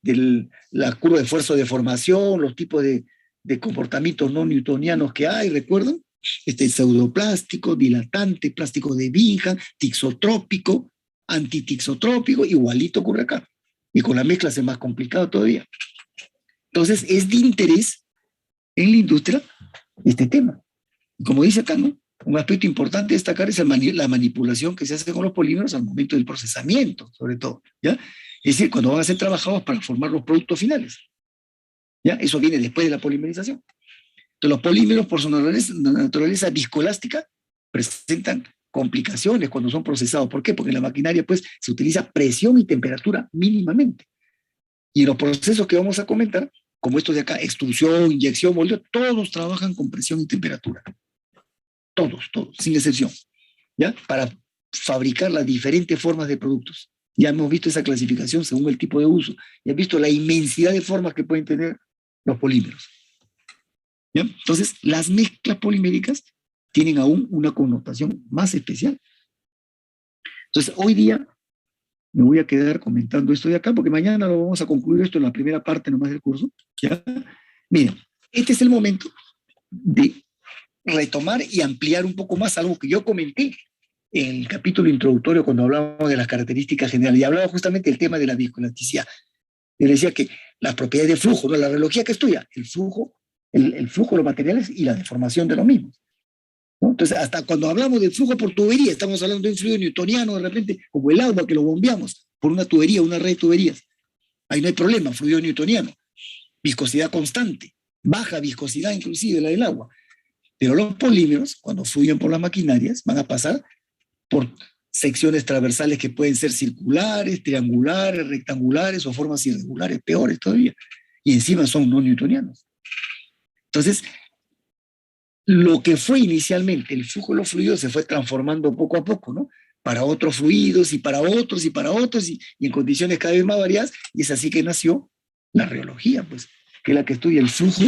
de la curva de esfuerzo de formación, los tipos de comportamientos no newtonianos que hay, ¿recuerdan? Pseudoplástico, dilatante, plástico de Bingham, tixotrópico, antitixotrópico, igualito ocurre acá. Y con la mezcla es más complicado todavía. Entonces, es de interés en la industria este tema. Como dice acá, ¿no? Un aspecto importante a destacar es la manipulación que se hace con los polímeros al momento del procesamiento, sobre todo, ¿ya? Es decir, cuando van a ser trabajados para formar los productos finales, ¿ya? Eso viene después de la polimerización. Entonces, los polímeros, por su naturaleza viscoelástica, presentan complicaciones cuando son procesados. ¿Por qué? Porque en la maquinaria, pues, se utiliza presión y temperatura mínimamente. Y en los procesos que vamos a comentar, como estos de acá, extrusión, inyección, moldeo, todos trabajan con presión y temperatura. Todos, sin excepción, ¿ya? Para fabricar las diferentes formas de productos. Ya hemos visto esa clasificación según el tipo de uso. Ya hemos visto la inmensidad de formas que pueden tener los polímeros. ¿Ya? Entonces, las mezclas poliméricas tienen aún una connotación más especial. Entonces, hoy día me voy a quedar comentando esto de acá, porque mañana lo vamos a concluir esto en la primera parte nomás del curso. ¿Ya? Miren, este es el momento de retomar y ampliar un poco más algo que yo comenté en el capítulo introductorio cuando hablábamos de las características generales, y hablaba justamente del tema de la viscoelasticidad. Yo decía que las propiedades de flujo, ¿no? La reología que estudia, el flujo de los materiales y la deformación de los mismos, ¿no? Entonces, hasta cuando hablamos de flujo por tubería, estamos hablando de un fluido newtoniano, de repente, como el agua que lo bombeamos por una tubería, una red de tuberías. Ahí no hay problema, fluido newtoniano. Viscosidad constante, baja viscosidad inclusive la del agua. Pero los polímeros, cuando fluyen por las maquinarias, van a pasar por secciones transversales que pueden ser circulares, triangulares, rectangulares o formas irregulares, peores todavía. Y encima son no newtonianos. Entonces, lo que fue inicialmente el flujo de los fluidos se fue transformando poco a poco, ¿no? Para otros fluidos y para otros y para otros y en condiciones cada vez más variadas. Y es así que nació la reología, pues, que es la que estudia el flujo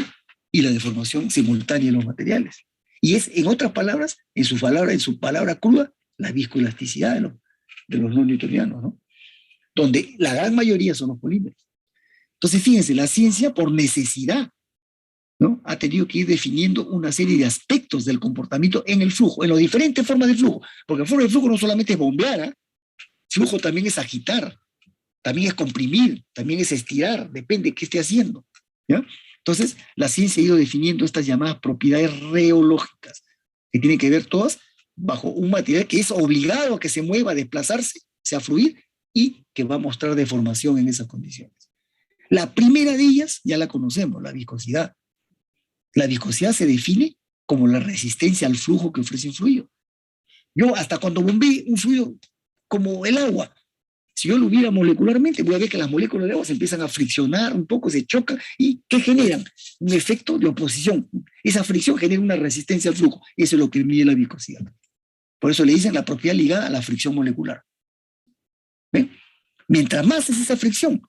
y la deformación simultánea de los materiales. Y es, en otras palabras, en su palabra cruda, la viscoelasticidad de los no newtonianos, ¿no? Donde la gran mayoría son los polímeros. Entonces, fíjense, la ciencia por necesidad ¿no? Ha tenido que ir definiendo una serie de aspectos del comportamiento en el flujo, en las diferentes formas de flujo, porque el flujo no solamente es bombear, ¿eh? Flujo también es agitar, también es comprimir, también es estirar, depende de qué esté haciendo, ¿ya? Entonces, la ciencia ha ido definiendo estas llamadas propiedades reológicas, que tienen que ver todas bajo un material que es obligado a que se mueva, a desplazarse, sea fluir, y que va a mostrar deformación en esas condiciones. La primera de ellas ya la conocemos, la viscosidad. La viscosidad se define como la resistencia al flujo que ofrece un fluido. Yo hasta cuando bombee un fluido como el agua, si yo lo hubiera molecularmente, voy a ver que las moléculas de agua se empiezan a friccionar un poco, se chocan, y ¿qué generan? Un efecto de oposición. Esa fricción genera una resistencia al flujo. Eso es lo que mide la viscosidad. Por eso le dicen la propiedad ligada a la fricción molecular. ¿Ven? Mientras más es esa fricción,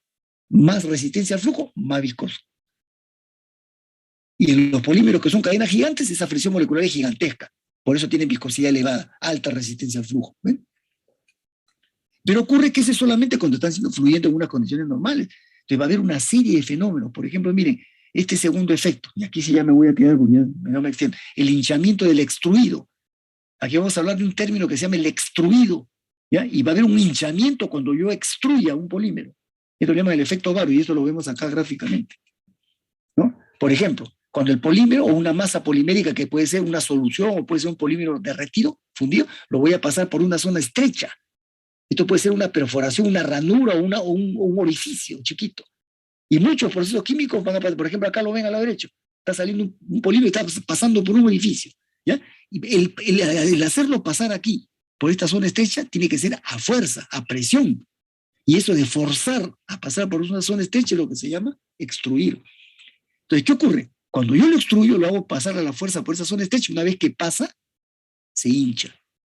más resistencia al flujo, más viscoso. Y en los polímeros que son cadenas gigantes, esa fricción molecular es gigantesca. Por eso tienen viscosidad elevada, alta resistencia al flujo. ¿Ven? Pero ocurre que ese es solamente cuando están siendo fluyendo en unas condiciones normales. Entonces va a haber una serie de fenómenos. Por ejemplo, miren, este segundo efecto, y aquí sí ya me voy a quedar porque ya no me extiendo, el hinchamiento del extruido. Aquí vamos a hablar de un término que se llama el extruido, ¿ya? Y va a haber un hinchamiento cuando yo extruya un polímero. Esto lo llaman el efecto Barrow, y esto lo vemos acá gráficamente, ¿no? Por ejemplo, cuando el polímero o una masa polimérica que puede ser una solución o puede ser un polímero derretido, fundido, lo voy a pasar por una zona estrecha. Esto puede ser una perforación, una ranura o un orificio chiquito. Y muchos procesos químicos van a pasar, por ejemplo, acá lo ven a la derecha, está saliendo un polímero y está pasando por un orificio, ¿ya? Y el hacerlo pasar aquí, por esta zona estrecha, tiene que ser a fuerza, a presión. Y eso de forzar a pasar por una zona estrecha es lo que se llama extruir. Entonces, ¿qué ocurre? Cuando yo lo extruyo, lo hago pasar a la fuerza por esa zona estrecha, una vez que pasa, se hincha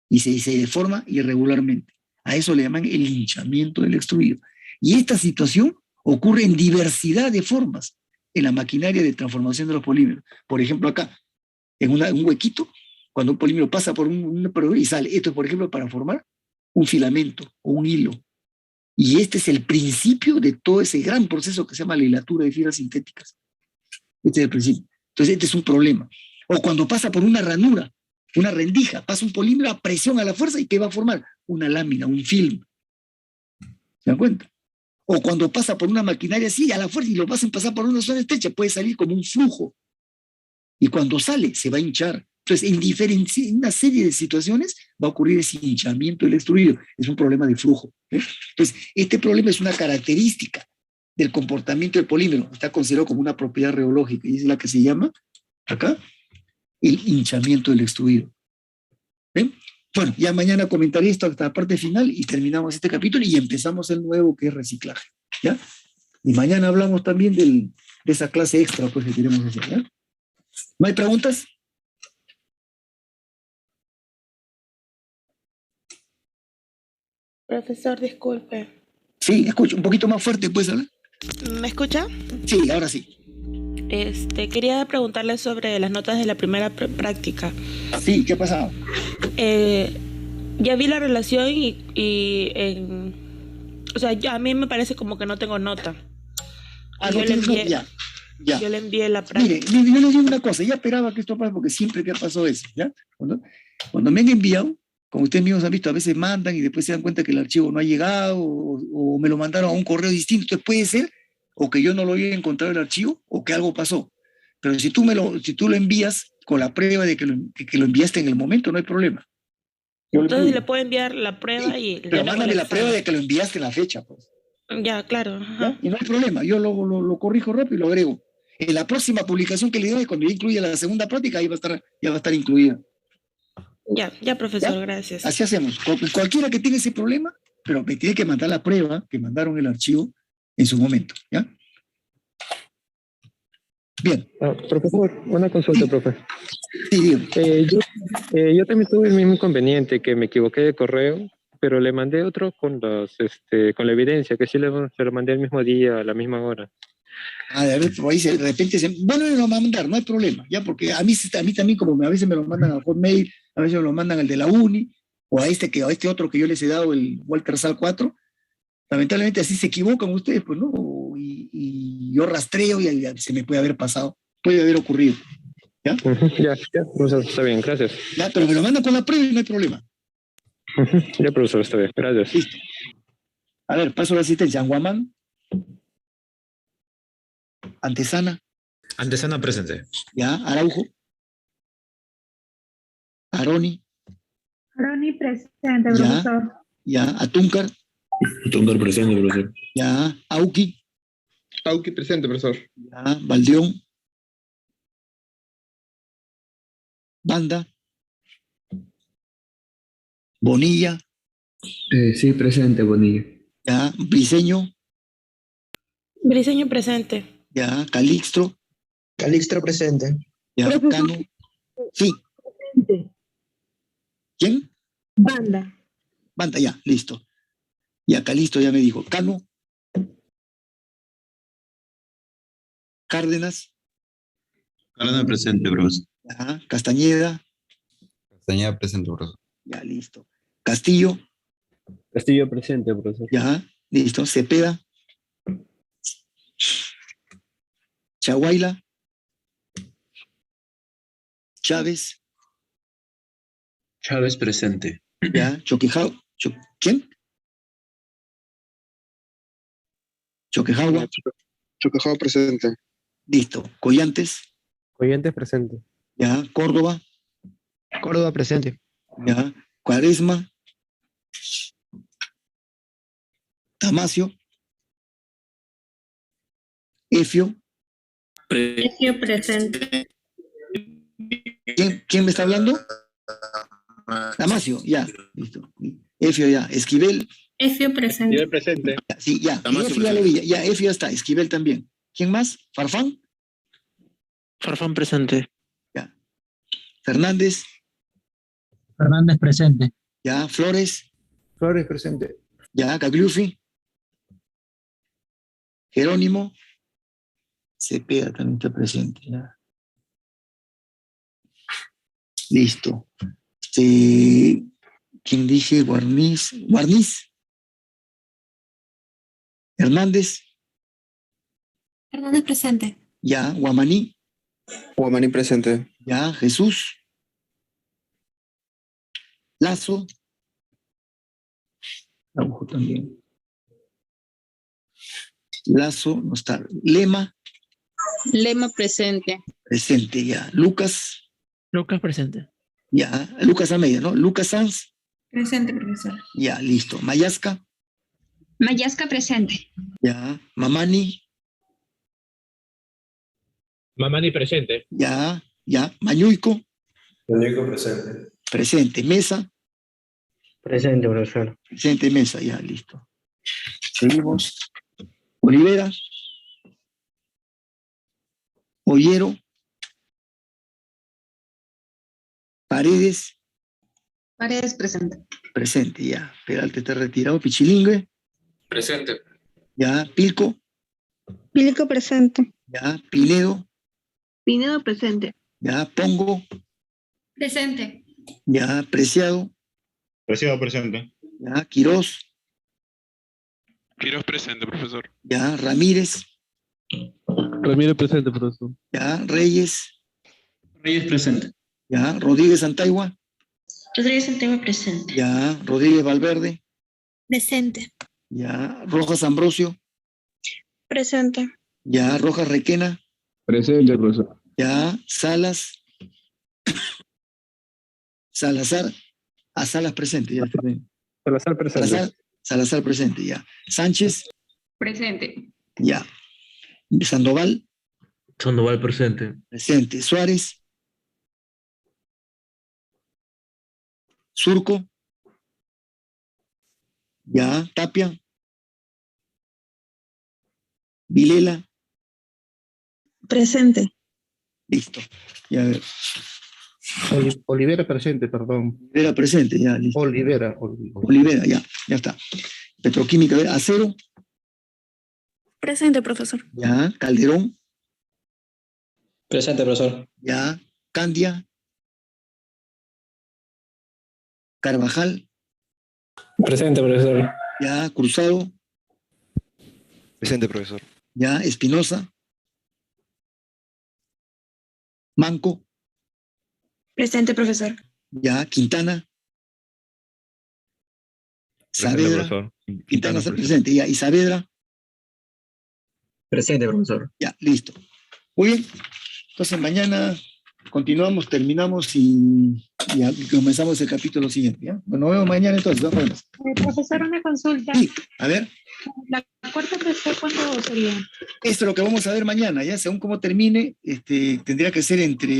y se deforma irregularmente. A eso le llaman el hinchamiento del extruido. Y esta situación ocurre en diversidad de formas en la maquinaria de transformación de los polímeros. Por ejemplo, acá, en un huequito, cuando un polímero pasa por un proveedor y sale. Esto es, por ejemplo, para formar un filamento o un hilo. Y este es el principio de todo ese gran proceso que se llama la hilatura de fibras sintéticas. Este es el principio. Entonces, este es un problema. O cuando pasa por una ranura, una rendija, pasa un polímero a presión a la fuerza y ¿qué va a formar? Una lámina, un film. ¿Se dan cuenta? O cuando pasa por una maquinaria así, a la fuerza, y lo hacen pasar por una zona estrecha, puede salir como un flujo. Y cuando sale, se va a hinchar. Entonces, en una serie de situaciones va a ocurrir ese hinchamiento del extruido. Es un problema de flujo, ¿eh? Entonces, este problema es una característica del comportamiento del polímero. Está considerado como una propiedad reológica, y es la que se llama, acá, el hinchamiento del extruido. ¿Ven? Bueno, ya mañana comentaré esto hasta la parte final y terminamos este capítulo y empezamos el nuevo, que es reciclaje, ¿ya? Y mañana hablamos también de esa clase extra pues, que queremos hacer, ¿ya? ¿No hay preguntas? Profesor, disculpe. Sí, escucho, un poquito más fuerte, ¿puedes hablar? ¿Me escucha? Sí, ahora sí. Quería preguntarle sobre las notas de la primera práctica. Sí, ¿qué ha pasado? Ya vi la relación o sea, a mí me parece como que no tengo nota. Ah, no tienes nota, ya. Yo le envié la práctica. Mire, yo les digo una cosa, ya esperaba que esto pase porque siempre que pasó eso, ¿ya? Cuando me han enviado, como ustedes mismos han visto, a veces mandan y después se dan cuenta que el archivo no ha llegado o me lo mandaron a un correo distinto. Entonces puede ser o que yo no lo haya encontrado el archivo o que algo pasó. Pero si tú lo envías con la prueba de que lo enviaste en el momento, no hay problema. Entonces le puedo enviar la prueba, sí, y... Pero mándame la prueba de que lo enviaste en la fecha, pues. Ya, claro. ¿Ya? Y no hay problema, yo lo corrijo rápido y lo agrego. En la próxima publicación que le doy, cuando ya incluya la segunda práctica, ahí ya va a estar incluida. Ya, profesor, ¿Ya? Gracias. Así hacemos. Cualquiera que tenga ese problema, pero me tiene que mandar la prueba que mandaron el archivo en su momento, ¿ya? Bien. Profesor, una consulta, Sí. profe. Sí, dígame. Yo también tuve el mismo inconveniente, que me equivoqué de correo, pero le mandé otro con con la evidencia, que sí se lo mandé el mismo día, a la misma hora. A ver, por ahí de repente bueno, lo va a mandar, no hay problema, ya, porque a mí también, como a veces me lo mandan al Hotmail, a veces me lo mandan al de la Uni, o a este otro que yo les he dado, el Walter Sal 4, lamentablemente así se equivocan ustedes, pues, ¿no? Y yo rastreo y se me puede haber pasado puede haber ocurrido. Ujú, ya, profesor, está bien, gracias. Ya, pero me lo manda con la prueba y no hay problema. Ujú, ya, profesor, está bien, gracias. Listo. A ver, paso a la asistencia. Anguamán, Antesana, Antesana presente. ya, Araujo, Aroni, Ronnie presente, Ya. profesor. ya, Atúncar, Tungar presente, profesor. ya, Auqui, Auki presente, profesor. ya, Valdeón, Banda, Bonilla, Sí, presente, Bonilla. ya, Briseño, Briseño presente. ya, Calixto, Calixto presente. ya, Profesor. Cano, sí, ¿quién? Banda. Banda, ya, listo. Ya, Calixto ya me dijo. Cano, Cárdenas, Cárdenas presente, profesor. ya, Castañeda, Castañeda presente, profesor. ya, listo. Castillo, Castillo presente, profesor. ya, listo. Cepeda, Chaguaila, Chávez, Chávez presente. ya, ¿quién? Choquejagua, Chocajado presente. listo. Collantes, Oyentes presente. ya, Córdoba, Córdoba presente. ya, Cuaresma, Tamacio, Efio, Sergio presente. ¿quién me está hablando? Tamacio, ya, listo. Efio ya, Esquivel, Efio presente. presente. ya, sí, ya. Tamacio Efio ya lo vi, ya, Efio ya está, Esquivel también. ¿Quién más? Farfán, Farfán presente. Fernández, Fernández presente. ya, Flores, Flores presente. ya, Cagliufi, Jerónimo, Cepeda también está presente, ya. Listo. ¿Quién dije? Guarniz, Hernández, Fernández presente. ya, Guamaní, Guamaní presente. ya, Jesús, Lazo, Araujo también. Lazo no está. Lema, Lema presente. presente ya. Lucas, Lucas presente. ya. Lucas a media, ¿no? Lucas Sanz, Presente, profesor. ya, listo. Mayasca, Mayasca presente. ya. Mamani, Mamani presente. ya, ya. Mañuico, Mañuico presente. presente. Mesa, Presente, profesor. presente. Mesa, ya, listo. Seguimos. Olivera, Ollero, Paredes, Paredes presente. presente, ya. Peralta está retirado. Pichilingue, Presente. ya. Pilco, Pílico presente. ya. Pinedo, Pinedo presente. ya. Pongo, Presente. ya. Preciado, Preciado presente. ya. Quirós, Quiroz presente, profesor. ya. Ramírez, Ramírez presente, profesor. ya. Reyes, Reyes presente. ya. Rodríguez Antaigua, Rodríguez Santiago presente. ya. Rodríguez Valverde, Presente. ya. Rojas Ambrosio, Presente. ya. Rojas Requena, Presente, profesor. ya. Salas, Salazar, a Salas presente, ya. Salazar presente. Salazar presente, ya. Sánchez, Presente. ya. Sandoval, Sandoval presente. presente. Suárez, Surco, ya. Tapia, Vilela, Presente. listo. Ya, a ver. Olivera presente, perdón. Olivera presente, ya, listo. Olivera. Olivera, ya está. Petroquímica, a ver, Acero, Presente, profesor. ya. Calderón, Presente, profesor. ya. Candia, Carvajal, Presente, profesor. ya. Cruzado, Presente, profesor. ya. Espinosa, Manco, Presente, profesor. ya, Quintana, Saavedra, Quintana está presente, ya, y Saavedra, Presente, profesor. ya, listo. Muy bien, entonces mañana continuamos, terminamos y comenzamos el capítulo siguiente, ¿ya? Bueno, nos vemos mañana entonces, ¿no? Bueno, Profesor, una consulta. sí, a ver, ¿La cuarta presión cuándo sería? esto es lo que vamos a ver mañana, ya, según cómo termine, tendría que ser entre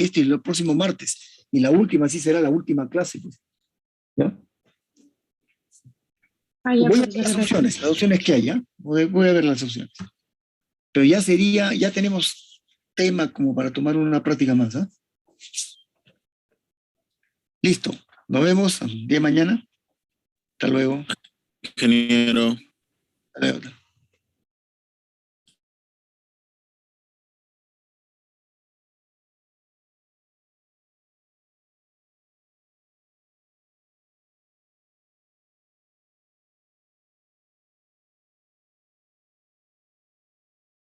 este y el próximo martes, y la última sí será la última clase, pues, ¿ya? Voy a ver las opciones que hay, ¿ya? Voy a ver las opciones. Pero ya sería, ya tenemos tema como para tomar una práctica más, ¿ah? Listo, nos vemos el día de mañana. Hasta luego. Ingeniero. Hasta luego.